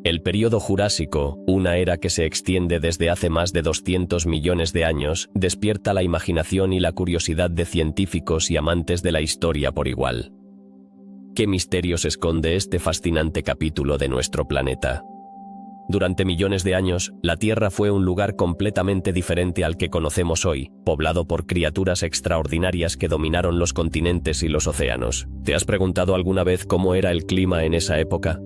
El período Jurásico, una era que se extiende desde hace más de 200 millones de años, despierta la imaginación y la curiosidad de científicos y amantes de la historia por igual. ¿Qué misterios esconde este fascinante capítulo de nuestro planeta? Durante millones de años, la Tierra fue un lugar completamente diferente al que conocemos hoy, poblado por criaturas extraordinarias que dominaron los continentes y los océanos. ¿Te has preguntado alguna vez cómo era el clima en esa época?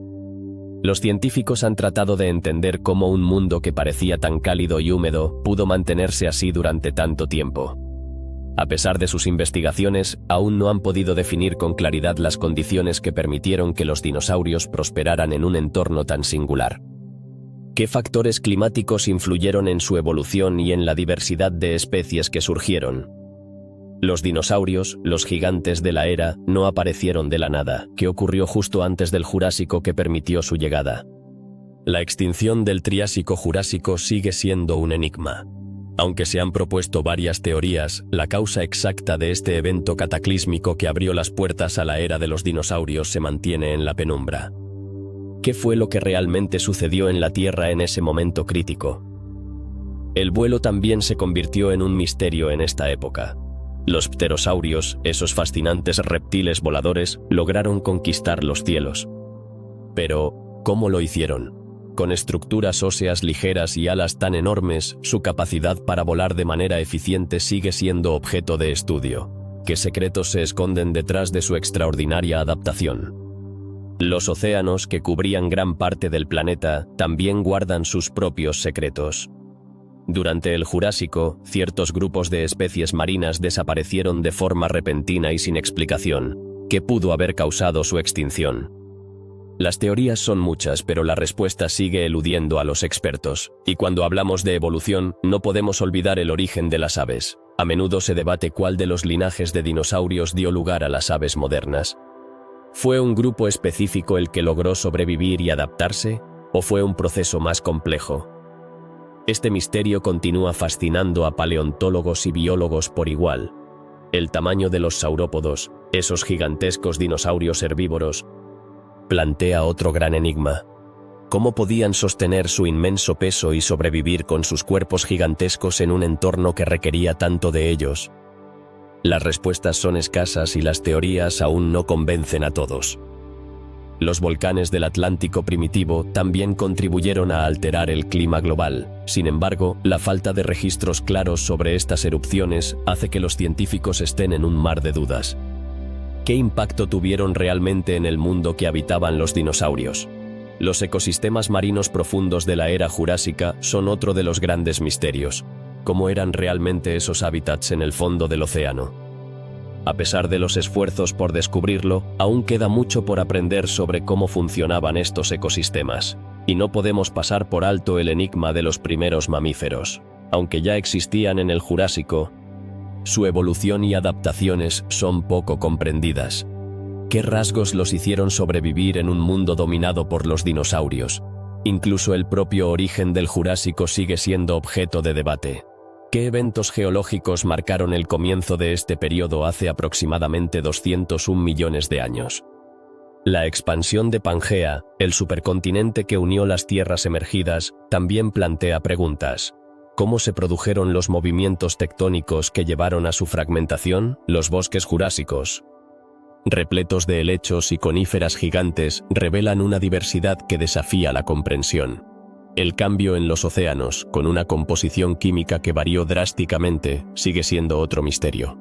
Los científicos han tratado de entender cómo un mundo que parecía tan cálido y húmedo pudo mantenerse así durante tanto tiempo. A pesar de sus investigaciones, aún no han podido definir con claridad las condiciones que permitieron que los dinosaurios prosperaran en un entorno tan singular. ¿Qué factores climáticos influyeron en su evolución y en la diversidad de especies que surgieron? Los dinosaurios, los gigantes de la era, no aparecieron de la nada. ¿Qué ocurrió justo antes del Jurásico que permitió su llegada? La extinción del Triásico-Jurásico sigue siendo un enigma. Aunque se han propuesto varias teorías, la causa exacta de este evento cataclísmico que abrió las puertas a la era de los dinosaurios se mantiene en la penumbra. ¿Qué fue lo que realmente sucedió en la Tierra en ese momento crítico? El vuelo también se convirtió en un misterio en esta época. Los pterosaurios, esos fascinantes reptiles voladores, lograron conquistar los cielos. Pero, ¿cómo lo hicieron? Con estructuras óseas ligeras y alas tan enormes, su capacidad para volar de manera eficiente sigue siendo objeto de estudio. ¿Qué secretos se esconden detrás de su extraordinaria adaptación? Los océanos, que cubrían gran parte del planeta, también guardan sus propios secretos. Durante el Jurásico, ciertos grupos de especies marinas desaparecieron de forma repentina y sin explicación. ¿Qué pudo haber causado su extinción? Las teorías son muchas, pero la respuesta sigue eludiendo a los expertos. Y cuando hablamos de evolución, no podemos olvidar el origen de las aves. A menudo se debate cuál de los linajes de dinosaurios dio lugar a las aves modernas. ¿Fue un grupo específico el que logró sobrevivir y adaptarse? ¿O fue un proceso más complejo? Este misterio continúa fascinando a paleontólogos y biólogos por igual. El tamaño de los saurópodos, esos gigantescos dinosaurios herbívoros, plantea otro gran enigma. ¿Cómo podían sostener su inmenso peso y sobrevivir con sus cuerpos gigantescos en un entorno que requería tanto de ellos? Las respuestas son escasas y las teorías aún no convencen a todos. Los volcanes del Atlántico primitivo también contribuyeron a alterar el clima global. Sin embargo, la falta de registros claros sobre estas erupciones hace que los científicos estén en un mar de dudas. ¿Qué impacto tuvieron realmente en el mundo que habitaban los dinosaurios? Los ecosistemas marinos profundos de la era jurásica son otro de los grandes misterios. ¿Cómo eran realmente esos hábitats en el fondo del océano? A pesar de los esfuerzos por descubrirlo, aún queda mucho por aprender sobre cómo funcionaban estos ecosistemas. Y no podemos pasar por alto el enigma de los primeros mamíferos. Aunque ya existían en el Jurásico, su evolución y adaptaciones son poco comprendidas. ¿Qué rasgos los hicieron sobrevivir en un mundo dominado por los dinosaurios? Incluso el propio origen del Jurásico sigue siendo objeto de debate. ¿Qué eventos geológicos marcaron el comienzo de este periodo hace aproximadamente 201 millones de años? La expansión de Pangea, el supercontinente que unió las tierras emergidas, también plantea preguntas. ¿Cómo se produjeron los movimientos tectónicos que llevaron a su fragmentación? Los bosques jurásicos, repletos de helechos y coníferas gigantes, revelan una diversidad que desafía la comprensión. El cambio en los océanos, con una composición química que varió drásticamente, sigue siendo otro misterio.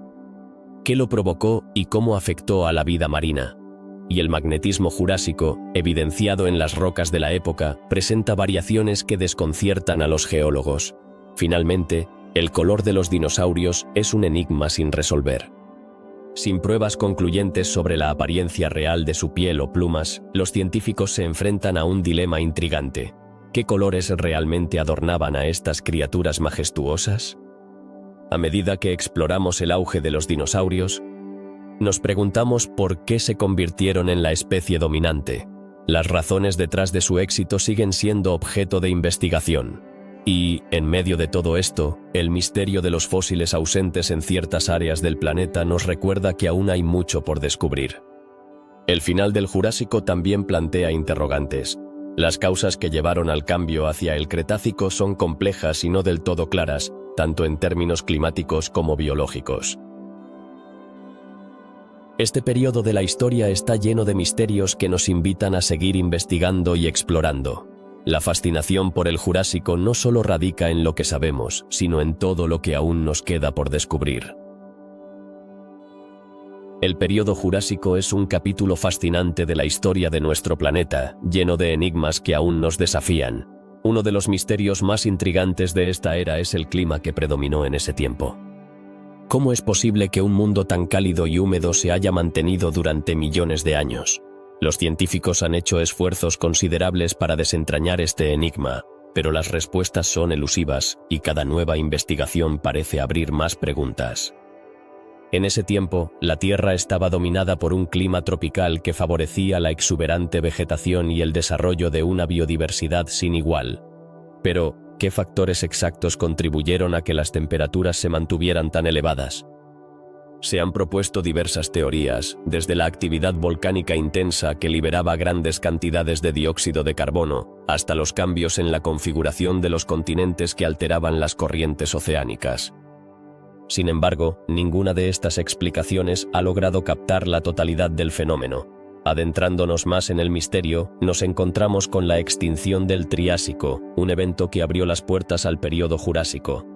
¿Qué lo provocó y cómo afectó a la vida marina? Y el magnetismo jurásico, evidenciado en las rocas de la época, presenta variaciones que desconciertan a los geólogos. Finalmente, el color de los dinosaurios es un enigma sin resolver. Sin pruebas concluyentes sobre la apariencia real de su piel o plumas, los científicos se enfrentan a un dilema intrigante. ¿Qué colores realmente adornaban a estas criaturas majestuosas? A medida que exploramos el auge de los dinosaurios, nos preguntamos por qué se convirtieron en la especie dominante. Las razones detrás de su éxito siguen siendo objeto de investigación. Y, en medio de todo esto, el misterio de los fósiles ausentes en ciertas áreas del planeta nos recuerda que aún hay mucho por descubrir. El final del Jurásico también plantea interrogantes. Las causas que llevaron al cambio hacia el Cretácico son complejas y no del todo claras, tanto en términos climáticos como biológicos. Este periodo de la historia está lleno de misterios que nos invitan a seguir investigando y explorando. La fascinación por el Jurásico no solo radica en lo que sabemos, sino en todo lo que aún nos queda por descubrir. El período Jurásico es un capítulo fascinante de la historia de nuestro planeta, lleno de enigmas que aún nos desafían. Uno de los misterios más intrigantes de esta era es el clima que predominó en ese tiempo. ¿Cómo es posible que un mundo tan cálido y húmedo se haya mantenido durante millones de años? Los científicos han hecho esfuerzos considerables para desentrañar este enigma, pero las respuestas son elusivas y cada nueva investigación parece abrir más preguntas. En ese tiempo, la Tierra estaba dominada por un clima tropical que favorecía la exuberante vegetación y el desarrollo de una biodiversidad sin igual. Pero, ¿qué factores exactos contribuyeron a que las temperaturas se mantuvieran tan elevadas? Se han propuesto diversas teorías, desde la actividad volcánica intensa que liberaba grandes cantidades de dióxido de carbono, hasta los cambios en la configuración de los continentes que alteraban las corrientes oceánicas. Sin embargo, ninguna de estas explicaciones ha logrado captar la totalidad del fenómeno. Adentrándonos más en el misterio, nos encontramos con la extinción del Triásico, un evento que abrió las puertas al período Jurásico.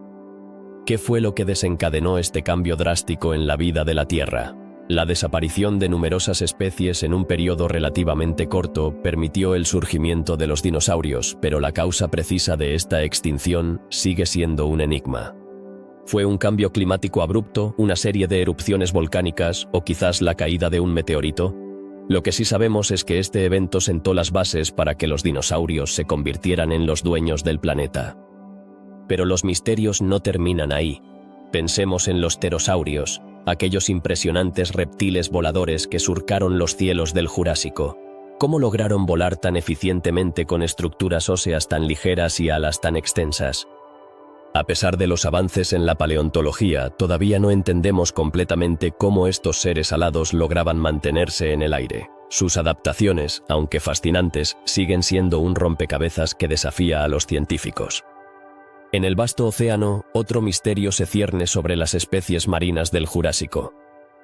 ¿Qué fue lo que desencadenó este cambio drástico en la vida de la Tierra? La desaparición de numerosas especies en un periodo relativamente corto permitió el surgimiento de los dinosaurios, pero la causa precisa de esta extinción sigue siendo un enigma. ¿Fue un cambio climático abrupto, una serie de erupciones volcánicas o quizás la caída de un meteorito? Lo que sí sabemos es que este evento sentó las bases para que los dinosaurios se convirtieran en los dueños del planeta. Pero los misterios no terminan ahí. Pensemos en los pterosaurios, aquellos impresionantes reptiles voladores que surcaron los cielos del Jurásico. ¿Cómo lograron volar tan eficientemente con estructuras óseas tan ligeras y alas tan extensas? A pesar de los avances en la paleontología, todavía no entendemos completamente cómo estos seres alados lograban mantenerse en el aire. Sus adaptaciones, aunque fascinantes, siguen siendo un rompecabezas que desafía a los científicos. En el vasto océano, otro misterio se cierne sobre las especies marinas del Jurásico.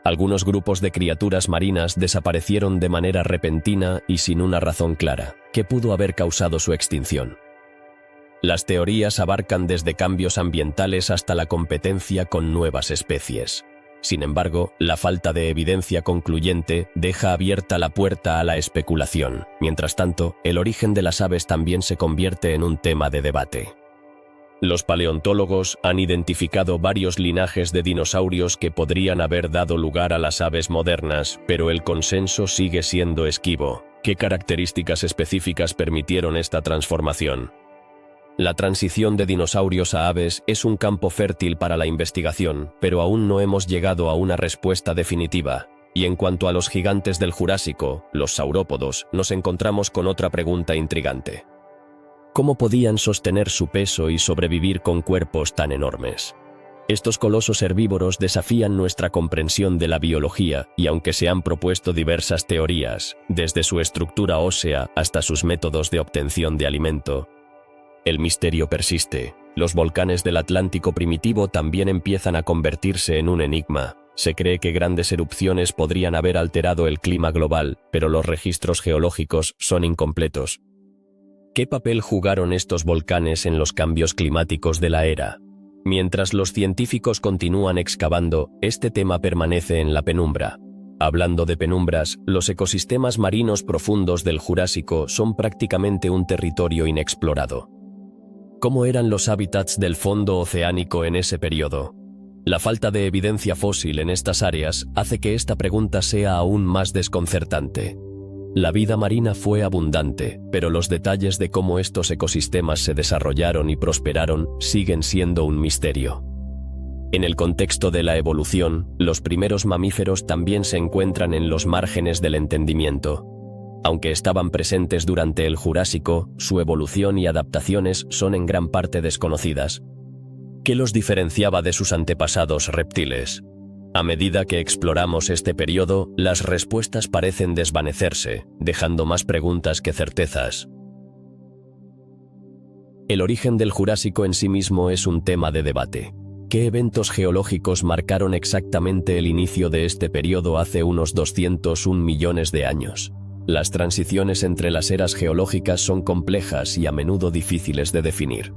Algunos grupos de criaturas marinas desaparecieron de manera repentina y sin una razón clara. ¿Qué pudo haber causado su extinción? Las teorías abarcan desde cambios ambientales hasta la competencia con nuevas especies. Sin embargo, la falta de evidencia concluyente deja abierta la puerta a la especulación. Mientras tanto, el origen de las aves también se convierte en un tema de debate. Los paleontólogos han identificado varios linajes de dinosaurios que podrían haber dado lugar a las aves modernas, pero el consenso sigue siendo esquivo. ¿Qué características específicas permitieron esta transformación? La transición de dinosaurios a aves es un campo fértil para la investigación, pero aún no hemos llegado a una respuesta definitiva. Y en cuanto a los gigantes del Jurásico, los saurópodos, nos encontramos con otra pregunta intrigante. ¿Cómo podían sostener su peso y sobrevivir con cuerpos tan enormes? Estos colosos herbívoros desafían nuestra comprensión de la biología y aunque se han propuesto diversas teorías, desde su estructura ósea hasta sus métodos de obtención de alimento, el misterio persiste. Los volcanes del Atlántico primitivo también empiezan a convertirse en un enigma. Se cree que grandes erupciones podrían haber alterado el clima global, pero los registros geológicos son incompletos. ¿Qué papel jugaron estos volcanes en los cambios climáticos de la era? Mientras los científicos continúan excavando, este tema permanece en la penumbra. Hablando de penumbras, los ecosistemas marinos profundos del Jurásico son prácticamente un territorio inexplorado. ¿Cómo eran los hábitats del fondo oceánico en ese periodo? La falta de evidencia fósil en estas áreas hace que esta pregunta sea aún más desconcertante. La vida marina fue abundante, pero los detalles de cómo estos ecosistemas se desarrollaron y prosperaron siguen siendo un misterio. En el contexto de la evolución, los primeros mamíferos también se encuentran en los márgenes del entendimiento. Aunque estaban presentes durante el Jurásico, su evolución y adaptaciones son en gran parte desconocidas. ¿Qué los diferenciaba de sus antepasados reptiles? A medida que exploramos este periodo, las respuestas parecen desvanecerse, dejando más preguntas que certezas. El origen del Jurásico en sí mismo es un tema de debate. ¿Qué eventos geológicos marcaron exactamente el inicio de este periodo hace unos 201 millones de años? Las transiciones entre las eras geológicas son complejas y a menudo difíciles de definir.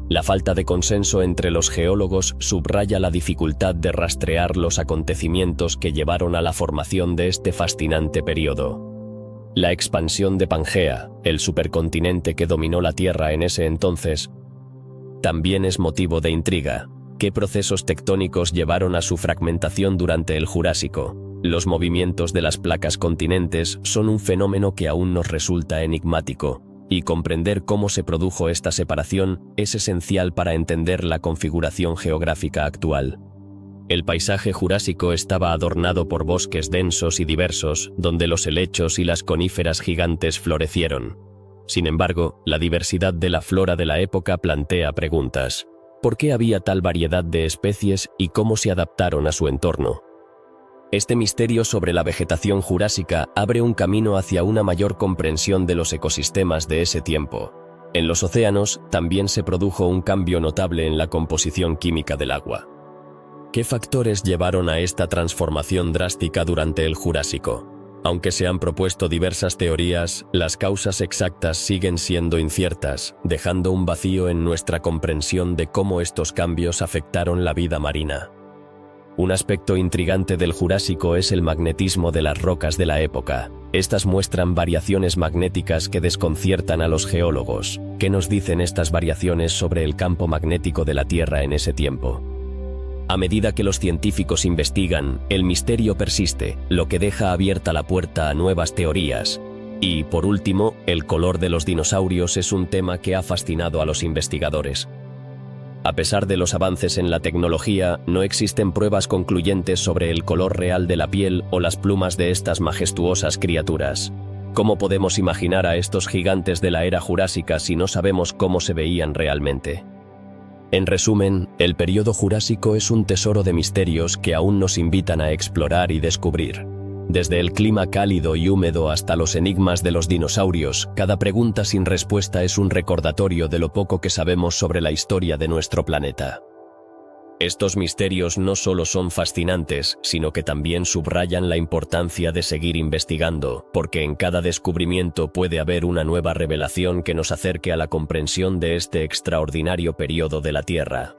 La falta de consenso entre los geólogos subraya la dificultad de rastrear los acontecimientos que llevaron a la formación de este fascinante periodo. La expansión de Pangea, el supercontinente que dominó la Tierra en ese entonces, también es motivo de intriga. ¿Qué procesos tectónicos llevaron a su fragmentación durante el Jurásico? Los movimientos de las placas continentes son un fenómeno que aún nos resulta enigmático, y comprender cómo se produjo esta separación es esencial para entender la configuración geográfica actual. El paisaje jurásico estaba adornado por bosques densos y diversos, donde los helechos y las coníferas gigantes florecieron. Sin embargo, la diversidad de la flora de la época plantea preguntas. ¿Por qué había tal variedad de especies y cómo se adaptaron a su entorno? Este misterio sobre la vegetación jurásica abre un camino hacia una mayor comprensión de los ecosistemas de ese tiempo. En los océanos también se produjo un cambio notable en la composición química del agua. ¿Qué factores llevaron a esta transformación drástica durante el Jurásico? Aunque se han propuesto diversas teorías, las causas exactas siguen siendo inciertas, dejando un vacío en nuestra comprensión de cómo estos cambios afectaron la vida marina. Un aspecto intrigante del Jurásico es el magnetismo de las rocas de la época. Estas muestran variaciones magnéticas que desconciertan a los geólogos. ¿Qué nos dicen estas variaciones sobre el campo magnético de la Tierra en ese tiempo? A medida que los científicos investigan, el misterio persiste, lo que deja abierta la puerta a nuevas teorías. Y, por último, el color de los dinosaurios es un tema que ha fascinado a los investigadores. A pesar de los avances en la tecnología, no existen pruebas concluyentes sobre el color real de la piel o las plumas de estas majestuosas criaturas. ¿Cómo podemos imaginar a estos gigantes de la era jurásica si no sabemos cómo se veían realmente? En resumen, el periodo Jurásico es un tesoro de misterios que aún nos invitan a explorar y descubrir. Desde el clima cálido y húmedo hasta los enigmas de los dinosaurios, cada pregunta sin respuesta es un recordatorio de lo poco que sabemos sobre la historia de nuestro planeta. Estos misterios no solo son fascinantes, sino que también subrayan la importancia de seguir investigando, porque en cada descubrimiento puede haber una nueva revelación que nos acerque a la comprensión de este extraordinario periodo de la Tierra.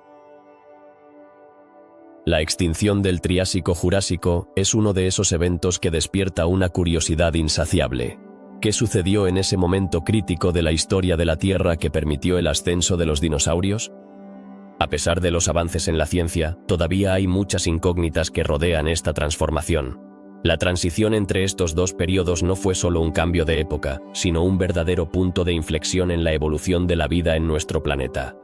La extinción del Triásico-Jurásico es uno de esos eventos que despierta una curiosidad insaciable. ¿Qué sucedió en ese momento crítico de la historia de la Tierra que permitió el ascenso de los dinosaurios? A pesar de los avances en la ciencia, todavía hay muchas incógnitas que rodean esta transformación. La transición entre estos dos periodos no fue solo un cambio de época, sino un verdadero punto de inflexión en la evolución de la vida en nuestro planeta.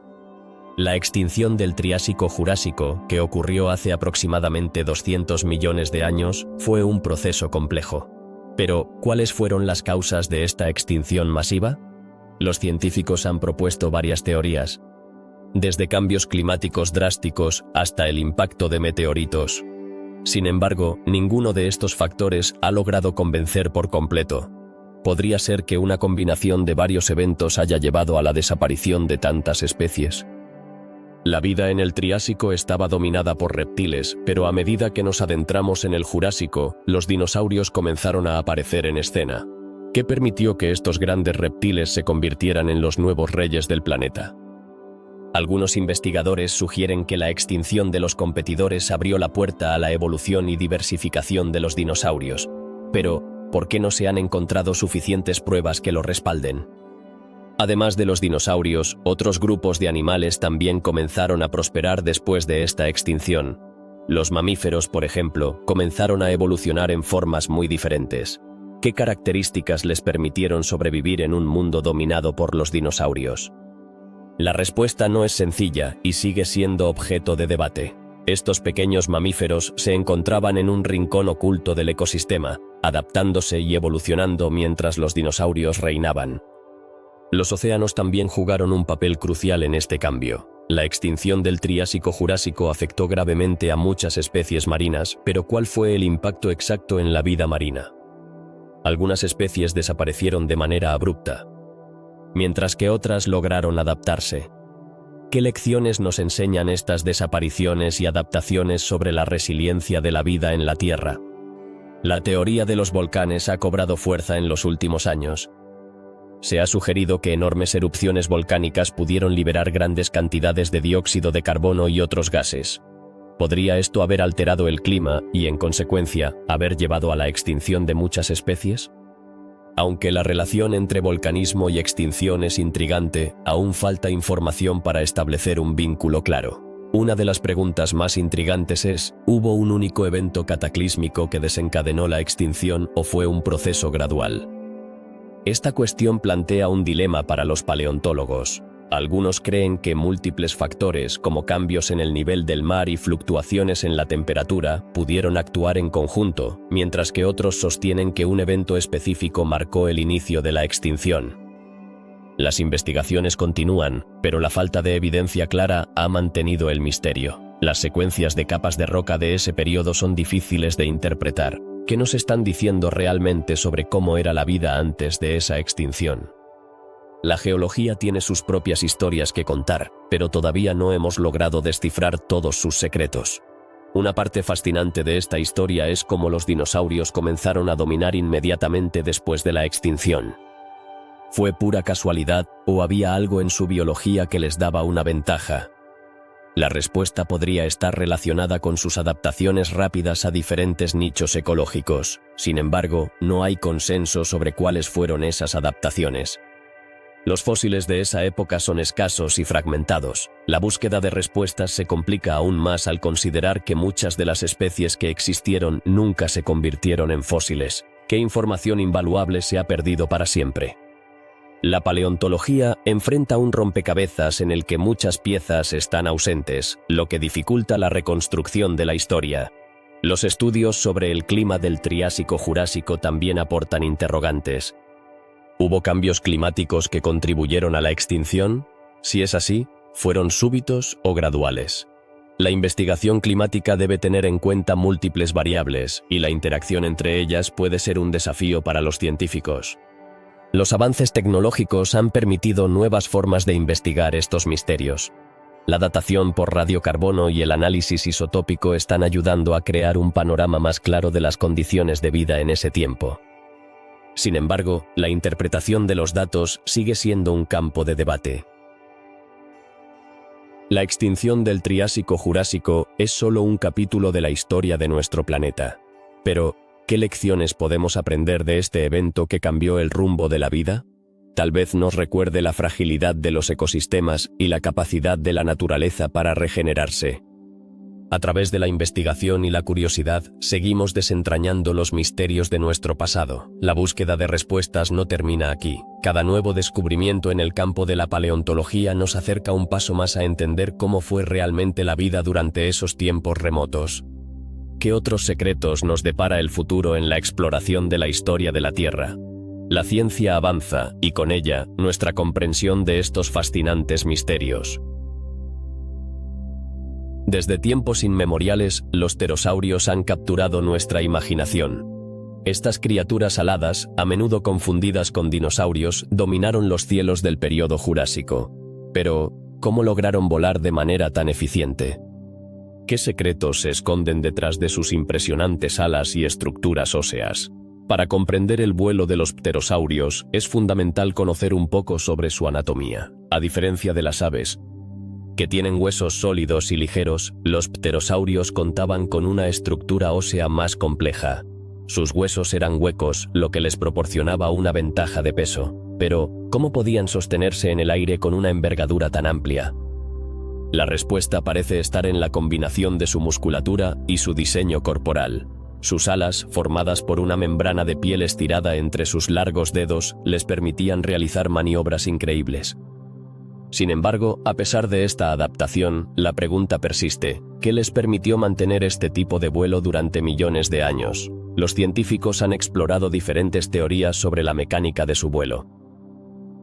La extinción del Triásico-Jurásico, que ocurrió hace aproximadamente 200 millones de años, fue un proceso complejo. Pero, ¿cuáles fueron las causas de esta extinción masiva? Los científicos han propuesto varias teorías, desde cambios climáticos drásticos hasta el impacto de meteoritos. Sin embargo, ninguno de estos factores ha logrado convencer por completo. ¿Podría ser que una combinación de varios eventos haya llevado a la desaparición de tantas especies? La vida en el Triásico estaba dominada por reptiles, pero a medida que nos adentramos en el Jurásico, los dinosaurios comenzaron a aparecer en escena. ¿Qué permitió que estos grandes reptiles se convirtieran en los nuevos reyes del planeta? Algunos investigadores sugieren que la extinción de los competidores abrió la puerta a la evolución y diversificación de los dinosaurios. Pero, ¿por qué no se han encontrado suficientes pruebas que lo respalden? Además de los dinosaurios, otros grupos de animales también comenzaron a prosperar después de esta extinción. Los mamíferos, por ejemplo, comenzaron a evolucionar en formas muy diferentes. ¿Qué características les permitieron sobrevivir en un mundo dominado por los dinosaurios? La respuesta no es sencilla y sigue siendo objeto de debate. Estos pequeños mamíferos se encontraban en un rincón oculto del ecosistema, adaptándose y evolucionando mientras los dinosaurios reinaban. Los océanos también jugaron un papel crucial en este cambio. La extinción del Triásico-Jurásico afectó gravemente a muchas especies marinas, pero ¿cuál fue el impacto exacto en la vida marina? Algunas especies desaparecieron de manera abrupta. mientras que otras lograron adaptarse. ¿Qué lecciones nos enseñan estas desapariciones y adaptaciones sobre la resiliencia de la vida en la Tierra? La teoría de los volcanes ha cobrado fuerza en los últimos años. Se ha sugerido que enormes erupciones volcánicas pudieron liberar grandes cantidades de dióxido de carbono y otros gases. ¿Podría esto haber alterado el clima y, en consecuencia, haber llevado a la extinción de muchas especies? Aunque la relación entre volcanismo y extinción es intrigante, aún falta información para establecer un vínculo claro. Una de las preguntas más intrigantes es, ¿hubo un único evento cataclísmico que desencadenó la extinción o fue un proceso gradual? Esta cuestión plantea un dilema para los paleontólogos. Algunos creen que múltiples factores, como cambios en el nivel del mar y fluctuaciones en la temperatura, pudieron actuar en conjunto, mientras que otros sostienen que un evento específico marcó el inicio de la extinción. Las investigaciones continúan, pero la falta de evidencia clara ha mantenido el misterio. Las secuencias de capas de roca de ese periodo son difíciles de interpretar. ¿Qué nos están diciendo realmente sobre cómo era la vida antes de esa extinción? La geología tiene sus propias historias que contar, pero todavía no hemos logrado descifrar todos sus secretos. Una parte fascinante de esta historia es cómo los dinosaurios comenzaron a dominar inmediatamente después de la extinción. ¿Fue pura casualidad o había algo en su biología que les daba una ventaja? La respuesta podría estar relacionada con sus adaptaciones rápidas a diferentes nichos ecológicos. Sin embargo, no hay consenso sobre cuáles fueron esas adaptaciones. Los fósiles de esa época son escasos y fragmentados. La búsqueda de respuestas se complica aún más al considerar que muchas de las especies que existieron nunca se convirtieron en fósiles. ¿Qué información invaluable se ha perdido para siempre? La paleontología enfrenta un rompecabezas en el que muchas piezas están ausentes, lo que dificulta la reconstrucción de la historia. Los estudios sobre el clima del Triásico-Jurásico también aportan interrogantes. ¿Hubo cambios climáticos que contribuyeron a la extinción? Si es así, ¿fueron súbitos o graduales? La investigación climática debe tener en cuenta múltiples variables, y la interacción entre ellas puede ser un desafío para los científicos. Los avances tecnológicos han permitido nuevas formas de investigar estos misterios. La datación por radiocarbono y el análisis isotópico están ayudando a crear un panorama más claro de las condiciones de vida en ese tiempo. Sin embargo, la interpretación de los datos sigue siendo un campo de debate. La extinción del Triásico-Jurásico es solo un capítulo de la historia de nuestro planeta. Pero, ¿qué lecciones podemos aprender de este evento que cambió el rumbo de la vida? Tal vez nos recuerde la fragilidad de los ecosistemas y la capacidad de la naturaleza para regenerarse. A través de la investigación y la curiosidad, seguimos desentrañando los misterios de nuestro pasado. La búsqueda de respuestas no termina aquí. Cada nuevo descubrimiento en el campo de la paleontología nos acerca un paso más a entender cómo fue realmente la vida durante esos tiempos remotos. ¿Qué otros secretos nos depara el futuro en la exploración de la historia de la Tierra? La ciencia avanza, y con ella, nuestra comprensión de estos fascinantes misterios. Desde tiempos inmemoriales, los pterosaurios han capturado nuestra imaginación. Estas criaturas aladas, a menudo confundidas con dinosaurios, dominaron los cielos del período Jurásico. Pero, ¿cómo lograron volar de manera tan eficiente? ¿Qué secretos se esconden detrás de sus impresionantes alas y estructuras óseas? Para comprender el vuelo de los pterosaurios, es fundamental conocer un poco sobre su anatomía. A diferencia de las aves, que tienen huesos sólidos y ligeros, los pterosaurios contaban con una estructura ósea más compleja. Sus huesos eran huecos, lo que les proporcionaba una ventaja de peso. Pero, ¿cómo podían sostenerse en el aire con una envergadura tan amplia? La respuesta parece estar en la combinación de su musculatura y su diseño corporal. Sus alas, formadas por una membrana de piel estirada entre sus largos dedos, les permitían realizar maniobras increíbles. Sin embargo, a pesar de esta adaptación, la pregunta persiste: ¿qué les permitió mantener este tipo de vuelo durante millones de años? Los científicos han explorado diferentes teorías sobre la mecánica de su vuelo.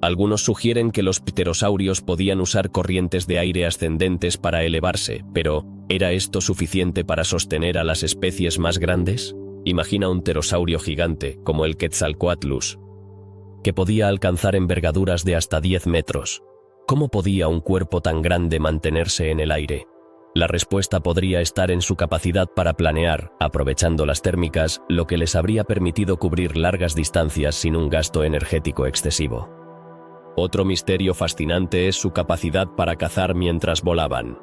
Algunos sugieren que los pterosaurios podían usar corrientes de aire ascendentes para elevarse, pero ¿era esto suficiente para sostener a las especies más grandes? Imagina un pterosaurio gigante, como el Quetzalcoatlus. que podía alcanzar envergaduras de hasta 10 metros. ¿Cómo podía un cuerpo tan grande mantenerse en el aire? La respuesta podría estar en su capacidad para planear, aprovechando las térmicas, lo que les habría permitido cubrir largas distancias sin un gasto energético excesivo. Otro misterio fascinante es su capacidad para cazar mientras volaban.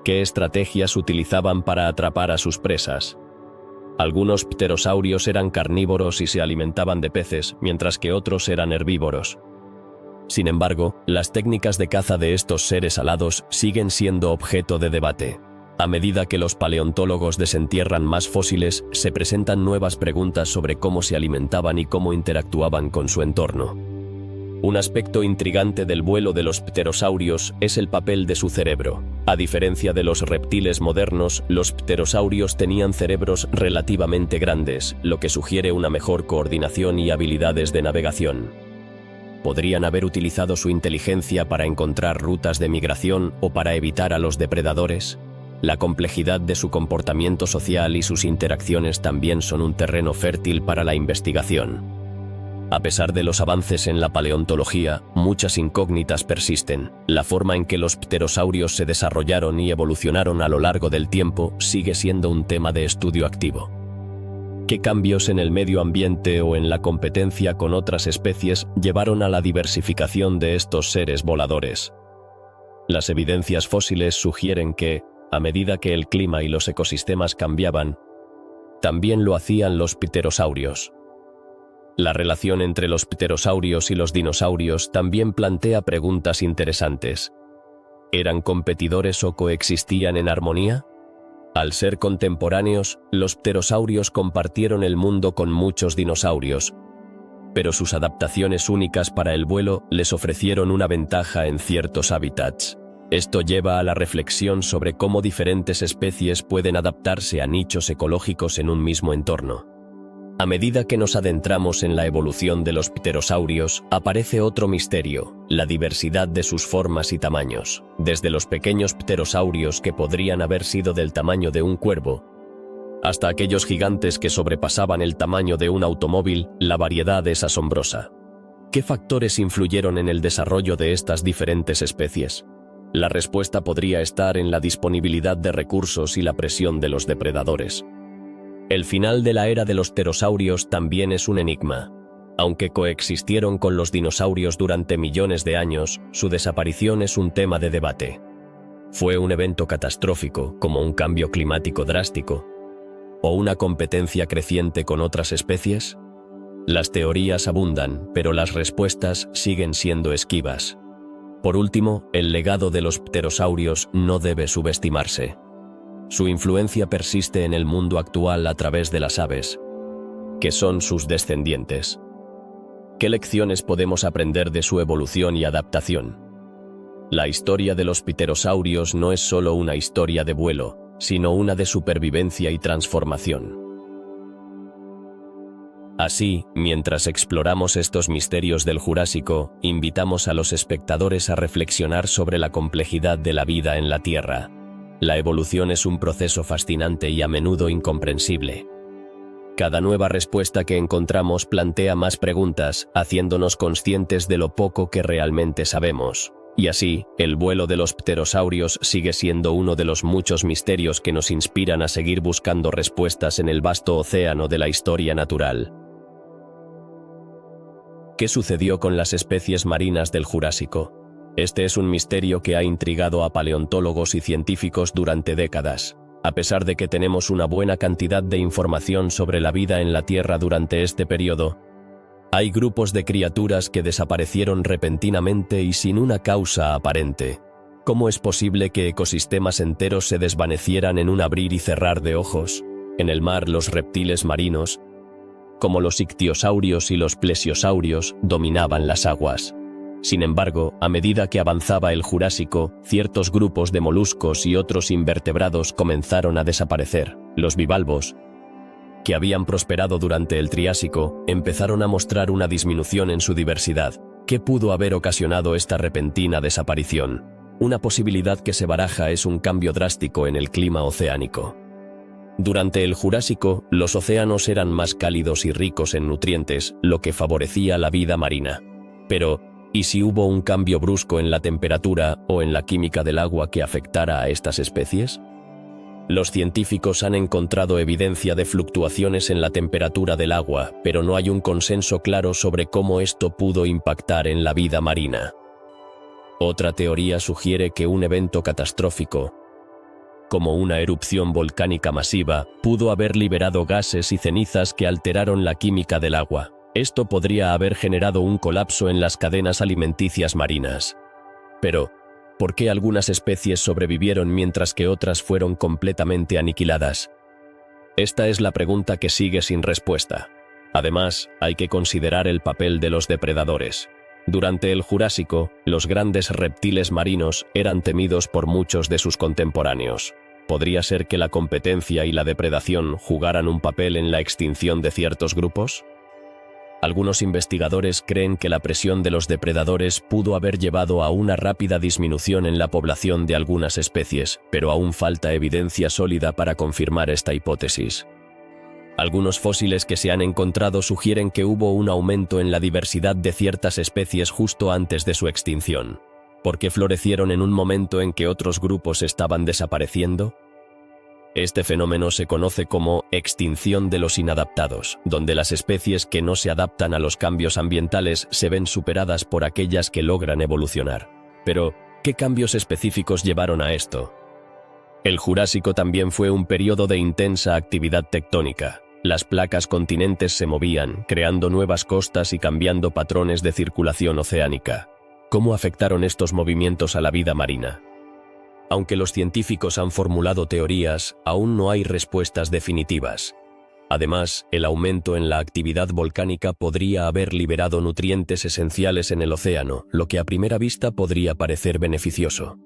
¿Qué estrategias utilizaban para atrapar a sus presas? Algunos pterosaurios eran carnívoros y se alimentaban de peces, mientras que otros eran herbívoros. Sin embargo, las técnicas de caza de estos seres alados siguen siendo objeto de debate. A medida que los paleontólogos desentierran más fósiles, se presentan nuevas preguntas sobre cómo se alimentaban y cómo interactuaban con su entorno. Un aspecto intrigante del vuelo de los pterosaurios es el papel de su cerebro. A diferencia de los reptiles modernos, los pterosaurios tenían cerebros relativamente grandes, lo que sugiere una mejor coordinación y habilidades de navegación. Podrían haber utilizado su inteligencia para encontrar rutas de migración o para evitar a los depredadores. La complejidad de su comportamiento social y sus interacciones también son un terreno fértil para la investigación. A pesar de los avances en la paleontología, muchas incógnitas persisten. La forma en que los pterosaurios se desarrollaron y evolucionaron a lo largo del tiempo sigue siendo un tema de estudio activo. ¿Qué cambios en el medio ambiente o en la competencia con otras especies llevaron a la diversificación de estos seres voladores? Las evidencias fósiles sugieren que, a medida que el clima y los ecosistemas cambiaban, también lo hacían los pterosaurios. La relación entre los pterosaurios y los dinosaurios también plantea preguntas interesantes. ¿Eran competidores o coexistían en armonía? Al ser contemporáneos, los pterosaurios compartieron el mundo con muchos dinosaurios, pero sus adaptaciones únicas para el vuelo les ofrecieron una ventaja en ciertos hábitats. Esto lleva a la reflexión sobre cómo diferentes especies pueden adaptarse a nichos ecológicos en un mismo entorno. A medida que nos adentramos en la evolución de los pterosaurios, aparece otro misterio: la diversidad de sus formas y tamaños. Desde los pequeños pterosaurios que podrían haber sido del tamaño de un cuervo, hasta aquellos gigantes que sobrepasaban el tamaño de un automóvil, la variedad es asombrosa. ¿Qué factores influyeron en el desarrollo de estas diferentes especies? La respuesta podría estar en la disponibilidad de recursos y la presión de los depredadores. El final de la era de los pterosaurios también es un enigma. Aunque coexistieron con los dinosaurios durante millones de años, su desaparición es un tema de debate. ¿Fue un evento catastrófico, como un cambio climático drástico? ¿O una competencia creciente con otras especies? Las teorías abundan, pero las respuestas siguen siendo esquivas. Por último, el legado de los pterosaurios no debe subestimarse. Su influencia persiste en el mundo actual a través de las aves, que son sus descendientes. ¿Qué lecciones podemos aprender de su evolución y adaptación? La historia de los pterosaurios no es solo una historia de vuelo, sino una de supervivencia y transformación. Así, mientras exploramos estos misterios del Jurásico, invitamos a los espectadores a reflexionar sobre la complejidad de la vida en la Tierra. La evolución es un proceso fascinante y a menudo incomprensible. Cada nueva respuesta que encontramos plantea más preguntas, haciéndonos conscientes de lo poco que realmente sabemos. Y así, el vuelo de los pterosaurios sigue siendo uno de los muchos misterios que nos inspiran a seguir buscando respuestas en el vasto océano de la historia natural. ¿Qué sucedió con las especies marinas del Jurásico? Este es un misterio que ha intrigado a paleontólogos y científicos durante décadas. A pesar de que tenemos una buena cantidad de información sobre la vida en la Tierra durante este periodo, hay grupos de criaturas que desaparecieron repentinamente y sin una causa aparente. ¿Cómo es posible que ecosistemas enteros se desvanecieran en un abrir y cerrar de ojos? En el mar, los reptiles marinos, como los ictiosaurios y los plesiosaurios, dominaban las aguas. Sin embargo, a medida que avanzaba el Jurásico, ciertos grupos de moluscos y otros invertebrados comenzaron a desaparecer. Los bivalvos, que habían prosperado durante el Triásico, empezaron a mostrar una disminución en su diversidad. ¿Qué pudo haber ocasionado esta repentina desaparición? Una posibilidad que se baraja es un cambio drástico en el clima oceánico. Durante el Jurásico, los océanos eran más cálidos y ricos en nutrientes, lo que favorecía la vida marina. Pero, ¿y si hubo un cambio brusco en la temperatura o en la química del agua que afectara a estas especies? Los científicos han encontrado evidencia de fluctuaciones en la temperatura del agua, pero no hay un consenso claro sobre cómo esto pudo impactar en la vida marina. Otra teoría sugiere que un evento catastrófico, como una erupción volcánica masiva, pudo haber liberado gases y cenizas que alteraron la química del agua. Esto podría haber generado un colapso en las cadenas alimenticias marinas. Pero, ¿por qué algunas especies sobrevivieron mientras que otras fueron completamente aniquiladas? Esta es la pregunta que sigue sin respuesta. Además, hay que considerar el papel de los depredadores. Durante el Jurásico, los grandes reptiles marinos eran temidos por muchos de sus contemporáneos. ¿Podría ser que la competencia y la depredación jugaran un papel en la extinción de ciertos grupos? Algunos investigadores creen que la presión de los depredadores pudo haber llevado a una rápida disminución en la población de algunas especies, pero aún falta evidencia sólida para confirmar esta hipótesis. Algunos fósiles que se han encontrado sugieren que hubo un aumento en la diversidad de ciertas especies justo antes de su extinción. ¿Por qué florecieron en un momento en que otros grupos estaban desapareciendo? Este fenómeno se conoce como extinción de los inadaptados, donde las especies que no se adaptan a los cambios ambientales se ven superadas por aquellas que logran evolucionar. Pero, ¿qué cambios específicos llevaron a esto? El Jurásico también fue un periodo de intensa actividad tectónica. Las placas continentes se movían, creando nuevas costas y cambiando patrones de circulación oceánica. ¿Cómo afectaron estos movimientos a la vida marina? Aunque los científicos han formulado teorías, aún no hay respuestas definitivas. Además, el aumento en la actividad volcánica podría haber liberado nutrientes esenciales en el océano, lo que a primera vista podría parecer beneficioso.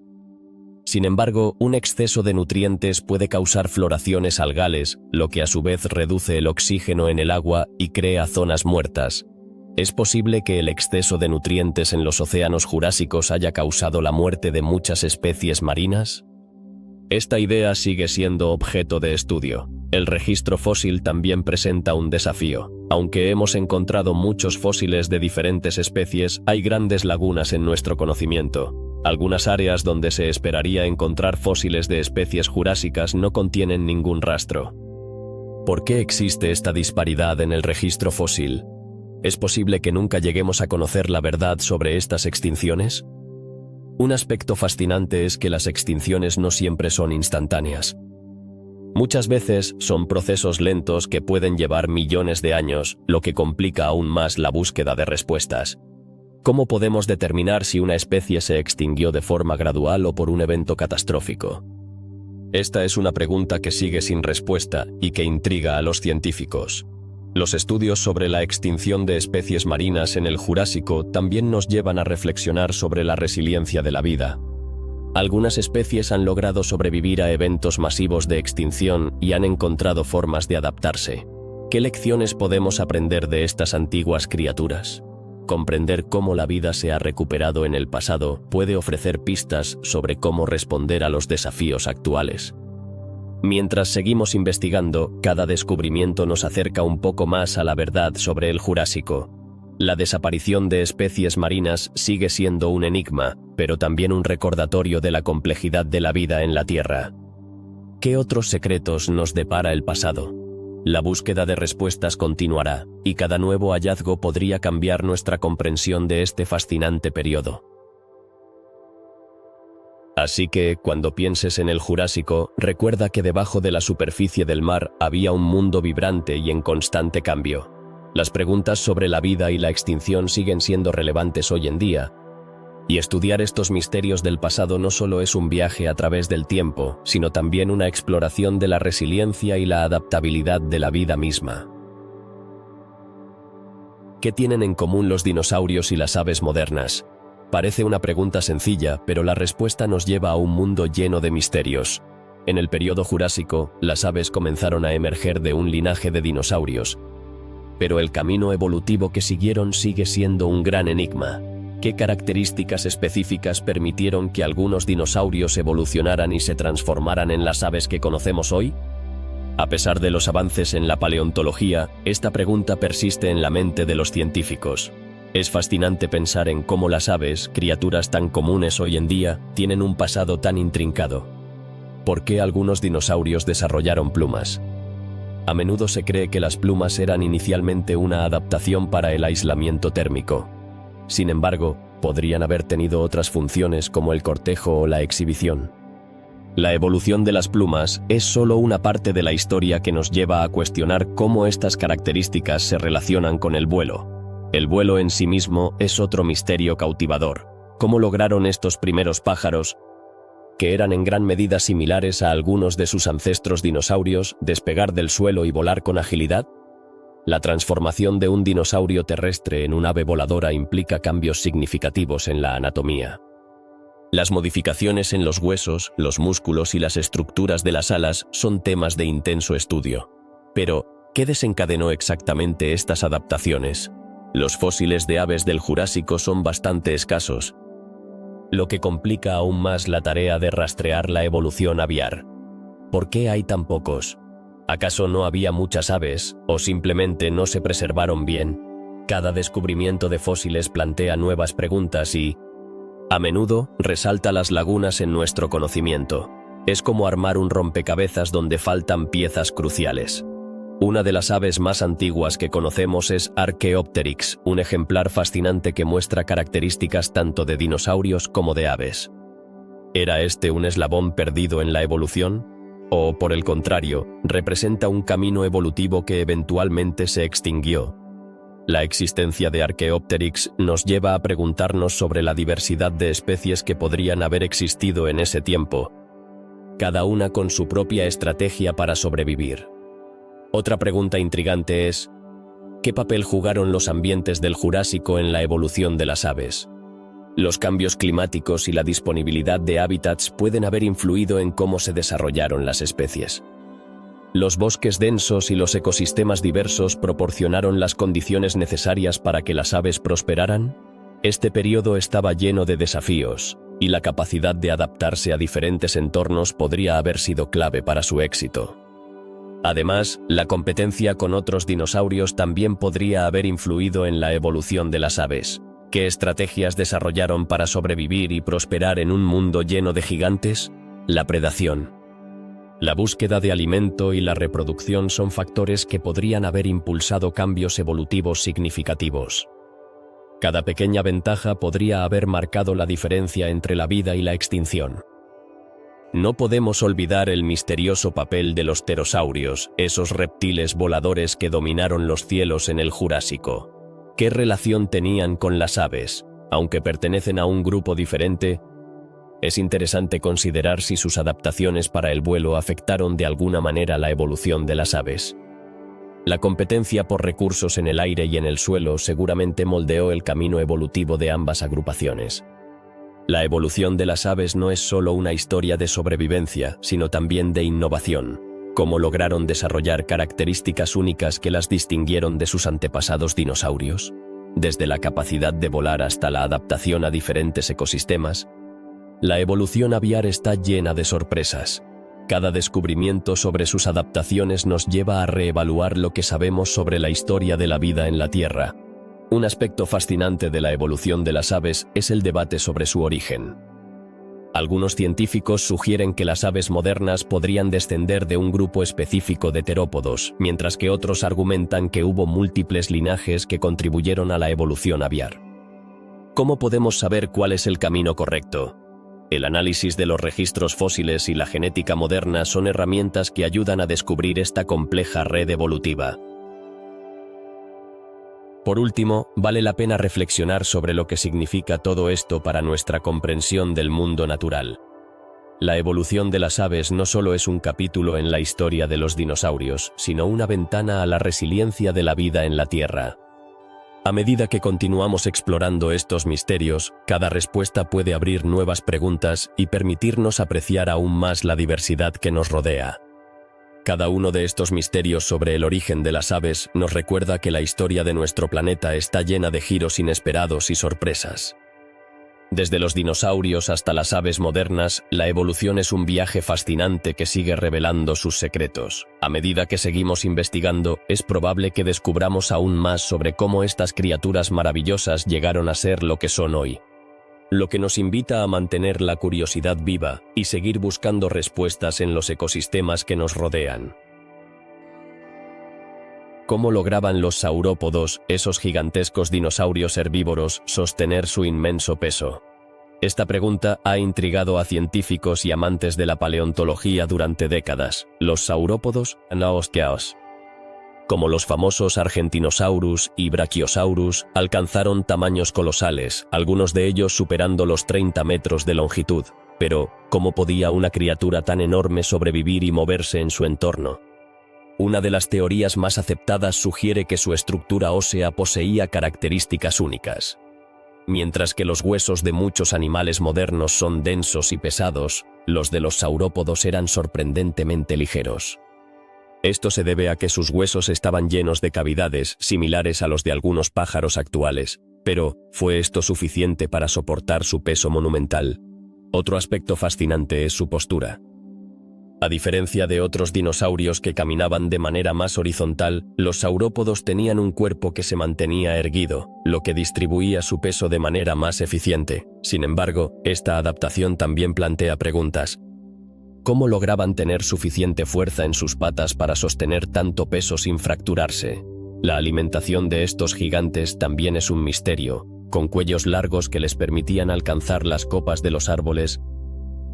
Sin embargo, un exceso de nutrientes puede causar floraciones algales, lo que a su vez reduce el oxígeno en el agua y crea zonas muertas. ¿Es posible que el exceso de nutrientes en los océanos jurásicos haya causado la muerte de muchas especies marinas? Esta idea sigue siendo objeto de estudio. El registro fósil también presenta un desafío. Aunque hemos encontrado muchos fósiles de diferentes especies, hay grandes lagunas en nuestro conocimiento. Algunas áreas donde se esperaría encontrar fósiles de especies jurásicas no contienen ningún rastro. ¿Por qué existe esta disparidad en el registro fósil? ¿Es posible que nunca lleguemos a conocer la verdad sobre estas extinciones? Un aspecto fascinante es que las extinciones no siempre son instantáneas. Muchas veces son procesos lentos que pueden llevar millones de años, lo que complica aún más la búsqueda de respuestas. ¿Cómo podemos determinar si una especie se extinguió de forma gradual o por un evento catastrófico? Esta es una pregunta que sigue sin respuesta y que intriga a los científicos. Los estudios sobre la extinción de especies marinas en el Jurásico también nos llevan a reflexionar sobre la resiliencia de la vida. Algunas especies han logrado sobrevivir a eventos masivos de extinción y han encontrado formas de adaptarse. ¿Qué lecciones podemos aprender de estas antiguas criaturas? Comprender cómo la vida se ha recuperado en el pasado puede ofrecer pistas sobre cómo responder a los desafíos actuales. Mientras seguimos investigando, cada descubrimiento nos acerca un poco más a la verdad sobre el Jurásico. La desaparición de especies marinas sigue siendo un enigma, pero también un recordatorio de la complejidad de la vida en la Tierra. ¿Qué otros secretos nos depara el pasado? La búsqueda de respuestas continuará, y cada nuevo hallazgo podría cambiar nuestra comprensión de este fascinante periodo. Así que, cuando pienses en el Jurásico, recuerda que debajo de la superficie del mar había un mundo vibrante y en constante cambio. Las preguntas sobre la vida y la extinción siguen siendo relevantes hoy en día, y estudiar estos misterios del pasado no solo es un viaje a través del tiempo, sino también una exploración de la resiliencia y la adaptabilidad de la vida misma. ¿Qué tienen en común los dinosaurios y las aves modernas? Parece una pregunta sencilla, pero la respuesta nos lleva a un mundo lleno de misterios. En el período Jurásico, las aves comenzaron a emerger de un linaje de dinosaurios, pero el camino evolutivo que siguieron sigue siendo un gran enigma. ¿Qué características específicas permitieron que algunos dinosaurios evolucionaran y se transformaran en las aves que conocemos hoy? A pesar de los avances en la paleontología, esta pregunta persiste en la mente de los científicos. Es fascinante pensar en cómo las aves, criaturas tan comunes hoy en día, tienen un pasado tan intrincado. ¿Por qué algunos dinosaurios desarrollaron plumas? A menudo se cree que las plumas eran inicialmente una adaptación para el aislamiento térmico. Sin embargo, podrían haber tenido otras funciones como el cortejo o la exhibición. La evolución de las plumas es solo una parte de la historia que nos lleva a cuestionar cómo estas características se relacionan con el vuelo. El vuelo en sí mismo es otro misterio cautivador. ¿Cómo lograron estos primeros pájaros, que eran en gran medida similares a algunos de sus ancestros dinosaurios, despegar del suelo y volar con agilidad? La transformación de un dinosaurio terrestre en un ave voladora implica cambios significativos en la anatomía. Las modificaciones en los huesos, los músculos y las estructuras de las alas son temas de intenso estudio. Pero, ¿qué desencadenó exactamente estas adaptaciones? Los fósiles de aves del Jurásico son bastante escasos, lo que complica aún más la tarea de rastrear la evolución aviar. ¿Por qué hay tan pocos? ¿Acaso no había muchas aves, o simplemente no se preservaron bien? Cada descubrimiento de fósiles plantea nuevas preguntas y, a menudo, resalta las lagunas en nuestro conocimiento. Es como armar un rompecabezas donde faltan piezas cruciales. Una de las aves más antiguas que conocemos es Archaeopteryx, un ejemplar fascinante que muestra características tanto de dinosaurios como de aves. ¿Era este un eslabón perdido en la evolución? ¿O, por el contrario, representa un camino evolutivo que eventualmente se extinguió? La existencia de Archaeopteryx nos lleva a preguntarnos sobre la diversidad de especies que podrían haber existido en ese tiempo, cada una con su propia estrategia para sobrevivir. Otra pregunta intrigante es, ¿qué papel jugaron los ambientes del Jurásico en la evolución de las aves? Los cambios climáticos y la disponibilidad de hábitats pueden haber influido en cómo se desarrollaron las especies. ¿Los bosques densos y los ecosistemas diversos proporcionaron las condiciones necesarias para que las aves prosperaran? Este periodo estaba lleno de desafíos, y la capacidad de adaptarse a diferentes entornos podría haber sido clave para su éxito. Además, la competencia con otros dinosaurios también podría haber influido en la evolución de las aves. ¿Qué estrategias desarrollaron para sobrevivir y prosperar en un mundo lleno de gigantes? La predación, la búsqueda de alimento y la reproducción son factores que podrían haber impulsado cambios evolutivos significativos. Cada pequeña ventaja podría haber marcado la diferencia entre la vida y la extinción. No podemos olvidar el misterioso papel de los pterosaurios, esos reptiles voladores que dominaron los cielos en el Jurásico. ¿Qué relación tenían con las aves? Aunque pertenecen a un grupo diferente, es interesante considerar si sus adaptaciones para el vuelo afectaron de alguna manera la evolución de las aves. La competencia por recursos en el aire y en el suelo seguramente moldeó el camino evolutivo de ambas agrupaciones. La evolución de las aves no es solo una historia de sobrevivencia, sino también de innovación. ¿Cómo lograron desarrollar características únicas que las distinguieron de sus antepasados dinosaurios? Desde la capacidad de volar hasta la adaptación a diferentes ecosistemas, la evolución aviar está llena de sorpresas. Cada descubrimiento sobre sus adaptaciones nos lleva a reevaluar lo que sabemos sobre la historia de la vida en la Tierra. Un aspecto fascinante de la evolución de las aves es el debate sobre su origen. Algunos científicos sugieren que las aves modernas podrían descender de un grupo específico de terópodos, mientras que otros argumentan que hubo múltiples linajes que contribuyeron a la evolución aviar. ¿Cómo podemos saber cuál es el camino correcto? El análisis de los registros fósiles y la genética moderna son herramientas que ayudan a descubrir esta compleja red evolutiva. Por último, vale la pena reflexionar sobre lo que significa todo esto para nuestra comprensión del mundo natural. La evolución de las aves no solo es un capítulo en la historia de los dinosaurios, sino una ventana a la resiliencia de la vida en la Tierra. A medida que continuamos explorando estos misterios, cada respuesta puede abrir nuevas preguntas y permitirnos apreciar aún más la diversidad que nos rodea. Cada uno de estos misterios sobre el origen de las aves nos recuerda que la historia de nuestro planeta está llena de giros inesperados y sorpresas. Desde los dinosaurios hasta las aves modernas, la evolución es un viaje fascinante que sigue revelando sus secretos. A medida que seguimos investigando, es probable que descubramos aún más sobre cómo estas criaturas maravillosas llegaron a ser lo que son hoy. Lo que nos invita a mantener la curiosidad viva y seguir buscando respuestas en los ecosistemas que nos rodean. ¿Cómo lograban los saurópodos, esos gigantescos dinosaurios herbívoros, sostener su inmenso peso? Esta pregunta ha intrigado a científicos y amantes de la paleontología durante décadas. Los saurópodos, como los famosos Argentinosaurus y Brachiosaurus, alcanzaron tamaños colosales, algunos de ellos superando los 30 metros de longitud. Pero, ¿cómo podía una criatura tan enorme sobrevivir y moverse en su entorno? Una de las teorías más aceptadas sugiere que su estructura ósea poseía características únicas. Mientras que los huesos de muchos animales modernos son densos y pesados, los de los saurópodos eran sorprendentemente ligeros. Esto se debe a que sus huesos estaban llenos de cavidades similares a los de algunos pájaros actuales, pero ¿fue esto suficiente para soportar su peso monumental? Otro aspecto fascinante es su postura. A diferencia de otros dinosaurios que caminaban de manera más horizontal, los saurópodos tenían un cuerpo que se mantenía erguido, lo que distribuía su peso de manera más eficiente. Sin embargo, esta adaptación también plantea preguntas. ¿Cómo lograban tener suficiente fuerza en sus patas para sostener tanto peso sin fracturarse? La alimentación de estos gigantes también es un misterio, con cuellos largos que les permitían alcanzar las copas de los árboles.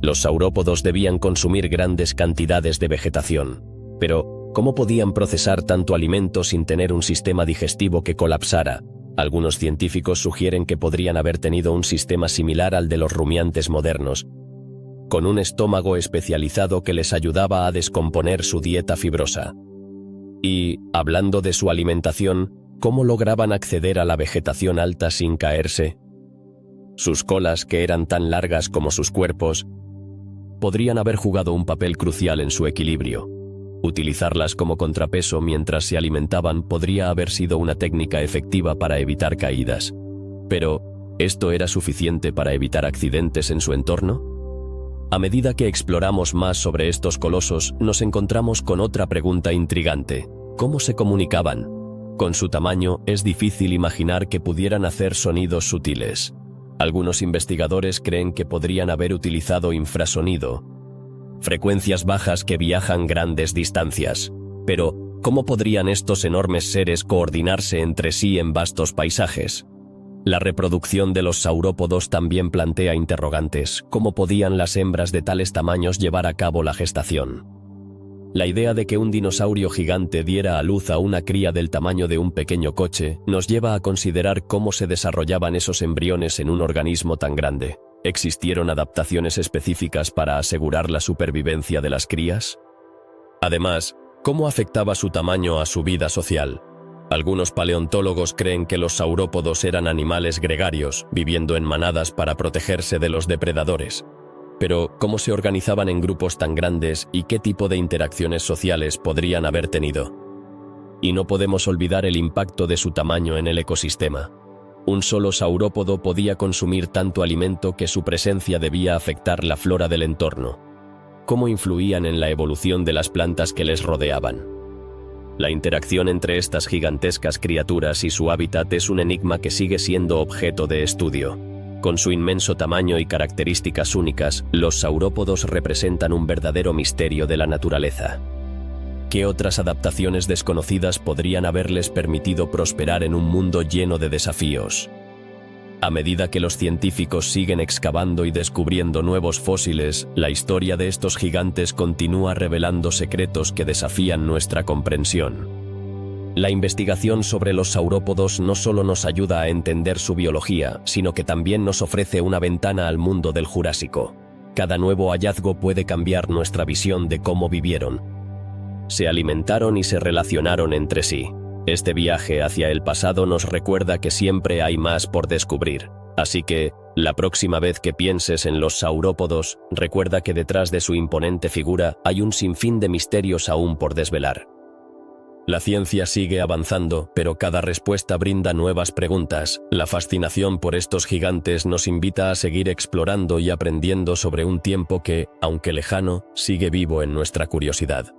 Los saurópodos debían consumir grandes cantidades de vegetación. Pero, ¿cómo podían procesar tanto alimento sin tener un sistema digestivo que colapsara? Algunos científicos sugieren que podrían haber tenido un sistema similar al de los rumiantes modernos, con un estómago especializado que les ayudaba a descomponer su dieta fibrosa. Y, hablando de su alimentación, ¿cómo lograban acceder a la vegetación alta sin caerse? Sus colas, que eran tan largas como sus cuerpos, podrían haber jugado un papel crucial en su equilibrio. Utilizarlas como contrapeso mientras se alimentaban podría haber sido una técnica efectiva para evitar caídas. Pero, ¿esto era suficiente para evitar accidentes en su entorno? A medida que exploramos más sobre estos colosos, nos encontramos con otra pregunta intrigante. ¿Cómo se comunicaban? Con su tamaño, es difícil imaginar que pudieran hacer sonidos sutiles. Algunos investigadores creen que podrían haber utilizado infrasonido, frecuencias bajas que viajan grandes distancias. Pero, ¿cómo podrían estos enormes seres coordinarse entre sí en vastos paisajes? La reproducción de los saurópodos también plantea interrogantes. ¿Cómo podían las hembras de tales tamaños llevar a cabo la gestación? La idea de que un dinosaurio gigante diera a luz a una cría del tamaño de un pequeño coche nos lleva a considerar cómo se desarrollaban esos embriones en un organismo tan grande. ¿Existieron adaptaciones específicas para asegurar la supervivencia de las crías? Además, ¿cómo afectaba su tamaño a su vida social? Algunos paleontólogos creen que los saurópodos eran animales gregarios, viviendo en manadas para protegerse de los depredadores. Pero, ¿cómo se organizaban en grupos tan grandes y qué tipo de interacciones sociales podrían haber tenido? Y no podemos olvidar el impacto de su tamaño en el ecosistema. Un solo saurópodo podía consumir tanto alimento que su presencia debía afectar la flora del entorno. ¿Cómo influían en la evolución de las plantas que les rodeaban? La interacción entre estas gigantescas criaturas y su hábitat es un enigma que sigue siendo objeto de estudio. Con su inmenso tamaño y características únicas, los saurópodos representan un verdadero misterio de la naturaleza. ¿Qué otras adaptaciones desconocidas podrían haberles permitido prosperar en un mundo lleno de desafíos? A medida que los científicos siguen excavando y descubriendo nuevos fósiles, la historia de estos gigantes continúa revelando secretos que desafían nuestra comprensión. La investigación sobre los saurópodos no solo nos ayuda a entender su biología, sino que también nos ofrece una ventana al mundo del Jurásico. Cada nuevo hallazgo puede cambiar nuestra visión de cómo vivieron, se alimentaron y se relacionaron entre sí. Este viaje hacia el pasado nos recuerda que siempre hay más por descubrir. Así que, la próxima vez que pienses en los saurópodos, recuerda que detrás de su imponente figura hay un sinfín de misterios aún por desvelar. La ciencia sigue avanzando, pero cada respuesta brinda nuevas preguntas. La fascinación por estos gigantes nos invita a seguir explorando y aprendiendo sobre un tiempo que, aunque lejano, sigue vivo en nuestra curiosidad.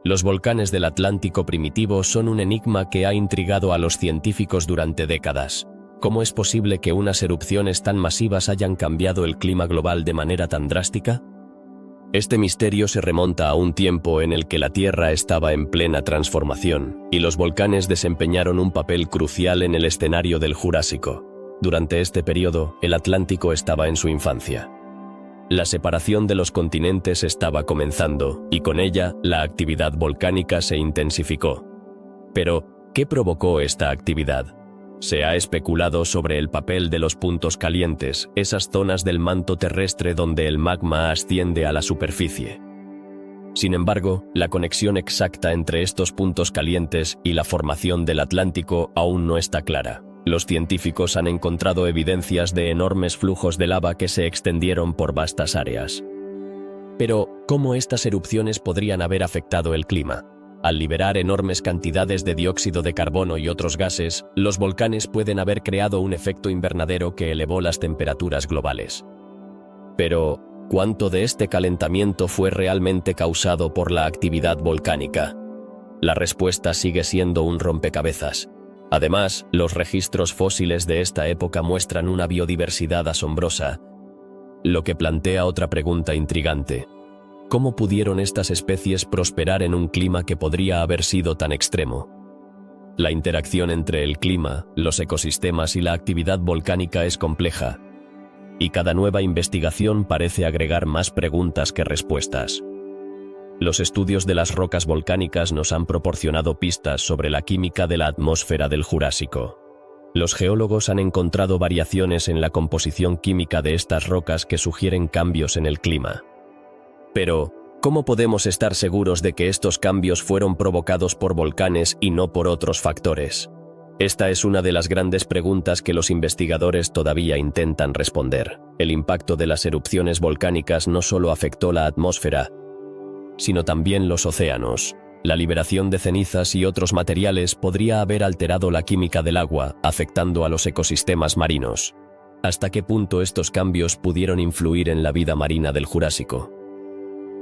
Los volcanes del Atlántico primitivo son un enigma que ha intrigado a los científicos durante décadas. ¿Cómo es posible que unas erupciones tan masivas hayan cambiado el clima global de manera tan drástica? Este misterio se remonta a un tiempo en el que la Tierra estaba en plena transformación, y los volcanes desempeñaron un papel crucial en el escenario del Jurásico. Durante este periodo, el Atlántico estaba en su infancia. La separación de los continentes estaba comenzando, y con ella, la actividad volcánica se intensificó. Pero, ¿qué provocó esta actividad? Se ha especulado sobre el papel de los puntos calientes, esas zonas del manto terrestre donde el magma asciende a la superficie. Sin embargo, la conexión exacta entre estos puntos calientes y la formación del Atlántico aún no está clara. Los científicos han encontrado evidencias de enormes flujos de lava que se extendieron por vastas áreas. Pero, ¿cómo estas erupciones podrían haber afectado el clima? Al liberar enormes cantidades de dióxido de carbono y otros gases, los volcanes pueden haber creado un efecto invernadero que elevó las temperaturas globales. Pero, ¿cuánto de este calentamiento fue realmente causado por la actividad volcánica? La respuesta sigue siendo un rompecabezas. Además, los registros fósiles de esta época muestran una biodiversidad asombrosa, lo que plantea otra pregunta intrigante. ¿Cómo pudieron estas especies prosperar en un clima que podría haber sido tan extremo? La interacción entre el clima, los ecosistemas y la actividad volcánica es compleja, y cada nueva investigación parece agregar más preguntas que respuestas. Los estudios de las rocas volcánicas nos han proporcionado pistas sobre la química de la atmósfera del Jurásico. Los geólogos han encontrado variaciones en la composición química de estas rocas que sugieren cambios en el clima. Pero, ¿cómo podemos estar seguros de que estos cambios fueron provocados por volcanes y no por otros factores? Esta es una de las grandes preguntas que los investigadores todavía intentan responder. El impacto de las erupciones volcánicas no solo afectó la atmósfera, sino también los océanos. La liberación de cenizas y otros materiales podría haber alterado la química del agua, afectando a los ecosistemas marinos. ¿Hasta qué punto estos cambios pudieron influir en la vida marina del Jurásico?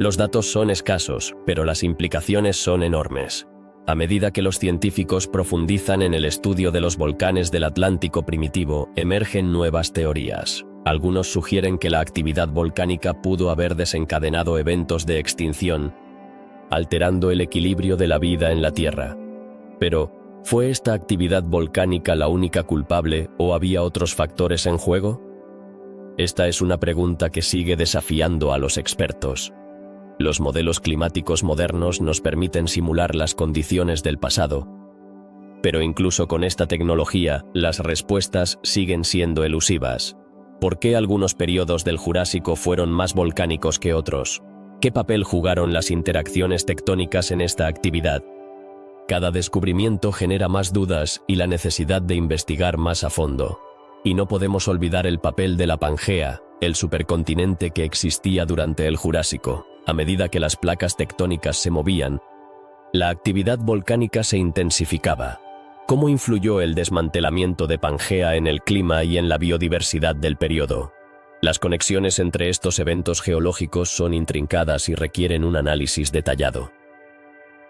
Los datos son escasos, pero las implicaciones son enormes. A medida que los científicos profundizan en el estudio de los volcanes del Atlántico primitivo, emergen nuevas teorías. Algunos sugieren que la actividad volcánica pudo haber desencadenado eventos de extinción, alterando el equilibrio de la vida en la Tierra. Pero, ¿fue esta actividad volcánica la única culpable o había otros factores en juego? Esta es una pregunta que sigue desafiando a los expertos. Los modelos climáticos modernos nos permiten simular las condiciones del pasado, pero incluso con esta tecnología, las respuestas siguen siendo elusivas. ¿Por qué algunos periodos del Jurásico fueron más volcánicos que otros? ¿Qué papel jugaron las interacciones tectónicas en esta actividad? Cada descubrimiento genera más dudas y la necesidad de investigar más a fondo. Y no podemos olvidar el papel de la Pangea, el supercontinente que existía durante el Jurásico. A medida que las placas tectónicas se movían, la actividad volcánica se intensificaba. ¿Cómo influyó el desmantelamiento de Pangea en el clima y en la biodiversidad del periodo? Las conexiones entre estos eventos geológicos son intrincadas y requieren un análisis detallado.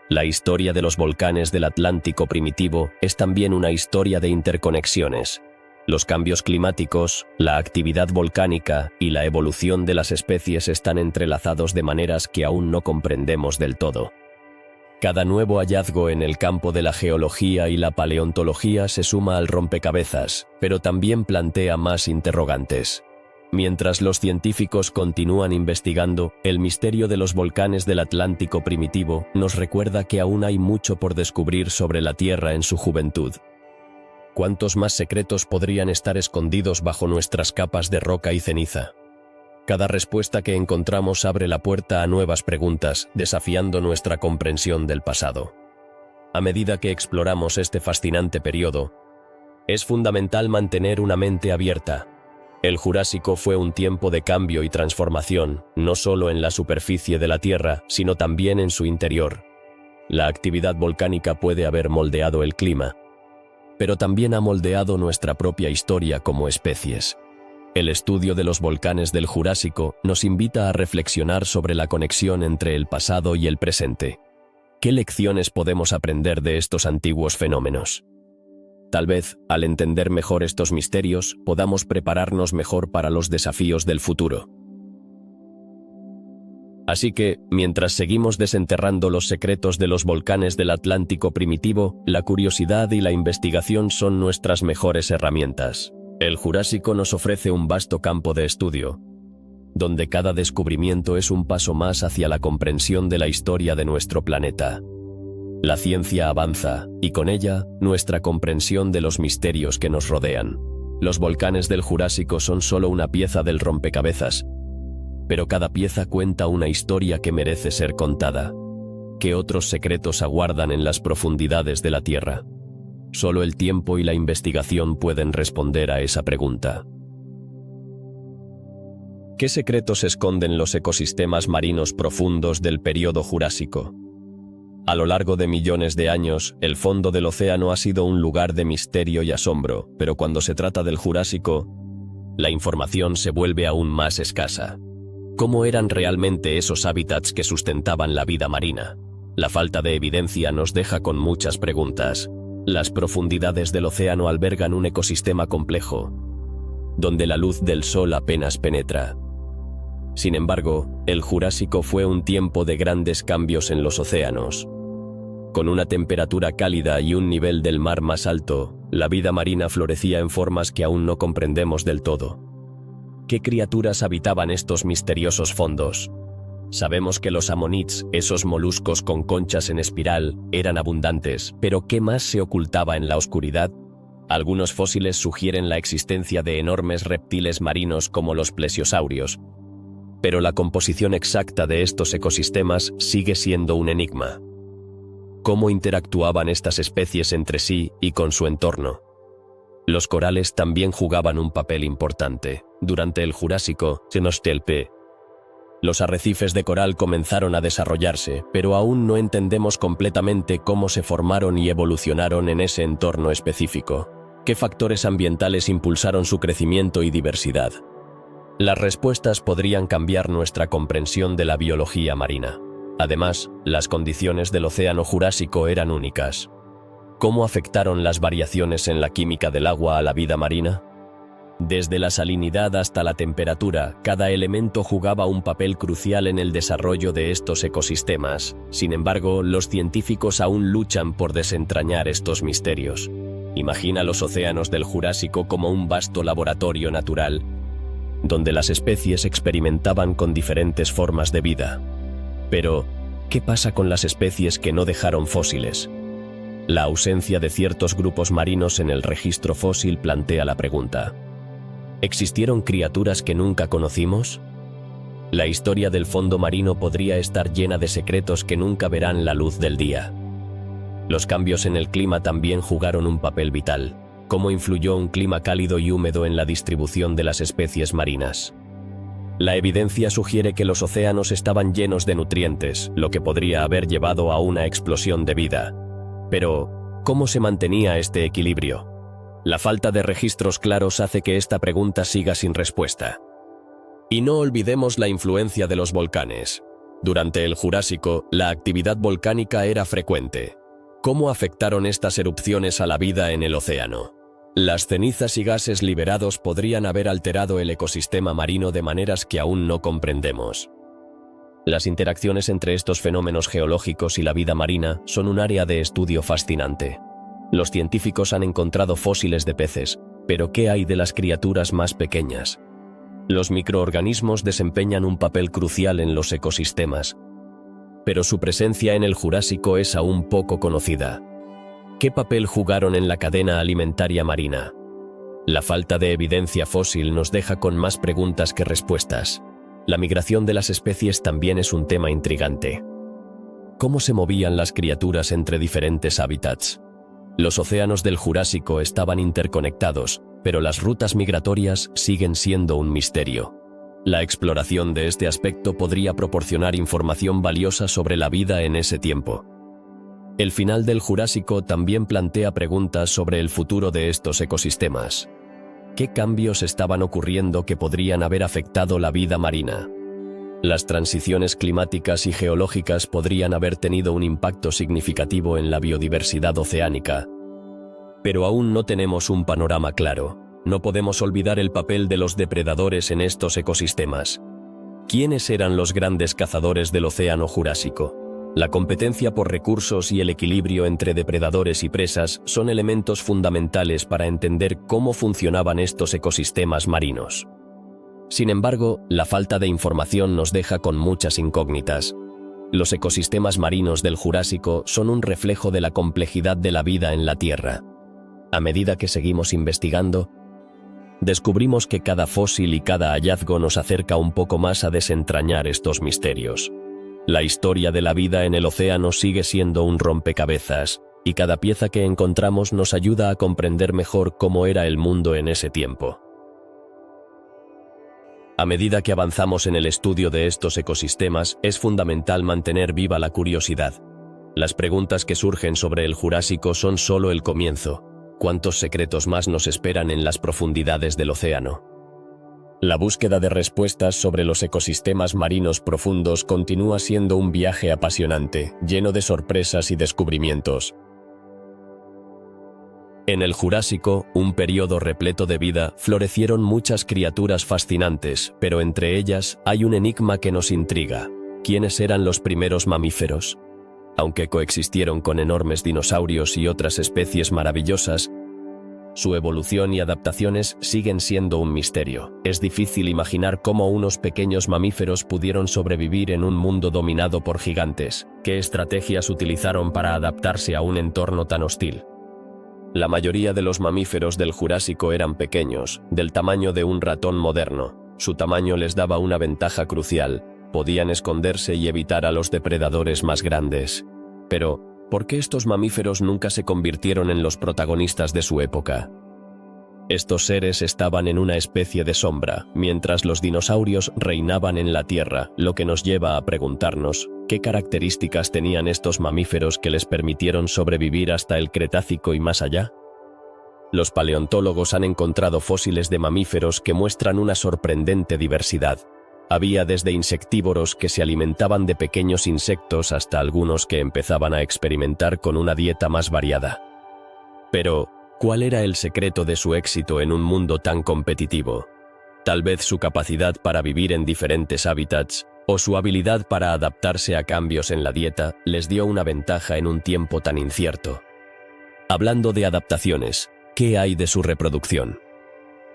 La historia de los volcanes del Atlántico primitivo es también una historia de interconexiones. Los cambios climáticos, la actividad volcánica y la evolución de las especies están entrelazados de maneras que aún no comprendemos del todo. Cada nuevo hallazgo en el campo de la geología y la paleontología se suma al rompecabezas, pero también plantea más interrogantes. Mientras los científicos continúan investigando, el misterio de los volcanes del Atlántico primitivo nos recuerda que aún hay mucho por descubrir sobre la Tierra en su juventud. ¿Cuántos más secretos podrían estar escondidos bajo nuestras capas de roca y ceniza? Cada respuesta que encontramos abre la puerta a nuevas preguntas, desafiando nuestra comprensión del pasado. A medida que exploramos este fascinante periodo, es fundamental mantener una mente abierta. El Jurásico fue un tiempo de cambio y transformación, no solo en la superficie de la Tierra, sino también en su interior. La actividad volcánica puede haber moldeado el clima, pero también ha moldeado nuestra propia historia como especies. El estudio de los volcanes del Jurásico nos invita a reflexionar sobre la conexión entre el pasado y el presente. ¿Qué lecciones podemos aprender de estos antiguos fenómenos? Tal vez, al entender mejor estos misterios, podamos prepararnos mejor para los desafíos del futuro. Así que, mientras seguimos desenterrando los secretos de los volcanes del Atlántico primitivo, la curiosidad y la investigación son nuestras mejores herramientas. El Jurásico nos ofrece un vasto campo de estudio, donde cada descubrimiento es un paso más hacia la comprensión de la historia de nuestro planeta. La ciencia avanza, y con ella, nuestra comprensión de los misterios que nos rodean. Los volcanes del Jurásico son solo una pieza del rompecabezas, pero cada pieza cuenta una historia que merece ser contada. ¿Qué otros secretos aguardan en las profundidades de la Tierra? Solo el tiempo y la investigación pueden responder a esa pregunta. ¿Qué secretos esconden los ecosistemas marinos profundos del período Jurásico? A lo largo de millones de años, el fondo del océano ha sido un lugar de misterio y asombro, pero cuando se trata del Jurásico, la información se vuelve aún más escasa. ¿Cómo eran realmente esos hábitats que sustentaban la vida marina? La falta de evidencia nos deja con muchas preguntas. Las profundidades del océano albergan un ecosistema complejo, donde la luz del sol apenas penetra. Sin embargo, el Jurásico fue un tiempo de grandes cambios en los océanos. Con una temperatura cálida y un nivel del mar más alto, la vida marina florecía en formas que aún no comprendemos del todo. ¿Qué criaturas habitaban estos misteriosos fondos? Sabemos que los ammonites, esos moluscos con conchas en espiral, eran abundantes, pero ¿qué más se ocultaba en la oscuridad? Algunos fósiles sugieren la existencia de enormes reptiles marinos como los plesiosaurios, pero la composición exacta de estos ecosistemas sigue siendo un enigma. ¿Cómo interactuaban estas especies entre sí y con su entorno? Los corales también jugaban un papel importante. Durante el Jurásico, los arrecifes de coral comenzaron a desarrollarse, pero aún no entendemos completamente cómo se formaron y evolucionaron en ese entorno específico. ¿Qué factores ambientales impulsaron su crecimiento y diversidad? Las respuestas podrían cambiar nuestra comprensión de la biología marina. Además, las condiciones del océano Jurásico eran únicas. ¿Cómo afectaron las variaciones en la química del agua a la vida marina? Desde la salinidad hasta la temperatura, cada elemento jugaba un papel crucial en el desarrollo de estos ecosistemas. Sin embargo, los científicos aún luchan por desentrañar estos misterios. Imagina los océanos del Jurásico como un vasto laboratorio natural, donde las especies experimentaban con diferentes formas de vida. Pero, ¿qué pasa con las especies que no dejaron fósiles? La ausencia de ciertos grupos marinos en el registro fósil plantea la pregunta: ¿existieron criaturas que nunca conocimos? La historia del fondo marino podría estar llena de secretos que nunca verán la luz del día. Los cambios en el clima también jugaron un papel vital. ¿Cómo influyó un clima cálido y húmedo en la distribución de las especies marinas? La evidencia sugiere que los océanos estaban llenos de nutrientes, lo que podría haber llevado a una explosión de vida. Pero, ¿cómo se mantenía este equilibrio? La falta de registros claros hace que esta pregunta siga sin respuesta. Y no olvidemos la influencia de los volcanes. Durante el Jurásico, la actividad volcánica era frecuente. ¿Cómo afectaron estas erupciones a la vida en el océano? Las cenizas y gases liberados podrían haber alterado el ecosistema marino de maneras que aún no comprendemos. Las interacciones entre estos fenómenos geológicos y la vida marina son un área de estudio fascinante. Los científicos han encontrado fósiles de peces, pero ¿qué hay de las criaturas más pequeñas? Los microorganismos desempeñan un papel crucial en los ecosistemas, pero su presencia en el Jurásico es aún poco conocida. ¿Qué papel jugaron en la cadena alimentaria marina? La falta de evidencia fósil nos deja con más preguntas que respuestas. La migración de las especies también es un tema intrigante. ¿Cómo se movían las criaturas entre diferentes hábitats? Los océanos del Jurásico estaban interconectados, pero las rutas migratorias siguen siendo un misterio. La exploración de este aspecto podría proporcionar información valiosa sobre la vida en ese tiempo. El final del Jurásico también plantea preguntas sobre el futuro de estos ecosistemas. ¿Qué cambios estaban ocurriendo que podrían haber afectado la vida marina? Las transiciones climáticas y geológicas podrían haber tenido un impacto significativo en la biodiversidad oceánica. Pero aún no tenemos un panorama claro. No podemos olvidar el papel de los depredadores en estos ecosistemas. ¿Quiénes eran los grandes cazadores del Océano Jurásico? La competencia por recursos y el equilibrio entre depredadores y presas son elementos fundamentales para entender cómo funcionaban estos ecosistemas marinos. Sin embargo, la falta de información nos deja con muchas incógnitas. Los ecosistemas marinos del Jurásico son un reflejo de la complejidad de la vida en la Tierra. A medida que seguimos investigando, descubrimos que cada fósil y cada hallazgo nos acerca un poco más a desentrañar estos misterios. La historia de la vida en el océano sigue siendo un rompecabezas, y cada pieza que encontramos nos ayuda a comprender mejor cómo era el mundo en ese tiempo. A medida que avanzamos en el estudio de estos ecosistemas, es fundamental mantener viva la curiosidad. Las preguntas que surgen sobre el Jurásico son solo el comienzo. ¿Cuántos secretos más nos esperan en las profundidades del océano? La búsqueda de respuestas sobre los ecosistemas marinos profundos continúa siendo un viaje apasionante, lleno de sorpresas y descubrimientos. En el Jurásico, un periodo repleto de vida, florecieron muchas criaturas fascinantes, pero entre ellas hay un enigma que nos intriga. ¿Quiénes eran los primeros mamíferos? Aunque coexistieron con enormes dinosaurios y otras especies maravillosas, su evolución y adaptaciones siguen siendo un misterio. Es difícil imaginar cómo unos pequeños mamíferos pudieron sobrevivir en un mundo dominado por gigantes. ¿Qué estrategias utilizaron para adaptarse a un entorno tan hostil? La mayoría de los mamíferos del Jurásico eran pequeños, del tamaño de un ratón moderno. Su tamaño les daba una ventaja crucial. Podían esconderse y evitar a los depredadores más grandes. Pero, ¿por qué estos mamíferos nunca se convirtieron en los protagonistas de su época? Estos seres estaban en una especie de sombra, mientras los dinosaurios reinaban en la Tierra, lo que nos lleva a preguntarnos, ¿qué características tenían estos mamíferos que les permitieron sobrevivir hasta el Cretácico y más allá? Los paleontólogos han encontrado fósiles de mamíferos que muestran una sorprendente diversidad. Había desde insectívoros que se alimentaban de pequeños insectos hasta algunos que empezaban a experimentar con una dieta más variada. Pero, ¿cuál era el secreto de su éxito en un mundo tan competitivo? Tal vez su capacidad para vivir en diferentes hábitats, o su habilidad para adaptarse a cambios en la dieta, les dio una ventaja en un tiempo tan incierto. Hablando de adaptaciones, ¿qué hay de su reproducción?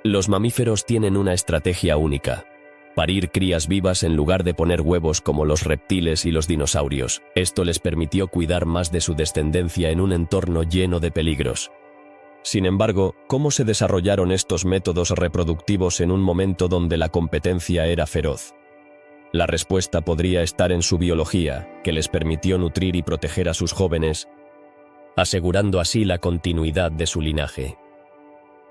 Los mamíferos tienen una estrategia única: parir crías vivas en lugar de poner huevos como los reptiles y los dinosaurios. Esto les permitió cuidar más de su descendencia en un entorno lleno de peligros. Sin embargo, ¿cómo se desarrollaron estos métodos reproductivos en un momento donde la competencia era feroz? La respuesta podría estar en su biología, que les permitió nutrir y proteger a sus jóvenes, asegurando así la continuidad de su linaje.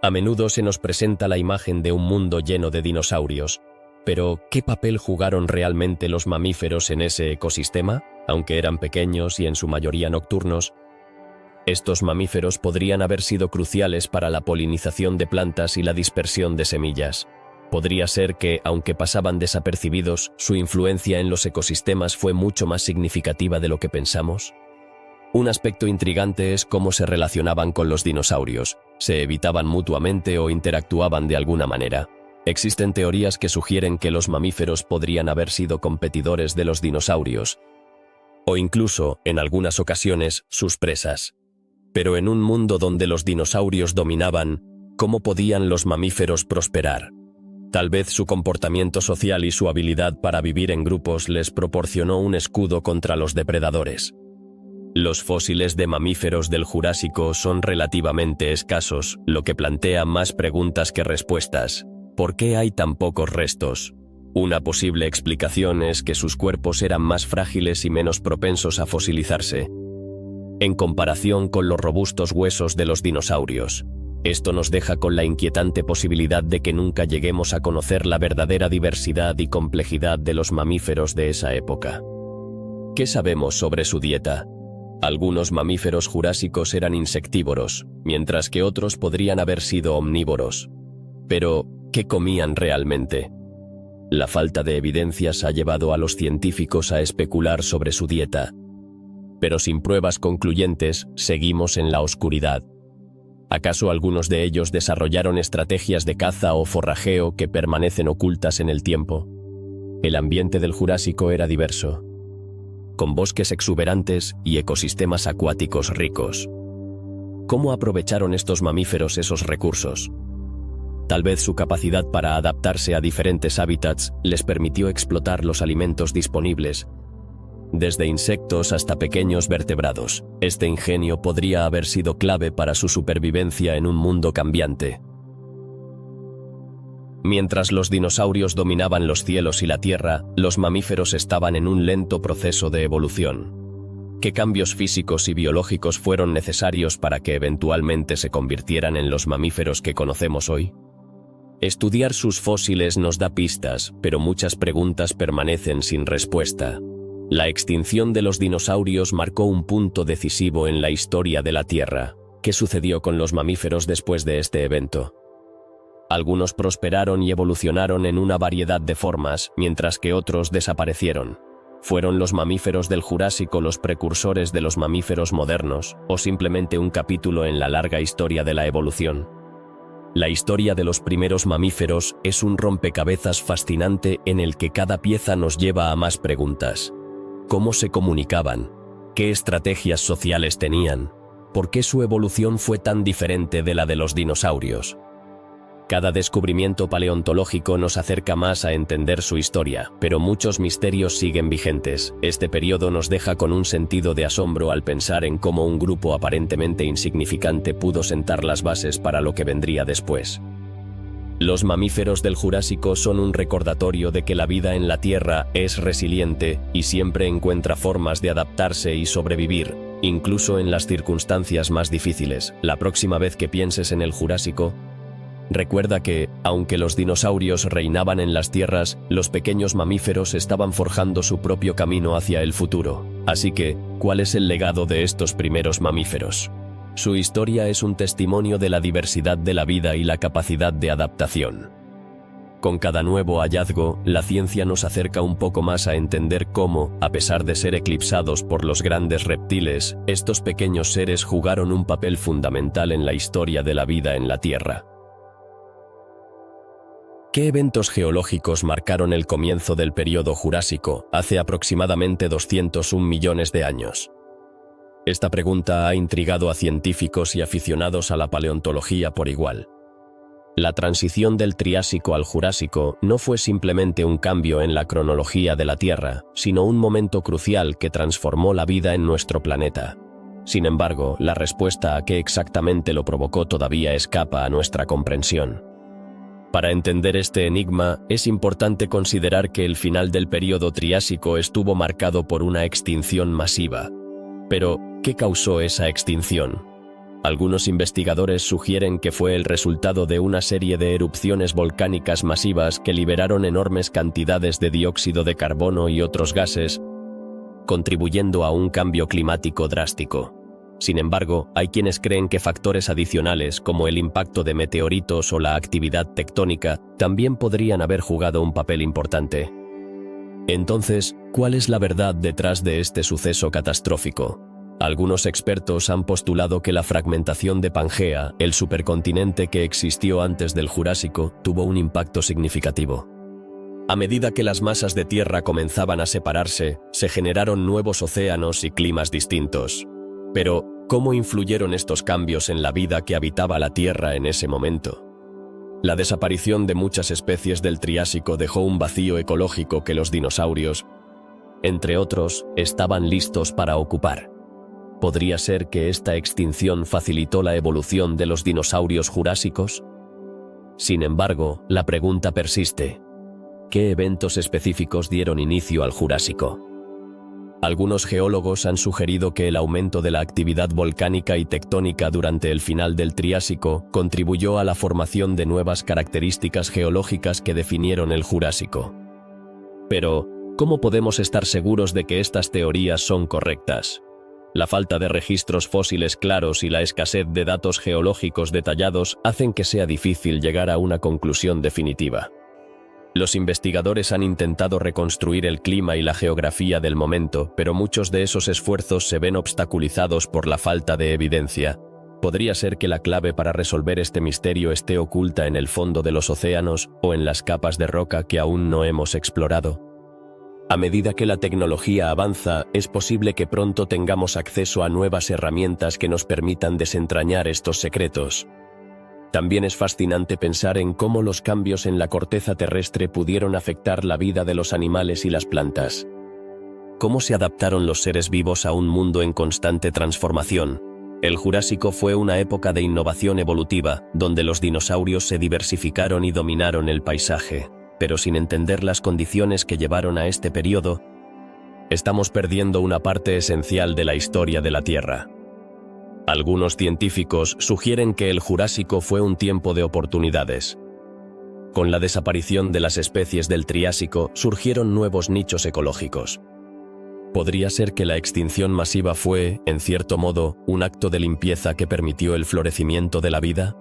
A menudo se nos presenta la imagen de un mundo lleno de dinosaurios. Pero, ¿qué papel jugaron realmente los mamíferos en ese ecosistema? Aunque eran pequeños y en su mayoría nocturnos, estos mamíferos podrían haber sido cruciales para la polinización de plantas y la dispersión de semillas. Podría ser que, aunque pasaban desapercibidos, su influencia en los ecosistemas fue mucho más significativa de lo que pensamos. Un aspecto intrigante es cómo se relacionaban con los dinosaurios. ¿Se evitaban mutuamente o interactuaban de alguna manera? Existen teorías que sugieren que los mamíferos podrían haber sido competidores de los dinosaurios, o incluso, en algunas ocasiones, sus presas. Pero en un mundo donde los dinosaurios dominaban, ¿cómo podían los mamíferos prosperar? Tal vez su comportamiento social y su habilidad para vivir en grupos les proporcionó un escudo contra los depredadores. Los fósiles de mamíferos del Jurásico son relativamente escasos, lo que plantea más preguntas que respuestas. ¿Por qué hay tan pocos restos? Una posible explicación es que sus cuerpos eran más frágiles y menos propensos a fosilizarse, en comparación con los robustos huesos de los dinosaurios. Esto nos deja con la inquietante posibilidad de que nunca lleguemos a conocer la verdadera diversidad y complejidad de los mamíferos de esa época. ¿Qué sabemos sobre su dieta? Algunos mamíferos jurásicos eran insectívoros, mientras que otros podrían haber sido omnívoros. Pero, ¿qué comían realmente? La falta de evidencias ha llevado a los científicos a especular sobre su dieta. Pero sin pruebas concluyentes, seguimos en la oscuridad. ¿Acaso algunos de ellos desarrollaron estrategias de caza o forrajeo que permanecen ocultas en el tiempo? El ambiente del Jurásico era diverso, con bosques exuberantes y ecosistemas acuáticos ricos. ¿Cómo aprovecharon estos mamíferos esos recursos? Tal vez su capacidad para adaptarse a diferentes hábitats les permitió explotar los alimentos disponibles, desde insectos hasta pequeños vertebrados. Este ingenio podría haber sido clave para su supervivencia en un mundo cambiante. Mientras los dinosaurios dominaban los cielos y la tierra, los mamíferos estaban en un lento proceso de evolución. ¿Qué cambios físicos y biológicos fueron necesarios para que eventualmente se convirtieran en los mamíferos que conocemos hoy? Estudiar sus fósiles nos da pistas, pero muchas preguntas permanecen sin respuesta. La extinción de los dinosaurios marcó un punto decisivo en la historia de la Tierra. ¿Qué sucedió con los mamíferos después de este evento? Algunos prosperaron y evolucionaron en una variedad de formas, mientras que otros desaparecieron. ¿Fueron los mamíferos del Jurásico los precursores de los mamíferos modernos, o simplemente un capítulo en la larga historia de la evolución? La historia de los primeros mamíferos es un rompecabezas fascinante en el que cada pieza nos lleva a más preguntas. ¿Cómo se comunicaban? ¿Qué estrategias sociales tenían? ¿Por qué su evolución fue tan diferente de la de los dinosaurios? Cada descubrimiento paleontológico nos acerca más a entender su historia, pero muchos misterios siguen vigentes. Este periodo nos deja con un sentido de asombro al pensar en cómo un grupo aparentemente insignificante pudo sentar las bases para lo que vendría después. Los mamíferos del Jurásico son un recordatorio de que la vida en la Tierra es resiliente y siempre encuentra formas de adaptarse y sobrevivir, incluso en las circunstancias más difíciles. La próxima vez que pienses en el Jurásico, recuerda que, aunque los dinosaurios reinaban en las tierras, los pequeños mamíferos estaban forjando su propio camino hacia el futuro. Así que, ¿cuál es el legado de estos primeros mamíferos? Su historia es un testimonio de la diversidad de la vida y la capacidad de adaptación. Con cada nuevo hallazgo, la ciencia nos acerca un poco más a entender cómo, a pesar de ser eclipsados por los grandes reptiles, estos pequeños seres jugaron un papel fundamental en la historia de la vida en la Tierra. ¿Qué eventos geológicos marcaron el comienzo del período Jurásico, hace aproximadamente 201 millones de años? Esta pregunta ha intrigado a científicos y aficionados a la paleontología por igual. La transición del Triásico al Jurásico no fue simplemente un cambio en la cronología de la Tierra, sino un momento crucial que transformó la vida en nuestro planeta. Sin embargo, la respuesta a qué exactamente lo provocó todavía escapa a nuestra comprensión. Para entender este enigma, es importante considerar que el final del período Triásico estuvo marcado por una extinción masiva. Pero, ¿qué causó esa extinción? Algunos investigadores sugieren que fue el resultado de una serie de erupciones volcánicas masivas que liberaron enormes cantidades de dióxido de carbono y otros gases, contribuyendo a un cambio climático drástico. Sin embargo, hay quienes creen que factores adicionales como el impacto de meteoritos o la actividad tectónica también podrían haber jugado un papel importante. Entonces, ¿cuál es la verdad detrás de este suceso catastrófico? Algunos expertos han postulado que la fragmentación de Pangea, el supercontinente que existió antes del Jurásico, tuvo un impacto significativo. A medida que las masas de tierra comenzaban a separarse, se generaron nuevos océanos y climas distintos. Pero, ¿cómo influyeron estos cambios en la vida que habitaba la Tierra en ese momento? La desaparición de muchas especies del Triásico dejó un vacío ecológico que los dinosaurios, entre otros, estaban listos para ocupar. ¿Podría ser que esta extinción facilitó la evolución de los dinosaurios jurásicos? Sin embargo, la pregunta persiste. ¿Qué eventos específicos dieron inicio al Jurásico? Algunos geólogos han sugerido que el aumento de la actividad volcánica y tectónica durante el final del Triásico contribuyó a la formación de nuevas características geológicas que definieron el Jurásico. Pero, ¿cómo podemos estar seguros de que estas teorías son correctas? La falta de registros fósiles claros y la escasez de datos geológicos detallados hacen que sea difícil llegar a una conclusión definitiva. Los investigadores han intentado reconstruir el clima y la geografía del momento, pero muchos de esos esfuerzos se ven obstaculizados por la falta de evidencia. Podría ser que la clave para resolver este misterio esté oculta en el fondo de los océanos o en las capas de roca que aún no hemos explorado. A medida que la tecnología avanza, es posible que pronto tengamos acceso a nuevas herramientas que nos permitan desentrañar estos secretos. También es fascinante pensar en cómo los cambios en la corteza terrestre pudieron afectar la vida de los animales y las plantas. ¿Cómo se adaptaron los seres vivos a un mundo en constante transformación? El Jurásico fue una época de innovación evolutiva, donde los dinosaurios se diversificaron y dominaron el paisaje. Pero sin entender las condiciones que llevaron a este periodo, estamos perdiendo una parte esencial de la historia de la Tierra. Algunos científicos sugieren que el Jurásico fue un tiempo de oportunidades. Con la desaparición de las especies del Triásico, surgieron nuevos nichos ecológicos. ¿Podría ser que la extinción masiva fue, en cierto modo, un acto de limpieza que permitió el florecimiento de la vida?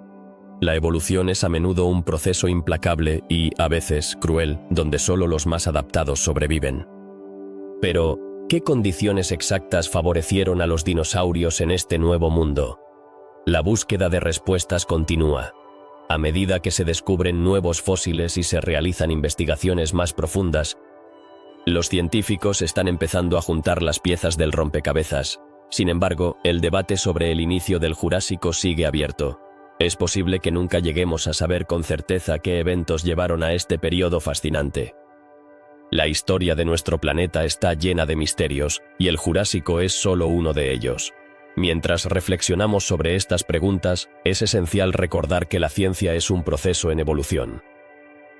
La evolución es a menudo un proceso implacable y, a veces, cruel, donde solo los más adaptados sobreviven. Pero, ¿qué condiciones exactas favorecieron a los dinosaurios en este nuevo mundo? La búsqueda de respuestas continúa. A medida que se descubren nuevos fósiles y se realizan investigaciones más profundas, los científicos están empezando a juntar las piezas del rompecabezas. Sin embargo, el debate sobre el inicio del Jurásico sigue abierto. Es posible que nunca lleguemos a saber con certeza qué eventos llevaron a este periodo fascinante. La historia de nuestro planeta está llena de misterios, y el Jurásico es solo uno de ellos. Mientras reflexionamos sobre estas preguntas, es esencial recordar que la ciencia es un proceso en evolución.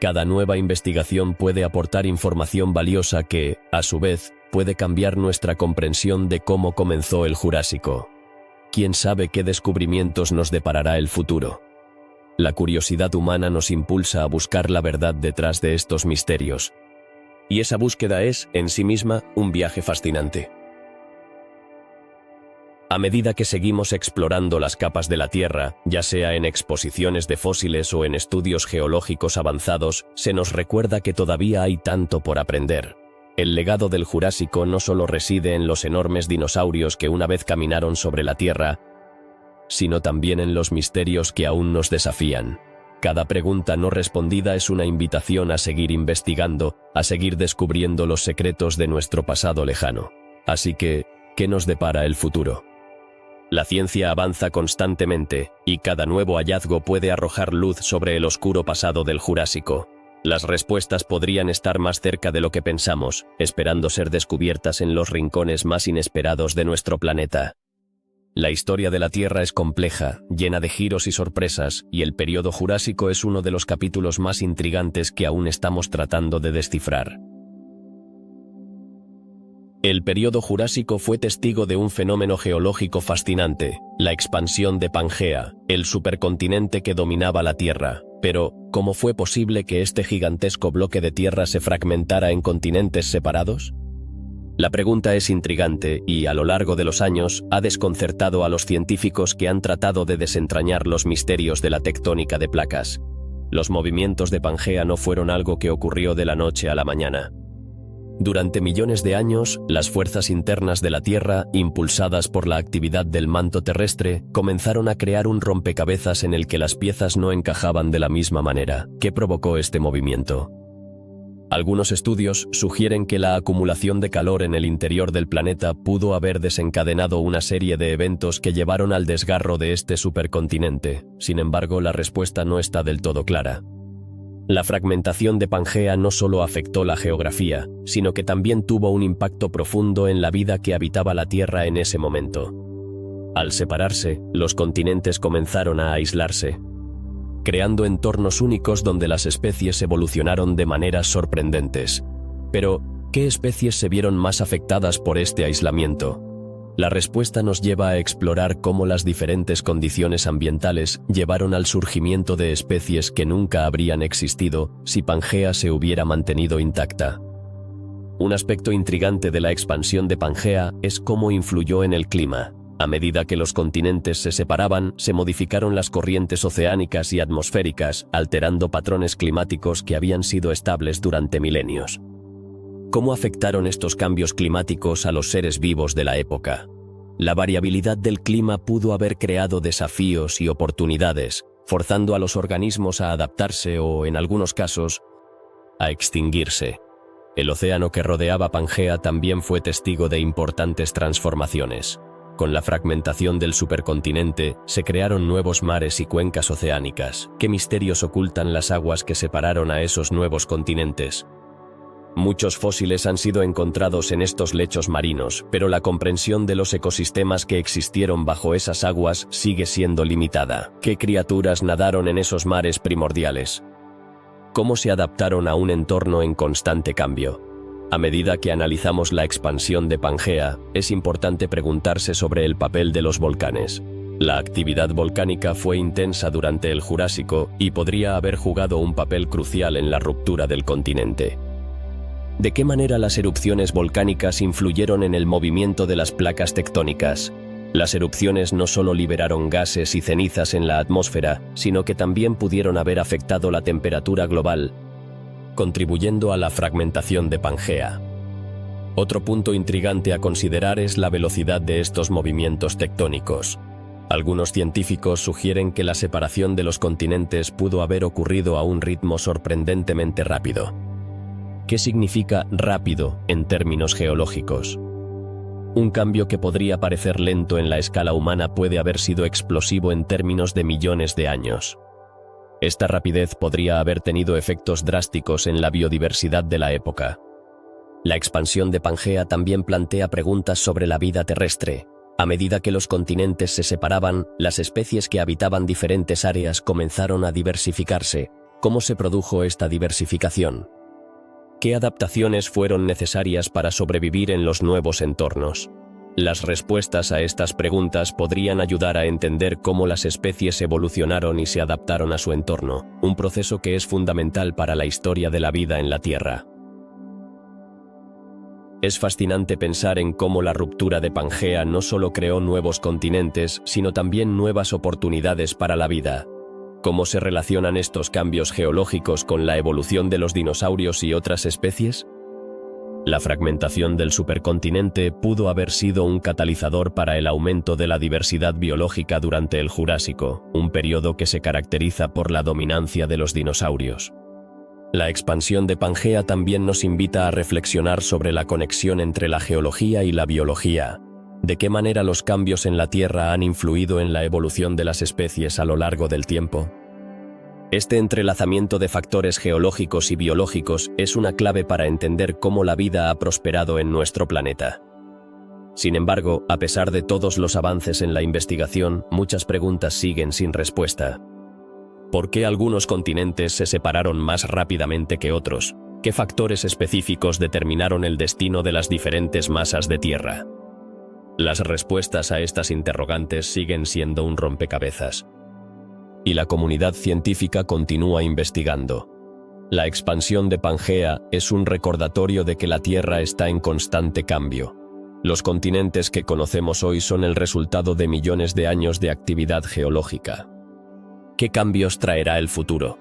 Cada nueva investigación puede aportar información valiosa que, a su vez, puede cambiar nuestra comprensión de cómo comenzó el Jurásico. ¿Quién sabe qué descubrimientos nos deparará el futuro? La curiosidad humana nos impulsa a buscar la verdad detrás de estos misterios. Y esa búsqueda es, en sí misma, un viaje fascinante. A medida que seguimos explorando las capas de la Tierra, ya sea en exposiciones de fósiles o en estudios geológicos avanzados, se nos recuerda que todavía hay tanto por aprender. El legado del Jurásico no solo reside en los enormes dinosaurios que una vez caminaron sobre la Tierra, sino también en los misterios que aún nos desafían. Cada pregunta no respondida es una invitación a seguir investigando, a seguir descubriendo los secretos de nuestro pasado lejano. Así que, ¿qué nos depara el futuro? La ciencia avanza constantemente, y cada nuevo hallazgo puede arrojar luz sobre el oscuro pasado del Jurásico. Las respuestas podrían estar más cerca de lo que pensamos, esperando ser descubiertas en los rincones más inesperados de nuestro planeta. La historia de la Tierra es compleja, llena de giros y sorpresas, y el período Jurásico es uno de los capítulos más intrigantes que aún estamos tratando de descifrar. El período Jurásico fue testigo de un fenómeno geológico fascinante, la expansión de Pangea, el supercontinente que dominaba la Tierra. Pero, ¿cómo fue posible que este gigantesco bloque de tierra se fragmentara en continentes separados? La pregunta es intrigante y, a lo largo de los años, ha desconcertado a los científicos que han tratado de desentrañar los misterios de la tectónica de placas. Los movimientos de Pangea no fueron algo que ocurrió de la noche a la mañana. Durante millones de años, las fuerzas internas de la Tierra, impulsadas por la actividad del manto terrestre, comenzaron a crear un rompecabezas en el que las piezas no encajaban de la misma manera. ¿Qué provocó este movimiento? Algunos estudios sugieren que la acumulación de calor en el interior del planeta pudo haber desencadenado una serie de eventos que llevaron al desgarro de este supercontinente. Sin embargo, la respuesta no está del todo clara. La fragmentación de Pangea no solo afectó la geografía, sino que también tuvo un impacto profundo en la vida que habitaba la Tierra en ese momento. Al separarse, los continentes comenzaron a aislarse, creando entornos únicos donde las especies evolucionaron de maneras sorprendentes. Pero, ¿qué especies se vieron más afectadas por este aislamiento? La respuesta nos lleva a explorar cómo las diferentes condiciones ambientales llevaron al surgimiento de especies que nunca habrían existido si Pangea se hubiera mantenido intacta. Un aspecto intrigante de la expansión de Pangea es cómo influyó en el clima. A medida que los continentes se separaban, se modificaron las corrientes oceánicas y atmosféricas, alterando patrones climáticos que habían sido estables durante milenios. ¿Cómo afectaron estos cambios climáticos a los seres vivos de la época? La variabilidad del clima pudo haber creado desafíos y oportunidades, forzando a los organismos a adaptarse o, en algunos casos, a extinguirse. El océano que rodeaba Pangea también fue testigo de importantes transformaciones. Con la fragmentación del supercontinente, se crearon nuevos mares y cuencas oceánicas. ¿Qué misterios ocultan las aguas que separaron a esos nuevos continentes? Muchos fósiles han sido encontrados en estos lechos marinos, pero la comprensión de los ecosistemas que existieron bajo esas aguas sigue siendo limitada. ¿Qué criaturas nadaron en esos mares primordiales? ¿Cómo se adaptaron a un entorno en constante cambio? A medida que analizamos la expansión de Pangea, es importante preguntarse sobre el papel de los volcanes. La actividad volcánica fue intensa durante el Jurásico y podría haber jugado un papel crucial en la ruptura del continente. ¿De qué manera las erupciones volcánicas influyeron en el movimiento de las placas tectónicas? Las erupciones no solo liberaron gases y cenizas en la atmósfera, sino que también pudieron haber afectado la temperatura global, contribuyendo a la fragmentación de Pangea. Otro punto intrigante a considerar es la velocidad de estos movimientos tectónicos. Algunos científicos sugieren que la separación de los continentes pudo haber ocurrido a un ritmo sorprendentemente rápido. ¿Qué significa rápido en términos geológicos? Un cambio que podría parecer lento en la escala humana puede haber sido explosivo en términos de millones de años. Esta rapidez podría haber tenido efectos drásticos en la biodiversidad de la época. La expansión de Pangea también plantea preguntas sobre la vida terrestre. A medida que los continentes se separaban, las especies que habitaban diferentes áreas comenzaron a diversificarse. ¿Cómo se produjo esta diversificación? ¿Qué adaptaciones fueron necesarias para sobrevivir en los nuevos entornos? Las respuestas a estas preguntas podrían ayudar a entender cómo las especies evolucionaron y se adaptaron a su entorno, un proceso que es fundamental para la historia de la vida en la Tierra. Es fascinante pensar en cómo la ruptura de Pangea no solo creó nuevos continentes, sino también nuevas oportunidades para la vida. ¿Cómo se relacionan estos cambios geológicos con la evolución de los dinosaurios y otras especies? La fragmentación del supercontinente pudo haber sido un catalizador para el aumento de la diversidad biológica durante el Jurásico, un periodo que se caracteriza por la dominancia de los dinosaurios. La expansión de Pangea también nos invita a reflexionar sobre la conexión entre la geología y la biología. ¿De qué manera los cambios en la Tierra han influido en la evolución de las especies a lo largo del tiempo? Este entrelazamiento de factores geológicos y biológicos es una clave para entender cómo la vida ha prosperado en nuestro planeta. Sin embargo, a pesar de todos los avances en la investigación, muchas preguntas siguen sin respuesta. ¿Por qué algunos continentes se separaron más rápidamente que otros? ¿Qué factores específicos determinaron el destino de las diferentes masas de tierra? Las respuestas a estas interrogantes siguen siendo un rompecabezas. Y la comunidad científica continúa investigando. La expansión de Pangea es un recordatorio de que la Tierra está en constante cambio. Los continentes que conocemos hoy son el resultado de millones de años de actividad geológica. ¿Qué cambios traerá el futuro?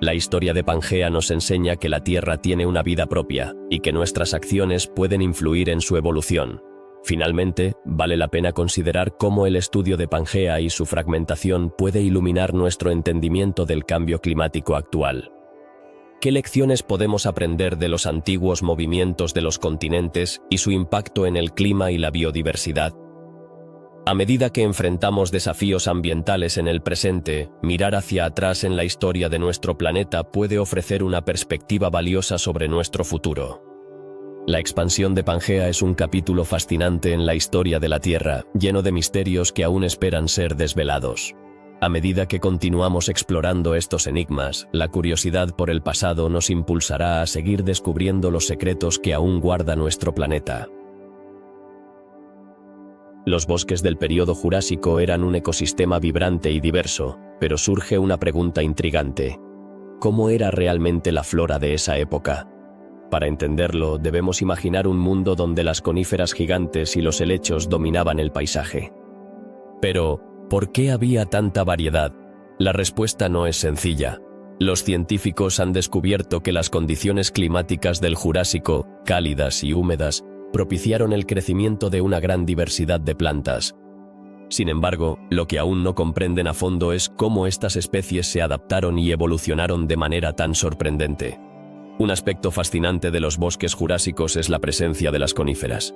La historia de Pangea nos enseña que la Tierra tiene una vida propia y que nuestras acciones pueden influir en su evolución. Finalmente, vale la pena considerar cómo el estudio de Pangea y su fragmentación puede iluminar nuestro entendimiento del cambio climático actual. ¿Qué lecciones podemos aprender de los antiguos movimientos de los continentes y su impacto en el clima y la biodiversidad? A medida que enfrentamos desafíos ambientales en el presente, mirar hacia atrás en la historia de nuestro planeta puede ofrecer una perspectiva valiosa sobre nuestro futuro. La expansión de Pangea es un capítulo fascinante en la historia de la Tierra, lleno de misterios que aún esperan ser desvelados. A medida que continuamos explorando estos enigmas, la curiosidad por el pasado nos impulsará a seguir descubriendo los secretos que aún guarda nuestro planeta. Los bosques del período Jurásico eran un ecosistema vibrante y diverso, pero surge una pregunta intrigante. ¿Cómo era realmente la flora de esa época? Para entenderlo, debemos imaginar un mundo donde las coníferas gigantes y los helechos dominaban el paisaje. Pero, ¿por qué había tanta variedad? La respuesta no es sencilla. Los científicos han descubierto que las condiciones climáticas del Jurásico, cálidas y húmedas, propiciaron el crecimiento de una gran diversidad de plantas. Sin embargo, lo que aún no comprenden a fondo es cómo estas especies se adaptaron y evolucionaron de manera tan sorprendente. Un aspecto fascinante de los bosques jurásicos es la presencia de las coníferas.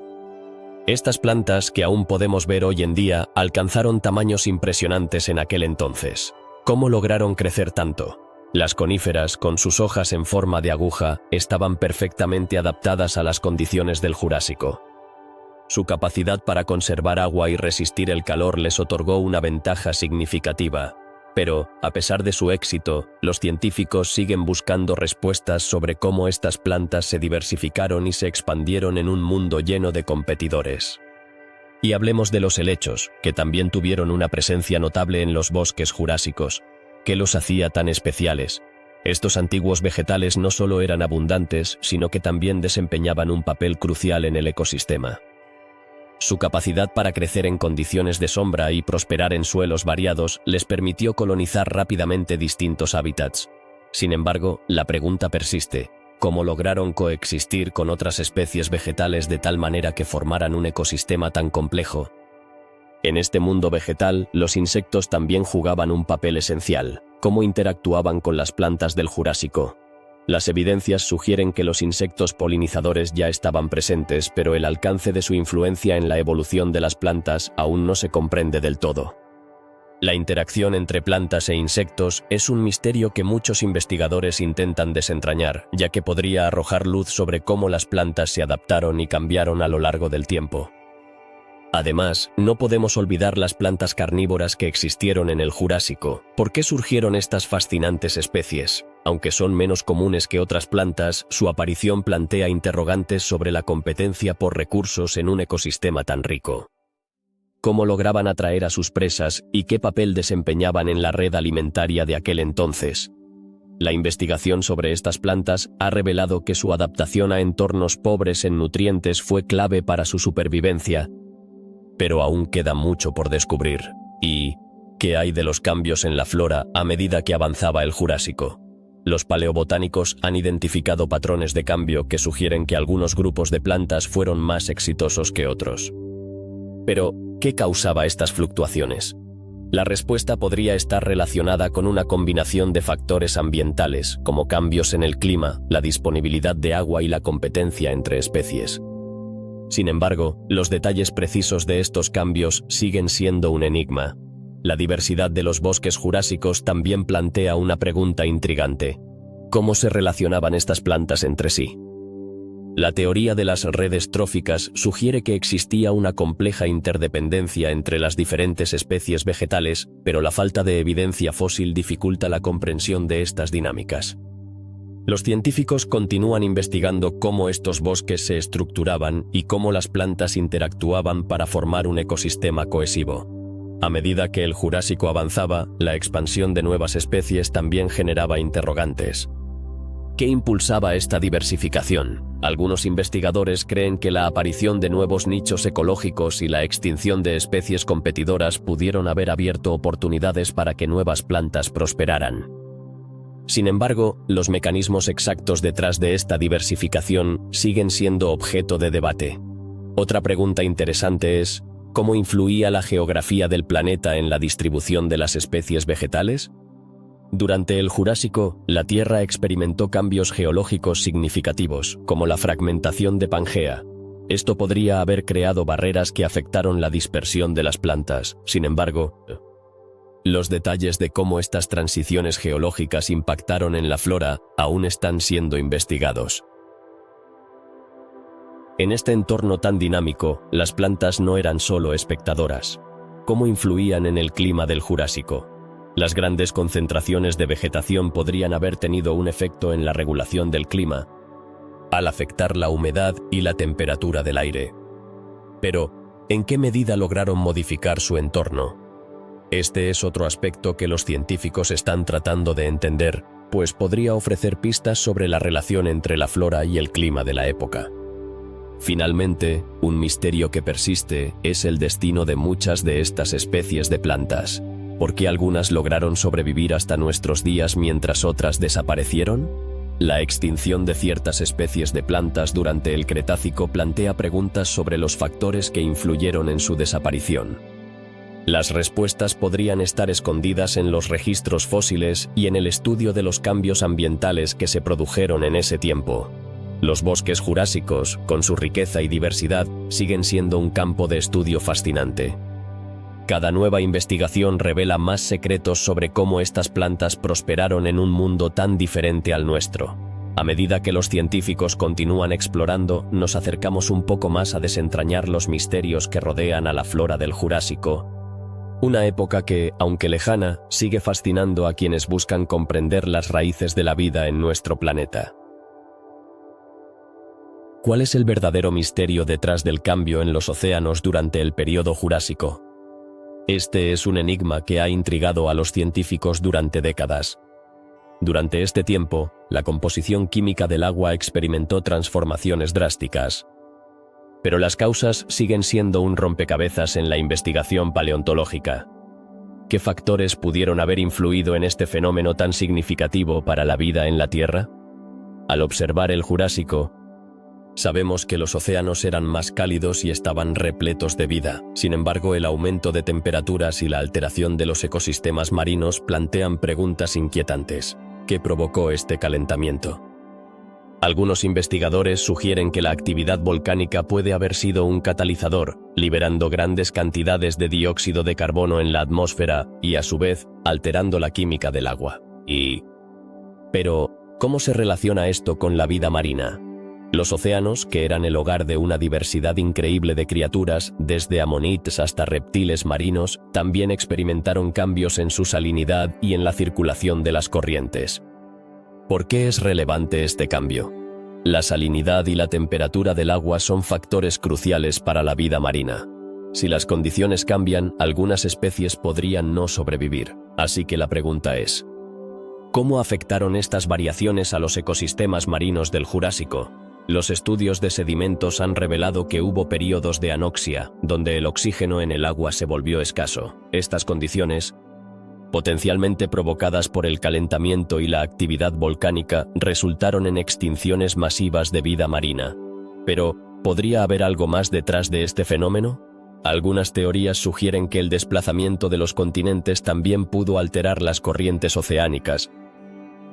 Estas plantas, que aún podemos ver hoy en día, alcanzaron tamaños impresionantes en aquel entonces. ¿Cómo lograron crecer tanto? Las coníferas, con sus hojas en forma de aguja, estaban perfectamente adaptadas a las condiciones del Jurásico. Su capacidad para conservar agua y resistir el calor les otorgó una ventaja significativa. Pero, a pesar de su éxito, los científicos siguen buscando respuestas sobre cómo estas plantas se diversificaron y se expandieron en un mundo lleno de competidores. Y hablemos de los helechos, que también tuvieron una presencia notable en los bosques jurásicos. ¿Qué los hacía tan especiales? Estos antiguos vegetales no solo eran abundantes, sino que también desempeñaban un papel crucial en el ecosistema. Su capacidad para crecer en condiciones de sombra y prosperar en suelos variados les permitió colonizar rápidamente distintos hábitats. Sin embargo, la pregunta persiste: ¿cómo lograron coexistir con otras especies vegetales de tal manera que formaran un ecosistema tan complejo? En este mundo vegetal, los insectos también jugaban un papel esencial. ¿Cómo interactuaban con las plantas del Jurásico? Las evidencias sugieren que los insectos polinizadores ya estaban presentes, pero el alcance de su influencia en la evolución de las plantas aún no se comprende del todo. La interacción entre plantas e insectos es un misterio que muchos investigadores intentan desentrañar, ya que podría arrojar luz sobre cómo las plantas se adaptaron y cambiaron a lo largo del tiempo. Además, no podemos olvidar las plantas carnívoras que existieron en el Jurásico. ¿Por qué surgieron estas fascinantes especies? Aunque son menos comunes que otras plantas, su aparición plantea interrogantes sobre la competencia por recursos en un ecosistema tan rico. ¿Cómo lograban atraer a sus presas y qué papel desempeñaban en la red alimentaria de aquel entonces? La investigación sobre estas plantas ha revelado que su adaptación a entornos pobres en nutrientes fue clave para su supervivencia. Pero aún queda mucho por descubrir. ¿Y qué hay de los cambios en la flora a medida que avanzaba el Jurásico? Los paleobotánicos han identificado patrones de cambio que sugieren que algunos grupos de plantas fueron más exitosos que otros. Pero, ¿qué causaba estas fluctuaciones? La respuesta podría estar relacionada con una combinación de factores ambientales, como cambios en el clima, la disponibilidad de agua y la competencia entre especies. Sin embargo, los detalles precisos de estos cambios siguen siendo un enigma. La diversidad de los bosques jurásicos también plantea una pregunta intrigante: ¿cómo se relacionaban estas plantas entre sí? La teoría de las redes tróficas sugiere que existía una compleja interdependencia entre las diferentes especies vegetales, pero la falta de evidencia fósil dificulta la comprensión de estas dinámicas. Los científicos continúan investigando cómo estos bosques se estructuraban y cómo las plantas interactuaban para formar un ecosistema cohesivo. A medida que el Jurásico avanzaba, la expansión de nuevas especies también generaba interrogantes. ¿Qué impulsaba esta diversificación? Algunos investigadores creen que la aparición de nuevos nichos ecológicos y la extinción de especies competidoras pudieron haber abierto oportunidades para que nuevas plantas prosperaran. Sin embargo, los mecanismos exactos detrás de esta diversificación siguen siendo objeto de debate. Otra pregunta interesante es: ¿cómo influía la geografía del planeta en la distribución de las especies vegetales? Durante el Jurásico, la Tierra experimentó cambios geológicos significativos, como la fragmentación de Pangea. Esto podría haber creado barreras que afectaron la dispersión de las plantas. Sin embargo, los detalles de cómo estas transiciones geológicas impactaron en la flora aún están siendo investigados. En este entorno tan dinámico, las plantas no eran solo espectadoras. ¿Cómo influían en el clima del Jurásico? Las grandes concentraciones de vegetación podrían haber tenido un efecto en la regulación del clima, al afectar la humedad y la temperatura del aire. Pero, ¿en qué medida lograron modificar su entorno? Este es otro aspecto que los científicos están tratando de entender. pues podría ofrecer pistas sobre la relación entre la flora y el clima de la época. Finalmente, un misterio que persiste es el destino de muchas de estas especies de plantas. ¿Por qué algunas lograron sobrevivir hasta nuestros días mientras otras desaparecieron? La extinción de ciertas especies de plantas durante el Cretácico plantea preguntas sobre los factores que influyeron en su desaparición. Las respuestas podrían estar escondidas en los registros fósiles y en el estudio de los cambios ambientales que se produjeron en ese tiempo. Los bosques jurásicos, con su riqueza y diversidad, siguen siendo un campo de estudio fascinante. Cada nueva investigación revela más secretos sobre cómo estas plantas prosperaron en un mundo tan diferente al nuestro. A medida que los científicos continúan explorando, nos acercamos un poco más a desentrañar los misterios que rodean a la flora del Jurásico. Una época que, aunque lejana, sigue fascinando a quienes buscan comprender las raíces de la vida en nuestro planeta. ¿Cuál es el verdadero misterio detrás del cambio en los océanos durante el período Jurásico? Este es un enigma que ha intrigado a los científicos durante décadas. Durante este tiempo, la composición química del agua experimentó transformaciones drásticas. Pero las causas siguen siendo un rompecabezas en la investigación paleontológica. ¿Qué factores pudieron haber influido en este fenómeno tan significativo para la vida en la Tierra? Al observar el Jurásico, sabemos que los océanos eran más cálidos y estaban repletos de vida. Sin embargo, el aumento de temperaturas y la alteración de los ecosistemas marinos plantean preguntas inquietantes. ¿Qué provocó este calentamiento? Algunos investigadores sugieren que la actividad volcánica puede haber sido un catalizador, liberando grandes cantidades de dióxido de carbono en la atmósfera y, a su vez, alterando la química del agua. Pero, ¿cómo se relaciona esto con la vida marina? Los océanos, que eran el hogar de una diversidad increíble de criaturas, desde amonites hasta reptiles marinos, también experimentaron cambios en su salinidad y en la circulación de las corrientes. ¿Por qué es relevante este cambio? La salinidad y la temperatura del agua son factores cruciales para la vida marina. Si las condiciones cambian, algunas especies podrían no sobrevivir. Así que la pregunta es, ¿cómo afectaron estas variaciones a los ecosistemas marinos del Jurásico? Los estudios de sedimentos han revelado que hubo periodos de anoxia, donde el oxígeno en el agua se volvió escaso. Estas condiciones, potencialmente provocadas por el calentamiento y la actividad volcánica, resultaron en extinciones masivas de vida marina. Pero, ¿podría haber algo más detrás de este fenómeno? Algunas teorías sugieren que el desplazamiento de los continentes también pudo alterar las corrientes oceánicas,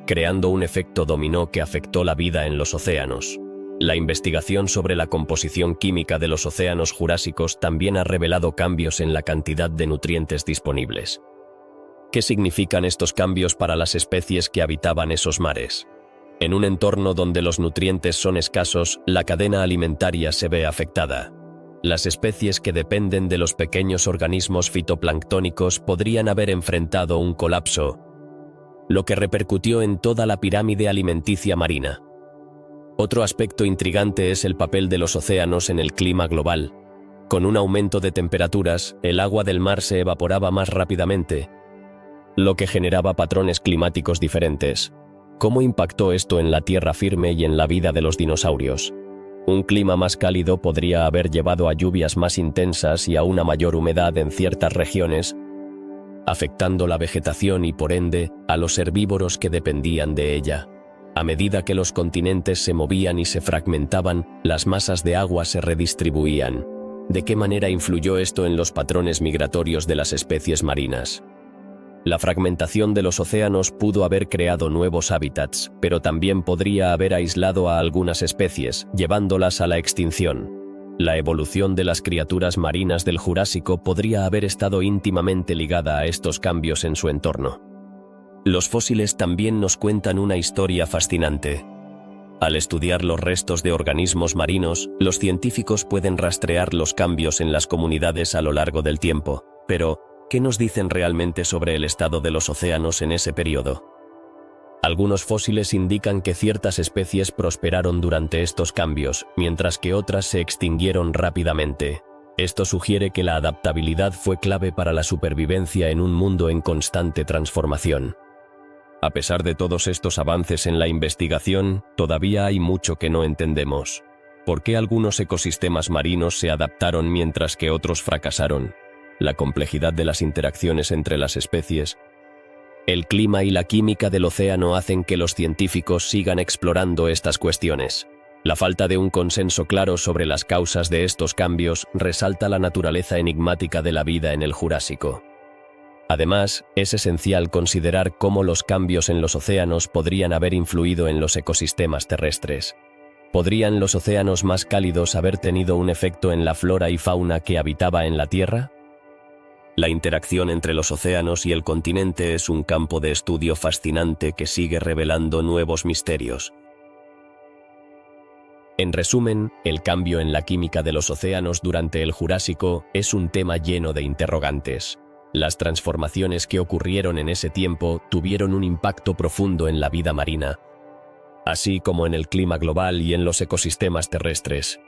creando un efecto dominó que afectó la vida en los océanos. La investigación sobre la composición química de los océanos jurásicos también ha revelado cambios en la cantidad de nutrientes disponibles. ¿Qué significan estos cambios para las especies que habitaban esos mares? En un entorno donde los nutrientes son escasos, la cadena alimentaria se ve afectada. Las especies que dependen de los pequeños organismos fitoplanctónicos podrían haber enfrentado un colapso, lo que repercutió en toda la pirámide alimenticia marina. Otro aspecto intrigante es el papel de los océanos en el clima global. Con un aumento de temperaturas, el agua del mar se evaporaba más rápidamente, lo que generaba patrones climáticos diferentes. ¿Cómo impactó esto en la tierra firme y en la vida de los dinosaurios? Un clima más cálido podría haber llevado a lluvias más intensas y a una mayor humedad en ciertas regiones, afectando la vegetación y, por ende, a los herbívoros que dependían de ella. A medida que los continentes se movían y se fragmentaban, las masas de agua se redistribuían. ¿De qué manera influyó esto en los patrones migratorios de las especies marinas? La fragmentación de los océanos pudo haber creado nuevos hábitats, pero también podría haber aislado a algunas especies, llevándolas a la extinción. La evolución de las criaturas marinas del Jurásico podría haber estado íntimamente ligada a estos cambios en su entorno. Los fósiles también nos cuentan una historia fascinante. Al estudiar los restos de organismos marinos, los científicos pueden rastrear los cambios en las comunidades a lo largo del tiempo. Pero, ¿qué nos dicen realmente sobre el estado de los océanos en ese periodo? Algunos fósiles indican que ciertas especies prosperaron durante estos cambios, mientras que otras se extinguieron rápidamente. Esto sugiere que la adaptabilidad fue clave para la supervivencia en un mundo en constante transformación. A pesar de todos estos avances en la investigación, todavía hay mucho que no entendemos. ¿Por qué algunos ecosistemas marinos se adaptaron mientras que otros fracasaron? La complejidad de las interacciones entre las especies. El clima y la química del océano hacen que los científicos sigan explorando estas cuestiones. La falta de un consenso claro sobre las causas de estos cambios resalta la naturaleza enigmática de la vida en el Jurásico. Además, es esencial considerar cómo los cambios en los océanos podrían haber influido en los ecosistemas terrestres. ¿Podrían los océanos más cálidos haber tenido un efecto en la flora y fauna que habitaba en la Tierra? La interacción entre los océanos y el continente es un campo de estudio fascinante que sigue revelando nuevos misterios. En resumen, el cambio en la química de los océanos durante el Jurásico es un tema lleno de interrogantes. Las transformaciones que ocurrieron en ese tiempo tuvieron un impacto profundo en la vida marina, así como en el clima global y en los ecosistemas terrestres.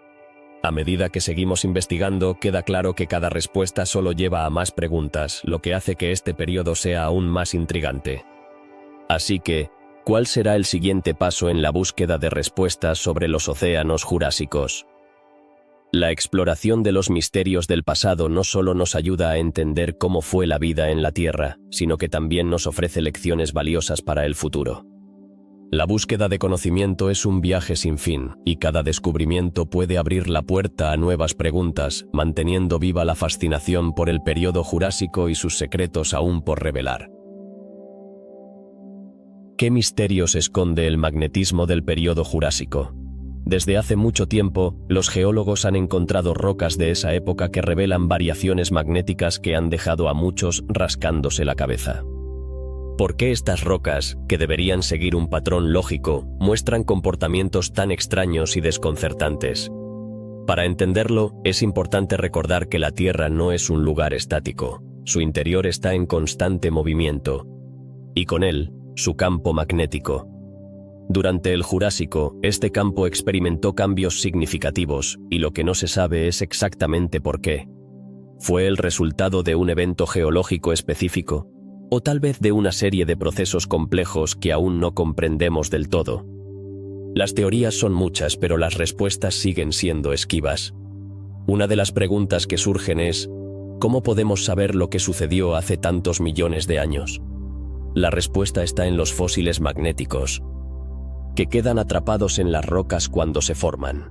A medida que seguimos investigando, queda claro que cada respuesta solo lleva a más preguntas, lo que hace que este periodo sea aún más intrigante. Así que, ¿cuál será el siguiente paso en la búsqueda de respuestas sobre los océanos jurásicos? La exploración de los misterios del pasado no solo nos ayuda a entender cómo fue la vida en la Tierra, sino que también nos ofrece lecciones valiosas para el futuro. La búsqueda de conocimiento es un viaje sin fin, y cada descubrimiento puede abrir la puerta a nuevas preguntas, manteniendo viva la fascinación por el periodo Jurásico y sus secretos aún por revelar. ¿Qué misterios esconde el magnetismo del periodo Jurásico? Desde hace mucho tiempo, los geólogos han encontrado rocas de esa época que revelan variaciones magnéticas que han dejado a muchos rascándose la cabeza. ¿Por qué estas rocas, que deberían seguir un patrón lógico, muestran comportamientos tan extraños y desconcertantes? Para entenderlo, es importante recordar que la Tierra no es un lugar estático. Su interior está en constante movimiento, y con él, su campo magnético. Durante el Jurásico, este campo experimentó cambios significativos, y lo que no se sabe es exactamente por qué. ¿Fue el resultado de un evento geológico específico? ¿O tal vez de una serie de procesos complejos que aún no comprendemos del todo? Las teorías son muchas, pero las respuestas siguen siendo esquivas. Una de las preguntas que surgen es, ¿cómo podemos saber lo que sucedió hace tantos millones de años? La respuesta está en los fósiles magnéticos, que quedan atrapados en las rocas cuando se forman.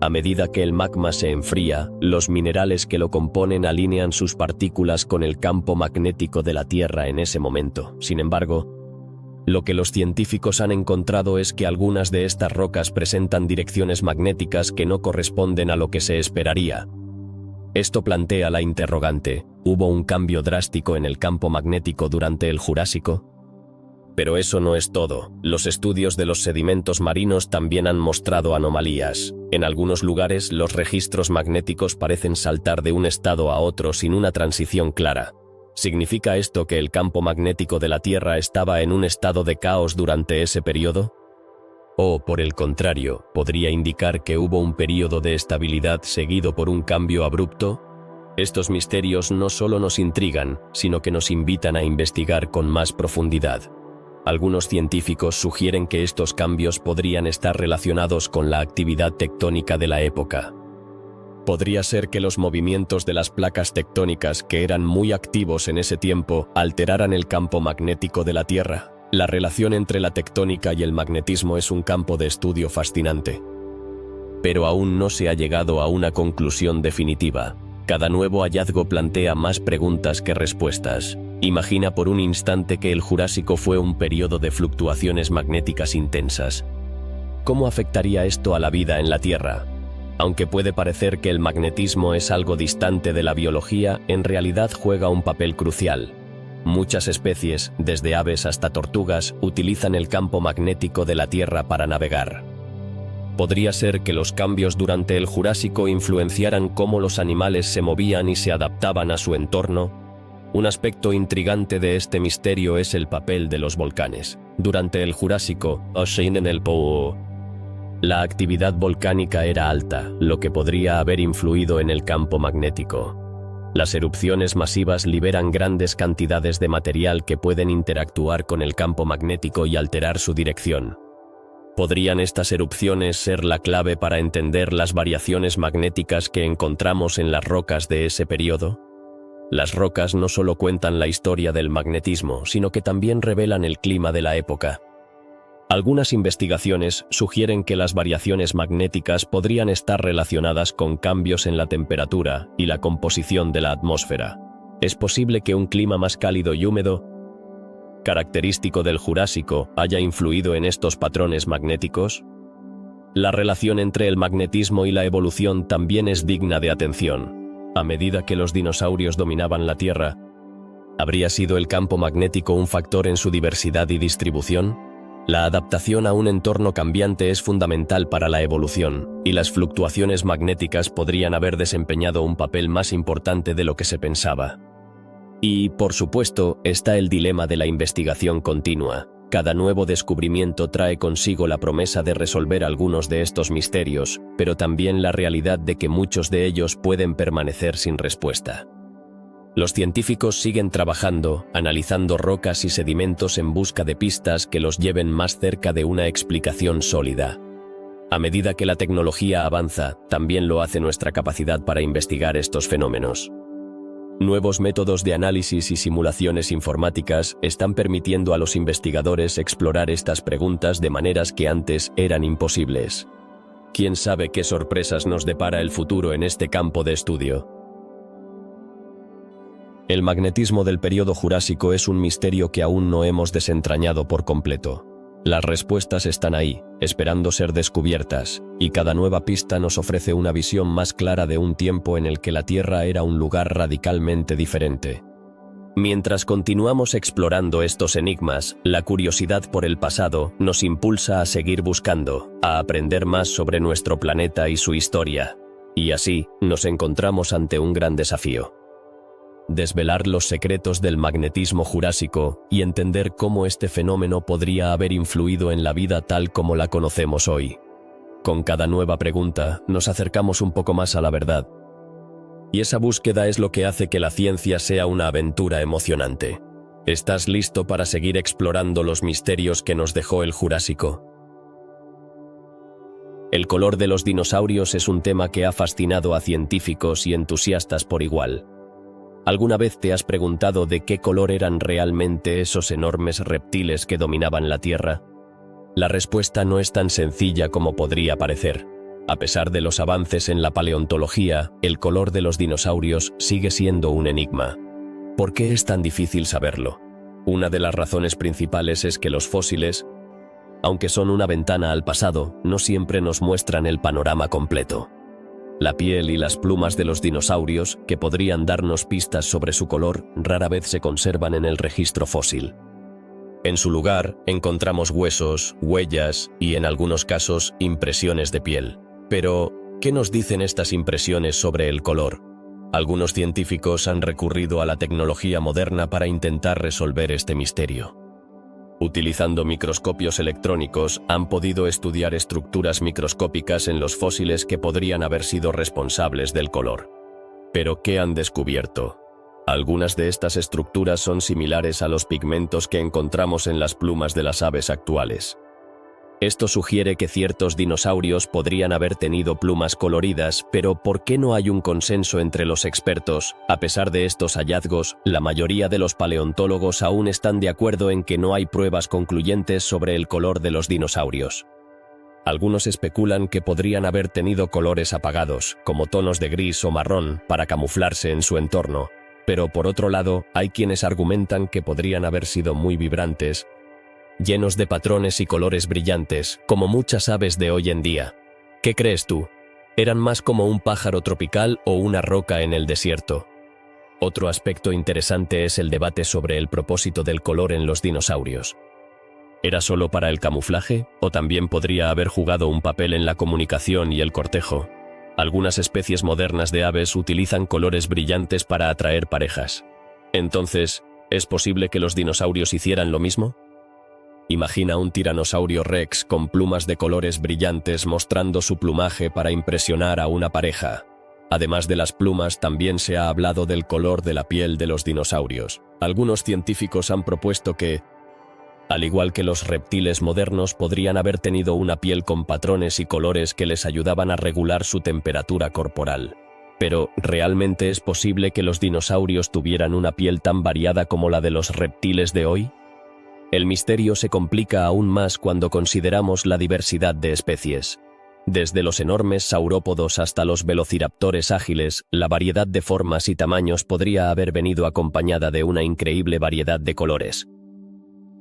A medida que el magma se enfría, los minerales que lo componen alinean sus partículas con el campo magnético de la Tierra en ese momento. Sin embargo, lo que los científicos han encontrado es que algunas de estas rocas presentan direcciones magnéticas que no corresponden a lo que se esperaría. Esto plantea la interrogante: ¿hubo un cambio drástico en el campo magnético durante el Jurásico? Pero eso no es todo. Los estudios de los sedimentos marinos también han mostrado anomalías. En algunos lugares, los registros magnéticos parecen saltar de un estado a otro sin una transición clara. ¿Significa esto que el campo magnético de la Tierra estaba en un estado de caos durante ese periodo? O, por el contrario, ¿podría indicar que hubo un periodo de estabilidad seguido por un cambio abrupto? Estos misterios no solo nos intrigan, sino que nos invitan a investigar con más profundidad. Algunos científicos sugieren que estos cambios podrían estar relacionados con la actividad tectónica de la época. Podría ser que los movimientos de las placas tectónicas, que eran muy activos en ese tiempo, alteraran el campo magnético de la Tierra. La relación entre la tectónica y el magnetismo es un campo de estudio fascinante. Pero aún no se ha llegado a una conclusión definitiva. Cada nuevo hallazgo plantea más preguntas que respuestas. Imagina por un instante que el Jurásico fue un periodo de fluctuaciones magnéticas intensas. ¿Cómo afectaría esto a la vida en la Tierra? Aunque puede parecer que el magnetismo es algo distante de la biología, en realidad juega un papel crucial. Muchas especies, desde aves hasta tortugas, utilizan el campo magnético de la Tierra para navegar. ¿Podría ser que los cambios durante el Jurásico influenciaran cómo los animales se movían y se adaptaban a su entorno? Un aspecto intrigante de este misterio es el papel de los volcanes. Durante el Jurásico, la actividad volcánica era alta, lo que podría haber influido en el campo magnético. Las erupciones masivas liberan grandes cantidades de material que pueden interactuar con el campo magnético y alterar su dirección. ¿Podrían estas erupciones ser la clave para entender las variaciones magnéticas que encontramos en las rocas de ese periodo? Las rocas no solo cuentan la historia del magnetismo, sino que también revelan el clima de la época. Algunas investigaciones sugieren que las variaciones magnéticas podrían estar relacionadas con cambios en la temperatura y la composición de la atmósfera. Es posible que un clima más cálido y húmedo, característico del Jurásico, haya influido en estos patrones magnéticos. La relación entre el magnetismo y la evolución también es digna de atención. A medida que los dinosaurios dominaban la Tierra, ¿habría sido el campo magnético un factor en su diversidad y distribución? La adaptación a un entorno cambiante es fundamental para la evolución, y las fluctuaciones magnéticas podrían haber desempeñado un papel más importante de lo que se pensaba. Y, por supuesto, está el dilema de la investigación continua. Cada nuevo descubrimiento trae consigo la promesa de resolver algunos de estos misterios, pero también la realidad de que muchos de ellos pueden permanecer sin respuesta. Los científicos siguen trabajando, analizando rocas y sedimentos en busca de pistas que los lleven más cerca de una explicación sólida. A medida que la tecnología avanza, también lo hace nuestra capacidad para investigar estos fenómenos. Nuevos métodos de análisis y simulaciones informáticas están permitiendo a los investigadores explorar estas preguntas de maneras que antes eran imposibles. ¿Quién sabe qué sorpresas nos depara el futuro en este campo de estudio? El magnetismo del período Jurásico es un misterio que aún no hemos desentrañado por completo. Las respuestas están ahí, esperando ser descubiertas, y cada nueva pista nos ofrece una visión más clara de un tiempo en el que la Tierra era un lugar radicalmente diferente. Mientras continuamos explorando estos enigmas, la curiosidad por el pasado nos impulsa a seguir buscando, a aprender más sobre nuestro planeta y su historia. Y así, nos encontramos ante un gran desafío. Desvelar los secretos del magnetismo jurásico y entender cómo este fenómeno podría haber influido en la vida tal como la conocemos hoy. Con cada nueva pregunta, nos acercamos un poco más a la verdad. Y esa búsqueda es lo que hace que la ciencia sea una aventura emocionante. ¿Estás listo para seguir explorando los misterios que nos dejó el Jurásico? El color de los dinosaurios es un tema que ha fascinado a científicos y entusiastas por igual. ¿Alguna vez te has preguntado de qué color eran realmente esos enormes reptiles que dominaban la Tierra? La respuesta no es tan sencilla como podría parecer. A pesar de los avances en la paleontología, el color de los dinosaurios sigue siendo un enigma. ¿Por qué es tan difícil saberlo? Una de las razones principales es que los fósiles, aunque son una ventana al pasado, no siempre nos muestran el panorama completo. La piel y las plumas de los dinosaurios, que podrían darnos pistas sobre su color, rara vez se conservan en el registro fósil. En su lugar, encontramos huesos, huellas y, en algunos casos, impresiones de piel. Pero, ¿qué nos dicen estas impresiones sobre el color? Algunos científicos han recurrido a la tecnología moderna para intentar resolver este misterio. Utilizando microscopios electrónicos, han podido estudiar estructuras microscópicas en los fósiles que podrían haber sido responsables del color. ¿Pero qué han descubierto? Algunas de estas estructuras son similares a los pigmentos que encontramos en las plumas de las aves actuales. Esto sugiere que ciertos dinosaurios podrían haber tenido plumas coloridas, pero ¿por qué no hay un consenso entre los expertos? A pesar de estos hallazgos, la mayoría de los paleontólogos aún están de acuerdo en que no hay pruebas concluyentes sobre el color de los dinosaurios. Algunos especulan que podrían haber tenido colores apagados, como tonos de gris o marrón, para camuflarse en su entorno. Pero por otro lado, hay quienes argumentan que podrían haber sido muy vibrantes, llenos de patrones y colores brillantes, como muchas aves de hoy en día. ¿Qué crees tú? ¿Eran más como un pájaro tropical o una roca en el desierto? Otro aspecto interesante es el debate sobre el propósito del color en los dinosaurios. ¿Era solo para el camuflaje o también podría haber jugado un papel en la comunicación y el cortejo? Algunas especies modernas de aves utilizan colores brillantes para atraer parejas. Entonces, ¿es posible que los dinosaurios hicieran lo mismo? Imagina un tiranosaurio rex con plumas de colores brillantes mostrando su plumaje para impresionar a una pareja. Además de las plumas, también se ha hablado del color de la piel de los dinosaurios. Algunos científicos han propuesto que, al igual que los reptiles modernos, podrían haber tenido una piel con patrones y colores que les ayudaban a regular su temperatura corporal. Pero, ¿realmente es posible que los dinosaurios tuvieran una piel tan variada como la de los reptiles de hoy? El misterio se complica aún más cuando consideramos la diversidad de especies. Desde los enormes saurópodos hasta los velociraptores ágiles, la variedad de formas y tamaños podría haber venido acompañada de una increíble variedad de colores.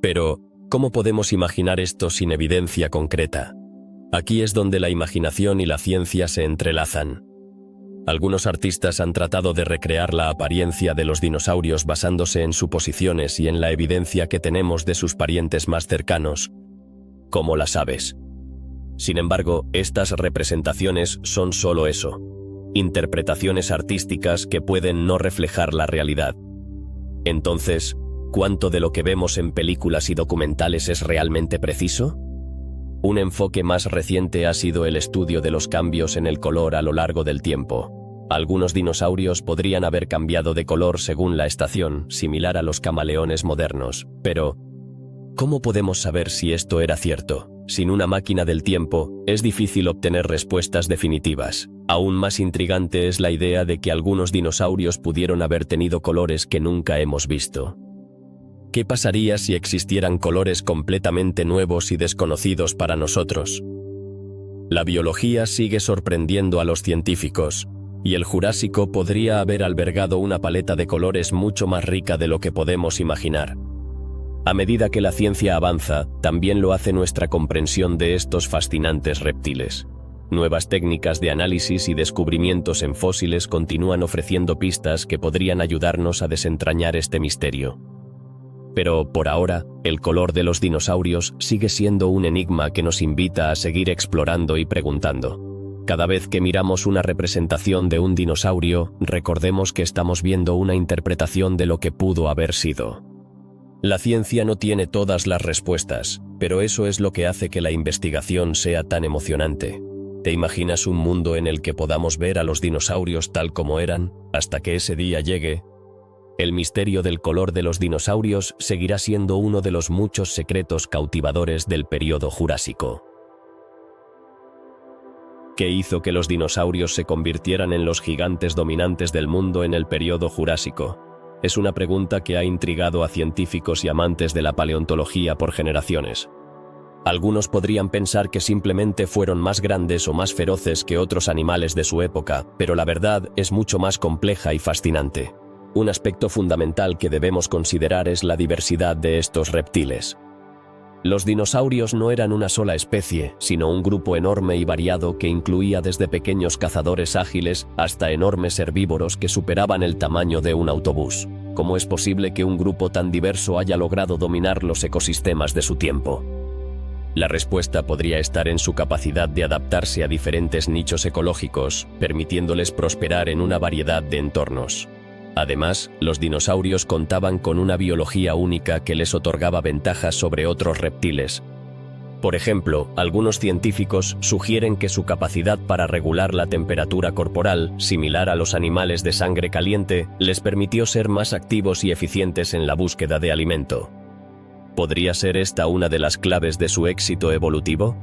Pero, ¿cómo podemos imaginar esto sin evidencia concreta? Aquí es donde la imaginación y la ciencia se entrelazan. Algunos artistas han tratado de recrear la apariencia de los dinosaurios basándose en suposiciones y en la evidencia que tenemos de sus parientes más cercanos, como las aves. Sin embargo, estas representaciones son solo eso, interpretaciones artísticas que pueden no reflejar la realidad. Entonces, ¿cuánto de lo que vemos en películas y documentales es realmente preciso? Un enfoque más reciente ha sido el estudio de los cambios en el color a lo largo del tiempo. Algunos dinosaurios podrían haber cambiado de color según la estación, similar a los camaleones modernos. Pero, ¿cómo podemos saber si esto era cierto? Sin una máquina del tiempo, es difícil obtener respuestas definitivas. Aún más intrigante es la idea de que algunos dinosaurios pudieron haber tenido colores que nunca hemos visto. ¿Qué pasaría si existieran colores completamente nuevos y desconocidos para nosotros? La biología sigue sorprendiendo a los científicos, y el Jurásico podría haber albergado una paleta de colores mucho más rica de lo que podemos imaginar. A medida que la ciencia avanza, también lo hace nuestra comprensión de estos fascinantes reptiles. Nuevas técnicas de análisis y descubrimientos en fósiles continúan ofreciendo pistas que podrían ayudarnos a desentrañar este misterio. Pero, por ahora, el color de los dinosaurios sigue siendo un enigma que nos invita a seguir explorando y preguntando. Cada vez que miramos una representación de un dinosaurio, recordemos que estamos viendo una interpretación de lo que pudo haber sido. La ciencia no tiene todas las respuestas, pero eso es lo que hace que la investigación sea tan emocionante. ¿Te imaginas un mundo en el que podamos ver a los dinosaurios tal como eran, hasta que ese día llegue? El misterio del color de los dinosaurios seguirá siendo uno de los muchos secretos cautivadores del período Jurásico. ¿Qué hizo que los dinosaurios se convirtieran en los gigantes dominantes del mundo en el período Jurásico? Es una pregunta que ha intrigado a científicos y amantes de la paleontología por generaciones. Algunos podrían pensar que simplemente fueron más grandes o más feroces que otros animales de su época, pero la verdad es mucho más compleja y fascinante. Un aspecto fundamental que debemos considerar es la diversidad de estos reptiles. Los dinosaurios no eran una sola especie, sino un grupo enorme y variado que incluía desde pequeños cazadores ágiles hasta enormes herbívoros que superaban el tamaño de un autobús. ¿Cómo es posible que un grupo tan diverso haya logrado dominar los ecosistemas de su tiempo? La respuesta podría estar en su capacidad de adaptarse a diferentes nichos ecológicos, permitiéndoles prosperar en una variedad de entornos. Además, los dinosaurios contaban con una biología única que les otorgaba ventajas sobre otros reptiles. Por ejemplo, algunos científicos sugieren que su capacidad para regular la temperatura corporal, similar a los animales de sangre caliente, les permitió ser más activos y eficientes en la búsqueda de alimento. ¿Podría ser esta una de las claves de su éxito evolutivo?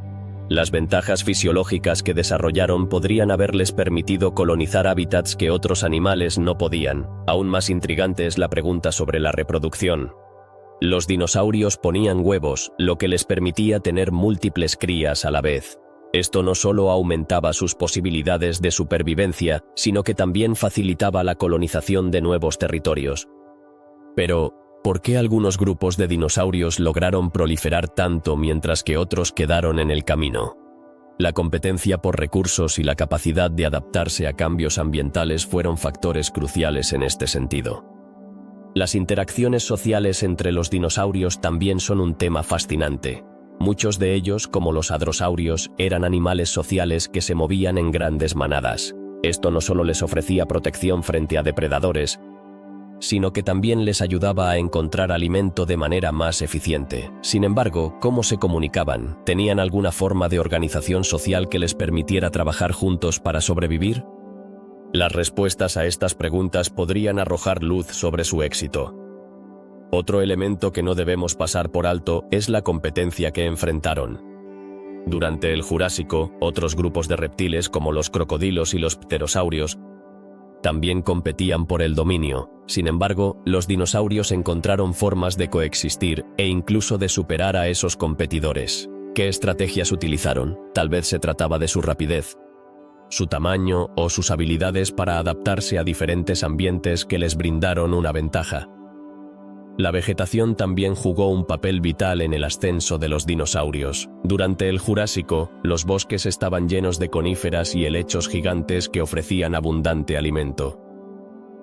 Las ventajas fisiológicas que desarrollaron podrían haberles permitido colonizar hábitats que otros animales no podían. Aún más intrigante es la pregunta sobre la reproducción. Los dinosaurios ponían huevos, lo que les permitía tener múltiples crías a la vez. Esto no solo aumentaba sus posibilidades de supervivencia, sino que también facilitaba la colonización de nuevos territorios. Pero, ¿por qué algunos grupos de dinosaurios lograron proliferar tanto mientras que otros quedaron en el camino? La competencia por recursos y la capacidad de adaptarse a cambios ambientales fueron factores cruciales en este sentido. Las interacciones sociales entre los dinosaurios también son un tema fascinante. Muchos de ellos, como los hadrosaurios, eran animales sociales que se movían en grandes manadas. Esto no solo les ofrecía protección frente a depredadores, sino que también les ayudaba a encontrar alimento de manera más eficiente. Sin embargo, ¿cómo se comunicaban? ¿Tenían alguna forma de organización social que les permitiera trabajar juntos para sobrevivir? Las respuestas a estas preguntas podrían arrojar luz sobre su éxito. Otro elemento que no debemos pasar por alto es la competencia que enfrentaron. Durante el Jurásico, otros grupos de reptiles como los crocodilos y los pterosaurios también competían por el dominio. Sin embargo, los dinosaurios encontraron formas de coexistir e incluso de superar a esos competidores. ¿Qué estrategias utilizaron? Tal vez se trataba de su rapidez, su tamaño o sus habilidades para adaptarse a diferentes ambientes que les brindaron una ventaja. La vegetación también jugó un papel vital en el ascenso de los dinosaurios. Durante el Jurásico, los bosques estaban llenos de coníferas y helechos gigantes que ofrecían abundante alimento.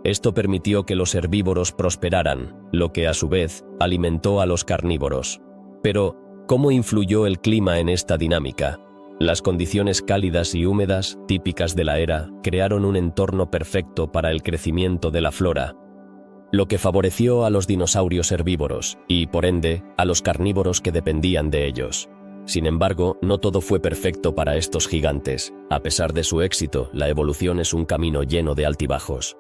Esto permitió que los herbívoros prosperaran, lo que a su vez alimentó a los carnívoros. Pero, ¿cómo influyó el clima en esta dinámica? Las condiciones cálidas y húmedas, típicas de la era, crearon un entorno perfecto para el crecimiento de la flora, lo que favoreció a los dinosaurios herbívoros y, por ende, a los carnívoros que dependían de ellos. Sin embargo, no todo fue perfecto para estos gigantes. A pesar de su éxito, la evolución es un camino lleno de altibajos.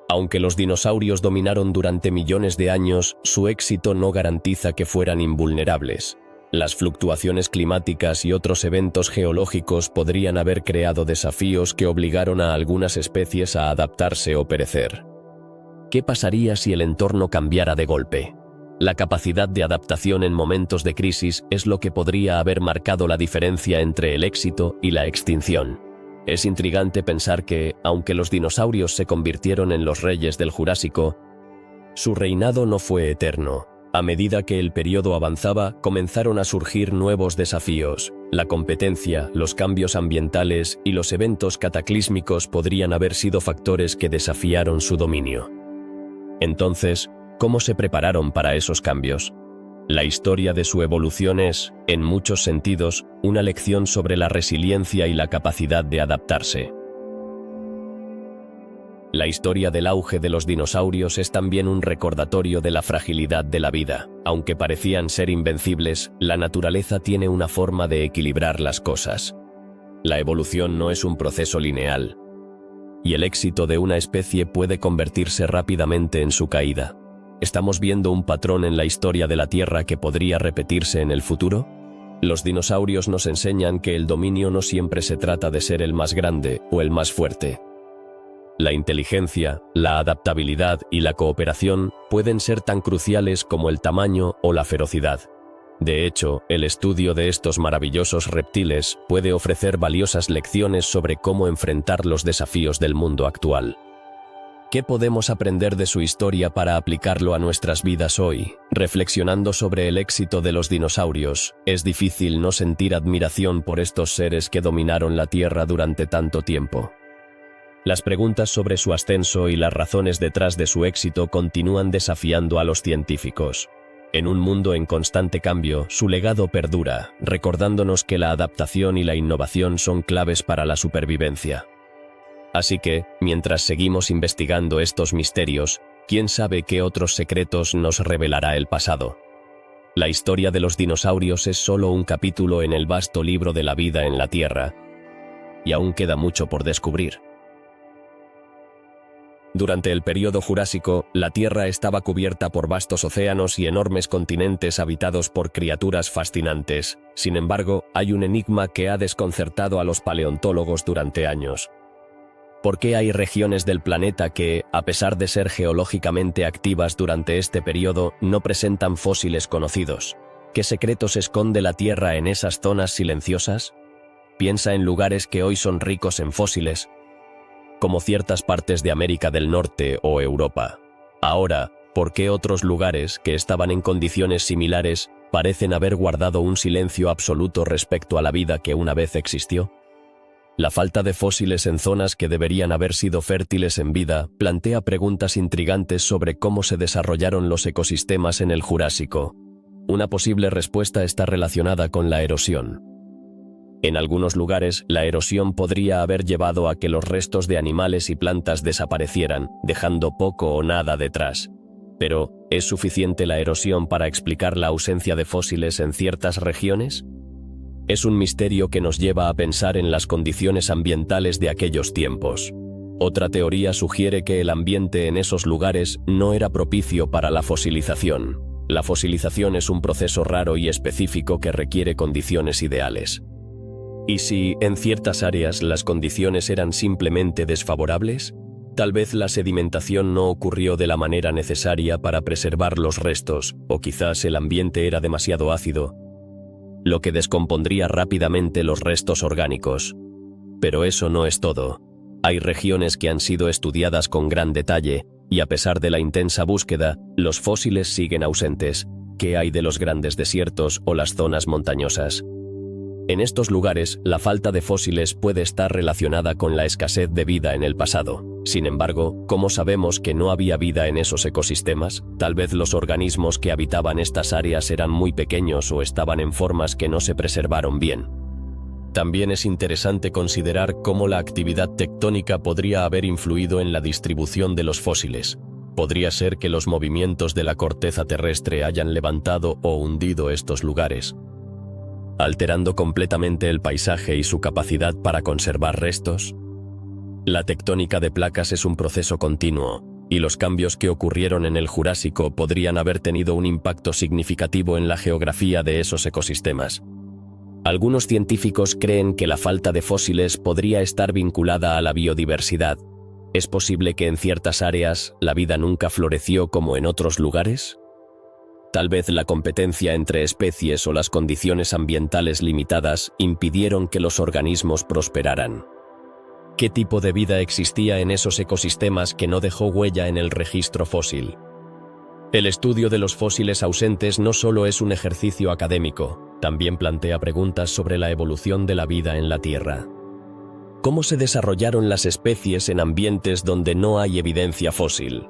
Aunque los dinosaurios dominaron durante millones de años, su éxito no garantiza que fueran invulnerables. Las fluctuaciones climáticas y otros eventos geológicos podrían haber creado desafíos que obligaron a algunas especies a adaptarse o perecer. ¿Qué pasaría si el entorno cambiara de golpe? La capacidad de adaptación en momentos de crisis es lo que podría haber marcado la diferencia entre el éxito y la extinción. Es intrigante pensar que, aunque los dinosaurios se convirtieron en los reyes del Jurásico, su reinado no fue eterno. A medida que el periodo avanzaba, comenzaron a surgir nuevos desafíos. La competencia, los cambios ambientales y los eventos cataclísmicos podrían haber sido factores que desafiaron su dominio. Entonces, ¿cómo se prepararon para esos cambios? La historia de su evolución es, en muchos sentidos, una lección sobre la resiliencia y la capacidad de adaptarse. La historia del auge de los dinosaurios es también un recordatorio de la fragilidad de la vida. Aunque parecían ser invencibles, la naturaleza tiene una forma de equilibrar las cosas. La evolución no es un proceso lineal, y el éxito de una especie puede convertirse rápidamente en su caída. ¿Estamos viendo un patrón en la historia de la Tierra que podría repetirse en el futuro? Los dinosaurios nos enseñan que el dominio no siempre se trata de ser el más grande o el más fuerte. La inteligencia, la adaptabilidad y la cooperación pueden ser tan cruciales como el tamaño o la ferocidad. De hecho, el estudio de estos maravillosos reptiles puede ofrecer valiosas lecciones sobre cómo enfrentar los desafíos del mundo actual. ¿Qué podemos aprender de su historia para aplicarlo a nuestras vidas hoy? Reflexionando sobre el éxito de los dinosaurios, es difícil no sentir admiración por estos seres que dominaron la Tierra durante tanto tiempo. Las preguntas sobre su ascenso y las razones detrás de su éxito continúan desafiando a los científicos. En un mundo en constante cambio, su legado perdura, recordándonos que la adaptación y la innovación son claves para la supervivencia. Así que, mientras seguimos investigando estos misterios, quién sabe qué otros secretos nos revelará el pasado. La historia de los dinosaurios es solo un capítulo en el vasto libro de la vida en la Tierra, y aún queda mucho por descubrir. Durante el período Jurásico, la Tierra estaba cubierta por vastos océanos y enormes continentes habitados por criaturas fascinantes. Sin embargo, hay un enigma que ha desconcertado a los paleontólogos durante años. ¿Por qué hay regiones del planeta que, a pesar de ser geológicamente activas durante este periodo, no presentan fósiles conocidos? ¿Qué secretos esconde la Tierra en esas zonas silenciosas? Piensa en lugares que hoy son ricos en fósiles, como ciertas partes de América del Norte o Europa. Ahora, ¿por qué otros lugares que estaban en condiciones similares parecen haber guardado un silencio absoluto respecto a la vida que una vez existió? La falta de fósiles en zonas que deberían haber sido fértiles en vida plantea preguntas intrigantes sobre cómo se desarrollaron los ecosistemas en el Jurásico. Una posible respuesta está relacionada con la erosión. En algunos lugares, la erosión podría haber llevado a que los restos de animales y plantas desaparecieran, dejando poco o nada detrás. Pero, ¿es suficiente la erosión para explicar la ausencia de fósiles en ciertas regiones? Es un misterio que nos lleva a pensar en las condiciones ambientales de aquellos tiempos. Otra teoría sugiere que el ambiente en esos lugares no era propicio para la fosilización. La fosilización es un proceso raro y específico que requiere condiciones ideales. ¿Y si, en ciertas áreas, las condiciones eran simplemente desfavorables? Tal vez la sedimentación no ocurrió de la manera necesaria para preservar los restos, o quizás el ambiente era demasiado ácido, lo que descompondría rápidamente los restos orgánicos. Pero eso no es todo. Hay regiones que han sido estudiadas con gran detalle, y a pesar de la intensa búsqueda, los fósiles siguen ausentes. ¿Qué hay de los grandes desiertos o las zonas montañosas? En estos lugares, la falta de fósiles puede estar relacionada con la escasez de vida en el pasado. Sin embargo, ¿cómo sabemos que no había vida en esos ecosistemas? Tal vez los organismos que habitaban estas áreas eran muy pequeños o estaban en formas que no se preservaron bien. También es interesante considerar cómo la actividad tectónica podría haber influido en la distribución de los fósiles. Podría ser que los movimientos de la corteza terrestre hayan levantado o hundido estos lugares, alterando completamente el paisaje y su capacidad para conservar restos. La tectónica de placas es un proceso continuo, y los cambios que ocurrieron en el Jurásico podrían haber tenido un impacto significativo en la geografía de esos ecosistemas. Algunos científicos creen que la falta de fósiles podría estar vinculada a la biodiversidad. ¿Es posible que en ciertas áreas la vida nunca floreció como en otros lugares? Tal vez la competencia entre especies o las condiciones ambientales limitadas impidieron que los organismos prosperaran. ¿Qué tipo de vida existía en esos ecosistemas que no dejó huella en el registro fósil? El estudio de los fósiles ausentes no solo es un ejercicio académico, también plantea preguntas sobre la evolución de la vida en la Tierra. ¿Cómo se desarrollaron las especies en ambientes donde no hay evidencia fósil?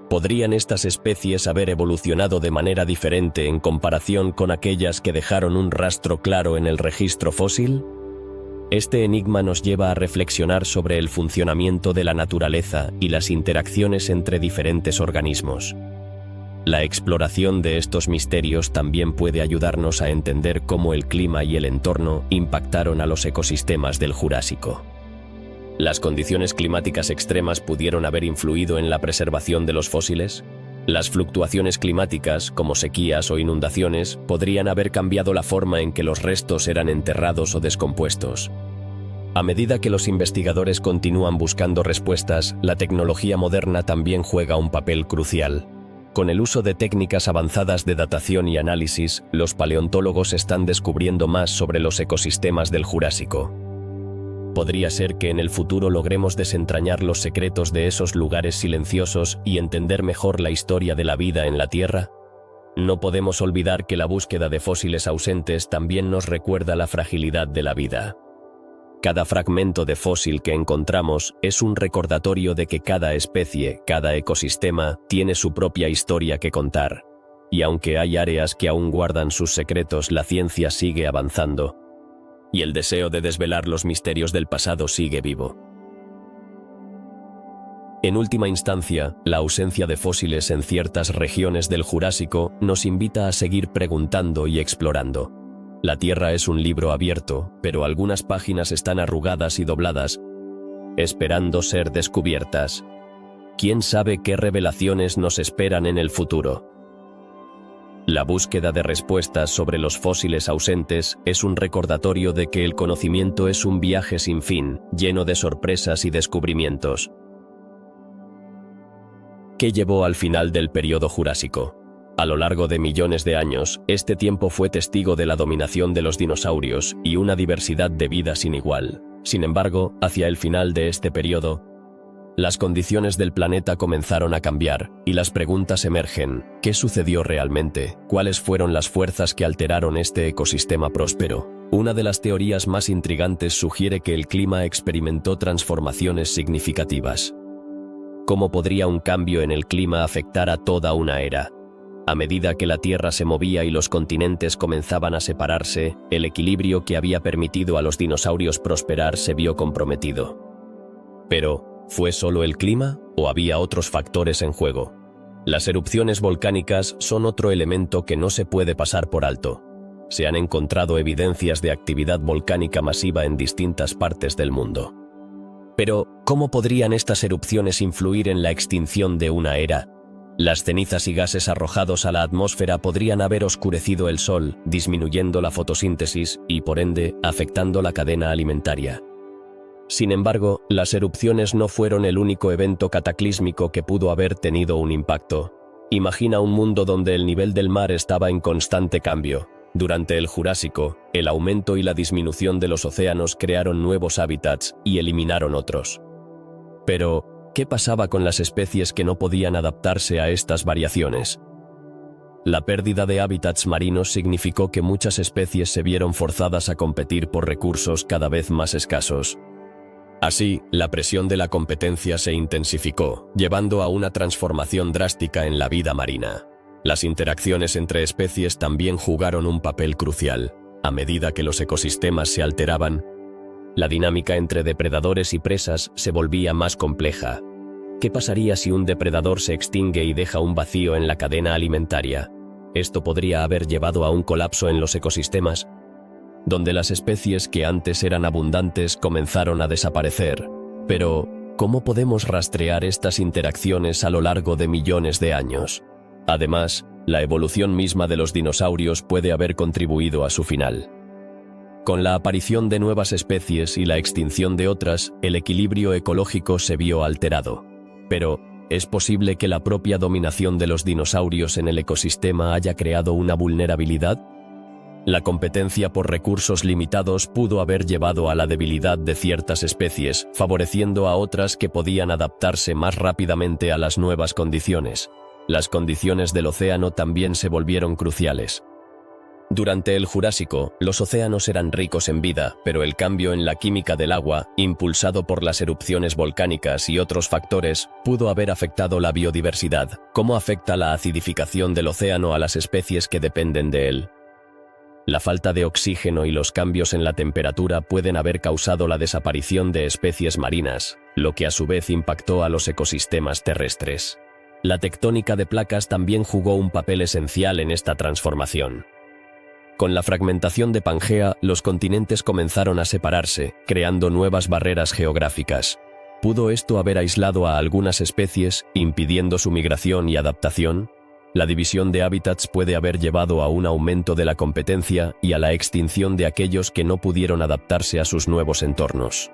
¿Podrían estas especies haber evolucionado de manera diferente en comparación con aquellas que dejaron un rastro claro en el registro fósil? Este enigma nos lleva a reflexionar sobre el funcionamiento de la naturaleza y las interacciones entre diferentes organismos. La exploración de estos misterios también puede ayudarnos a entender cómo el clima y el entorno impactaron a los ecosistemas del Jurásico. ¿Las condiciones climáticas extremas pudieron haber influido en la preservación de los fósiles? Las fluctuaciones climáticas, como sequías o inundaciones, podrían haber cambiado la forma en que los restos eran enterrados o descompuestos. A medida que los investigadores continúan buscando respuestas, la tecnología moderna también juega un papel crucial. Con el uso de técnicas avanzadas de datación y análisis, los paleontólogos están descubriendo más sobre los ecosistemas del Jurásico. Podría ser que en el futuro logremos desentrañar los secretos de esos lugares silenciosos y entender mejor la historia de la vida en la Tierra. No podemos olvidar que la búsqueda de fósiles ausentes también nos recuerda la fragilidad de la vida. Cada fragmento de fósil que encontramos es un recordatorio de que cada especie, cada ecosistema, tiene su propia historia que contar. Y aunque hay áreas que aún guardan sus secretos, la ciencia sigue avanzando. Y el deseo de desvelar los misterios del pasado sigue vivo. En última instancia, la ausencia de fósiles en ciertas regiones del Jurásico nos invita a seguir preguntando y explorando. La Tierra es un libro abierto, pero algunas páginas están arrugadas y dobladas, esperando ser descubiertas. ¿Quién sabe qué revelaciones nos esperan en el futuro? La búsqueda de respuestas sobre los fósiles ausentes es un recordatorio de que el conocimiento es un viaje sin fin, lleno de sorpresas y descubrimientos. ¿Qué llevó al final del período Jurásico? A lo largo de millones de años, este tiempo fue testigo de la dominación de los dinosaurios y una diversidad de vida sin igual. Sin embargo, hacia el final de este periodo, las condiciones del planeta comenzaron a cambiar, y las preguntas emergen: ¿qué sucedió realmente? ¿Cuáles fueron las fuerzas que alteraron este ecosistema próspero? Una de las teorías más intrigantes sugiere que el clima experimentó transformaciones significativas. ¿Cómo podría un cambio en el clima afectar a toda una era? A medida que la Tierra se movía y los continentes comenzaban a separarse, el equilibrio que había permitido a los dinosaurios prosperar se vio comprometido. Pero, ¿fue solo el clima o había otros factores en juego? Las erupciones volcánicas son otro elemento que no se puede pasar por alto. Se han encontrado evidencias de actividad volcánica masiva en distintas partes del mundo. Pero, ¿Cómo podrían estas erupciones influir en la extinción de una era? Las cenizas y gases arrojados a la atmósfera podrían haber oscurecido el Sol, disminuyendo la fotosíntesis y, por ende, afectando la cadena alimentaria. Sin embargo, las erupciones no fueron el único evento cataclísmico que pudo haber tenido un impacto. Imagina un mundo donde el nivel del mar estaba en constante cambio. Durante el Jurásico, el aumento y la disminución de los océanos crearon nuevos hábitats y eliminaron otros. Pero, ¿qué pasaba con las especies que no podían adaptarse a estas variaciones? La pérdida de hábitats marinos significó que muchas especies se vieron forzadas a competir por recursos cada vez más escasos. Así, la presión de la competencia se intensificó, llevando a una transformación drástica en la vida marina. Las interacciones entre especies también jugaron un papel crucial. A medida que los ecosistemas se alteraban, la dinámica entre depredadores y presas se volvía más compleja. ¿Qué pasaría si un depredador se extingue y deja un vacío en la cadena alimentaria? Esto podría haber llevado a un colapso en los ecosistemas, donde las especies que antes eran abundantes comenzaron a desaparecer. Pero, ¿cómo podemos rastrear estas interacciones a lo largo de millones de años? Además, la evolución misma de los dinosaurios puede haber contribuido a su final. Con la aparición de nuevas especies y la extinción de otras, el equilibrio ecológico se vio alterado. Pero, ¿es posible que la propia dominación de los dinosaurios en el ecosistema haya creado una vulnerabilidad? La competencia por recursos limitados pudo haber llevado a la debilidad de ciertas especies, favoreciendo a otras que podían adaptarse más rápidamente a las nuevas condiciones. Las condiciones del océano también se volvieron cruciales. Durante el Jurásico, los océanos eran ricos en vida, pero el cambio en la química del agua, impulsado por las erupciones volcánicas y otros factores, pudo haber afectado la biodiversidad. ¿Cómo afecta la acidificación del océano a las especies que dependen de él? La falta de oxígeno y los cambios en la temperatura pueden haber causado la desaparición de especies marinas, lo que a su vez impactó a los ecosistemas terrestres. La tectónica de placas también jugó un papel esencial en esta transformación. Con la fragmentación de Pangea, los continentes comenzaron a separarse, creando nuevas barreras geográficas. ¿Pudo esto haber aislado a algunas especies, impidiendo su migración y adaptación? La división de hábitats puede haber llevado a un aumento de la competencia y a la extinción de aquellos que no pudieron adaptarse a sus nuevos entornos.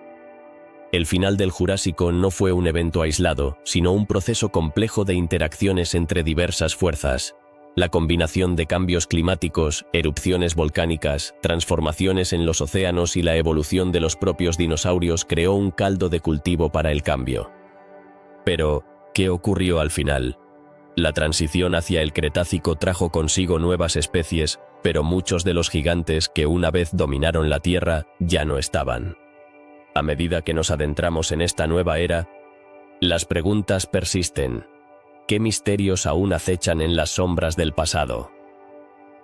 El final del Jurásico no fue un evento aislado, sino un proceso complejo de interacciones entre diversas fuerzas. La combinación de cambios climáticos, erupciones volcánicas, transformaciones en los océanos y la evolución de los propios dinosaurios creó un caldo de cultivo para el cambio. Pero, ¿qué ocurrió al final? La transición hacia el Cretácico trajo consigo nuevas especies, pero muchos de los gigantes que una vez dominaron la Tierra ya no estaban. A medida que nos adentramos en esta nueva era, las preguntas persisten. ¿Qué misterios aún acechan en las sombras del pasado?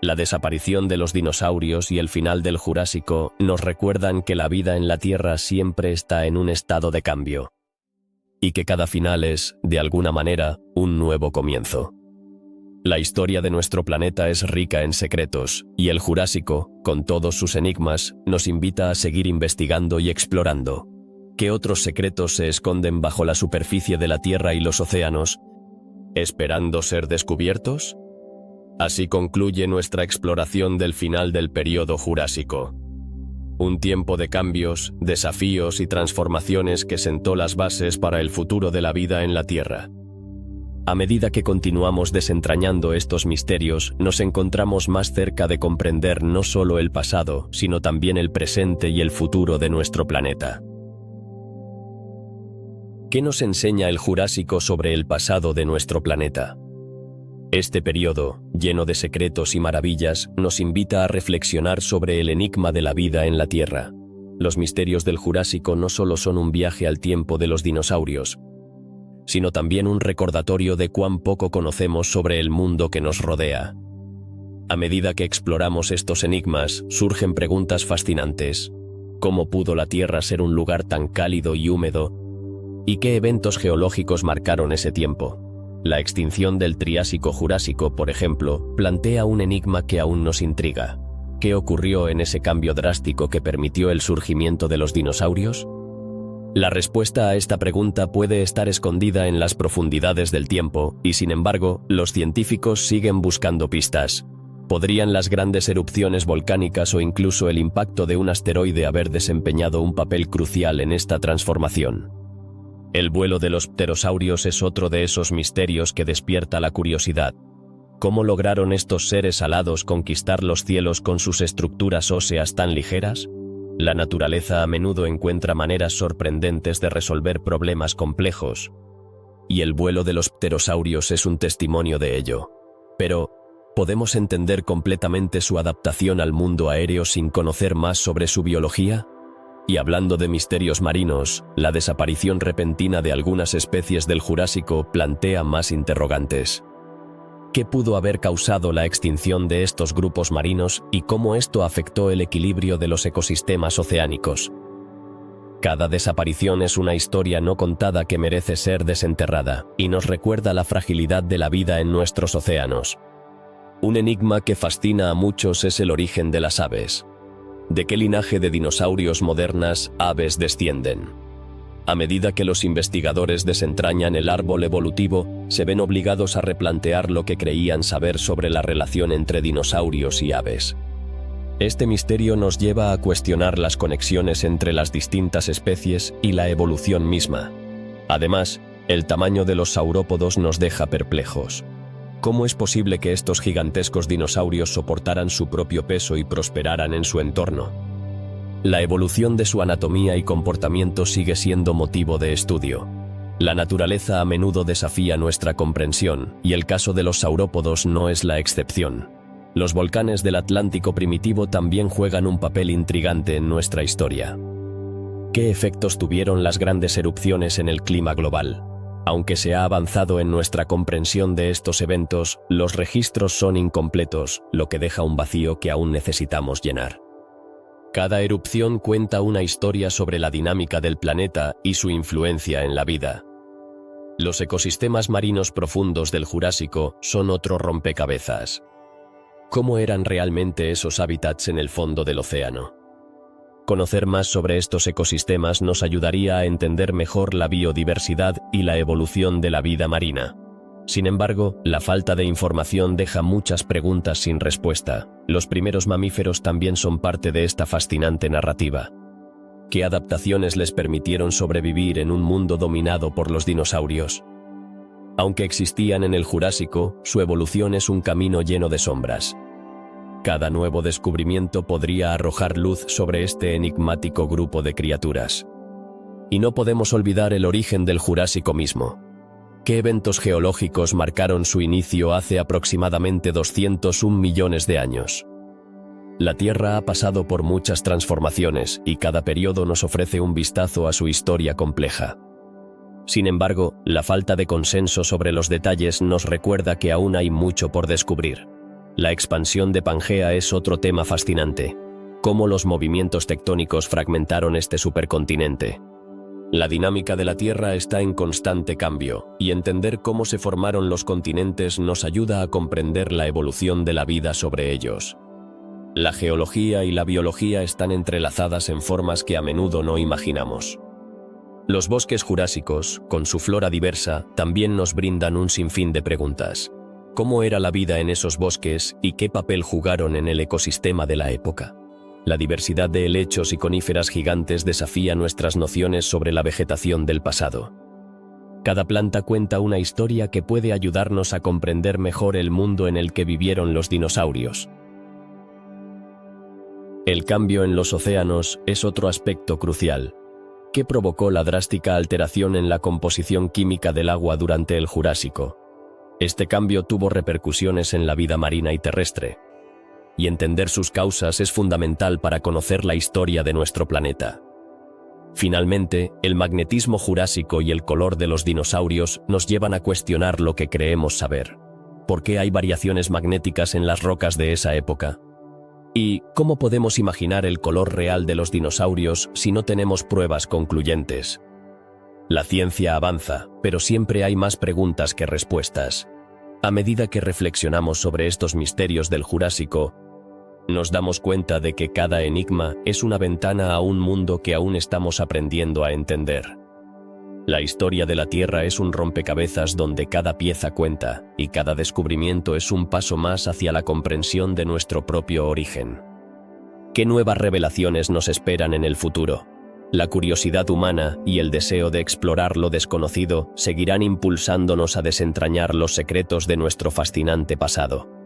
La desaparición de los dinosaurios y el final del Jurásico nos recuerdan que la vida en la Tierra siempre está en un estado de cambio, y que cada final es, de alguna manera, un nuevo comienzo. La historia de nuestro planeta es rica en secretos, y el Jurásico, con todos sus enigmas, nos invita a seguir investigando y explorando. ¿Qué otros secretos se esconden bajo la superficie de la Tierra y los océanos, esperando ser descubiertos? Así concluye nuestra exploración del final del período Jurásico. Un tiempo de cambios, desafíos y transformaciones que sentó las bases para el futuro de la vida en la Tierra. A medida que continuamos desentrañando estos misterios, nos encontramos más cerca de comprender no solo el pasado, sino también el presente y el futuro de nuestro planeta. ¿Qué nos enseña el Jurásico sobre el pasado de nuestro planeta? Este periodo, lleno de secretos y maravillas, nos invita a reflexionar sobre el enigma de la vida en la Tierra. Los misterios del Jurásico no solo son un viaje al tiempo de los dinosaurios, sino también un recordatorio de cuán poco conocemos sobre el mundo que nos rodea. A medida que exploramos estos enigmas, surgen preguntas fascinantes. ¿Cómo pudo la Tierra ser un lugar tan cálido y húmedo? ¿Y qué eventos geológicos marcaron ese tiempo? La extinción del Triásico-Jurásico, por ejemplo, plantea un enigma que aún nos intriga. ¿Qué ocurrió en ese cambio drástico que permitió el surgimiento de los dinosaurios? La respuesta a esta pregunta puede estar escondida en las profundidades del tiempo, y sin embargo, los científicos siguen buscando pistas. ¿Podrían las grandes erupciones volcánicas o incluso el impacto de un asteroide haber desempeñado un papel crucial en esta transformación? El vuelo de los pterosaurios es otro de esos misterios que despierta la curiosidad. ¿Cómo lograron estos seres alados conquistar los cielos con sus estructuras óseas tan ligeras? La naturaleza a menudo encuentra maneras sorprendentes de resolver problemas complejos, y el vuelo de los pterosaurios es un testimonio de ello. Pero, ¿podemos entender completamente su adaptación al mundo aéreo sin conocer más sobre su biología? Y hablando de misterios marinos, la desaparición repentina de algunas especies del Jurásico plantea más interrogantes. ¿Qué pudo haber causado la extinción de estos grupos marinos y cómo esto afectó el equilibrio de los ecosistemas oceánicos? Cada desaparición es una historia no contada que merece ser desenterrada, y nos recuerda la fragilidad de la vida en nuestros océanos. Un enigma que fascina a muchos es el origen de las aves. ¿De qué linaje de dinosaurios modernas aves descienden? A medida que los investigadores desentrañan el árbol evolutivo, se ven obligados a replantear lo que creían saber sobre la relación entre dinosaurios y aves. Este misterio nos lleva a cuestionar las conexiones entre las distintas especies y la evolución misma. Además, el tamaño de los saurópodos nos deja perplejos. ¿Cómo es posible que estos gigantescos dinosaurios soportaran su propio peso y prosperaran en su entorno? La evolución de su anatomía y comportamiento sigue siendo motivo de estudio. La naturaleza a menudo desafía nuestra comprensión, y el caso de los saurópodos no es la excepción. Los volcanes del Atlántico primitivo también juegan un papel intrigante en nuestra historia. ¿Qué efectos tuvieron las grandes erupciones en el clima global? Aunque se ha avanzado en nuestra comprensión de estos eventos, los registros son incompletos, lo que deja un vacío que aún necesitamos llenar. Cada erupción cuenta una historia sobre la dinámica del planeta y su influencia en la vida. Los ecosistemas marinos profundos del Jurásico son otro rompecabezas. ¿Cómo eran realmente esos hábitats en el fondo del océano? Conocer más sobre estos ecosistemas nos ayudaría a entender mejor la biodiversidad y la evolución de la vida marina. Sin embargo, la falta de información deja muchas preguntas sin respuesta. Los primeros mamíferos también son parte de esta fascinante narrativa. ¿Qué adaptaciones les permitieron sobrevivir en un mundo dominado por los dinosaurios? Aunque existían en el Jurásico, su evolución es un camino lleno de sombras. Cada nuevo descubrimiento podría arrojar luz sobre este enigmático grupo de criaturas. Y no podemos olvidar el origen del Jurásico mismo. ¿Qué eventos geológicos marcaron su inicio hace aproximadamente 201 millones de años? La Tierra ha pasado por muchas transformaciones y cada periodo nos ofrece un vistazo a su historia compleja. Sin embargo, la falta de consenso sobre los detalles nos recuerda que aún hay mucho por descubrir. La expansión de Pangea es otro tema fascinante. ¿Cómo los movimientos tectónicos fragmentaron este supercontinente? La dinámica de la Tierra está en constante cambio, y entender cómo se formaron los continentes nos ayuda a comprender la evolución de la vida sobre ellos. La geología y la biología están entrelazadas en formas que a menudo no imaginamos. Los bosques jurásicos, con su flora diversa, también nos brindan un sinfín de preguntas. ¿Cómo era la vida en esos bosques y qué papel jugaron en el ecosistema de la época? La diversidad de helechos y coníferas gigantes desafía nuestras nociones sobre la vegetación del pasado. Cada planta cuenta una historia que puede ayudarnos a comprender mejor el mundo en el que vivieron los dinosaurios. El cambio en los océanos es otro aspecto crucial. ¿Qué provocó la drástica alteración en la composición química del agua durante el Jurásico? Este cambio tuvo repercusiones en la vida marina y terrestre, y entender sus causas es fundamental para conocer la historia de nuestro planeta. Finalmente, el magnetismo jurásico y el color de los dinosaurios nos llevan a cuestionar lo que creemos saber. ¿Por qué hay variaciones magnéticas en las rocas de esa época? ¿Y cómo podemos imaginar el color real de los dinosaurios si no tenemos pruebas concluyentes? La ciencia avanza, pero siempre hay más preguntas que respuestas. A medida que reflexionamos sobre estos misterios del Jurásico, Nos damos cuenta de que cada enigma es una ventana a un mundo que aún estamos aprendiendo a entender. La historia de la Tierra es un rompecabezas donde cada pieza cuenta, y cada descubrimiento es un paso más hacia la comprensión de nuestro propio origen. ¿Qué nuevas revelaciones nos esperan en el futuro? La curiosidad humana y el deseo de explorar lo desconocido seguirán impulsándonos a desentrañar los secretos de nuestro fascinante pasado.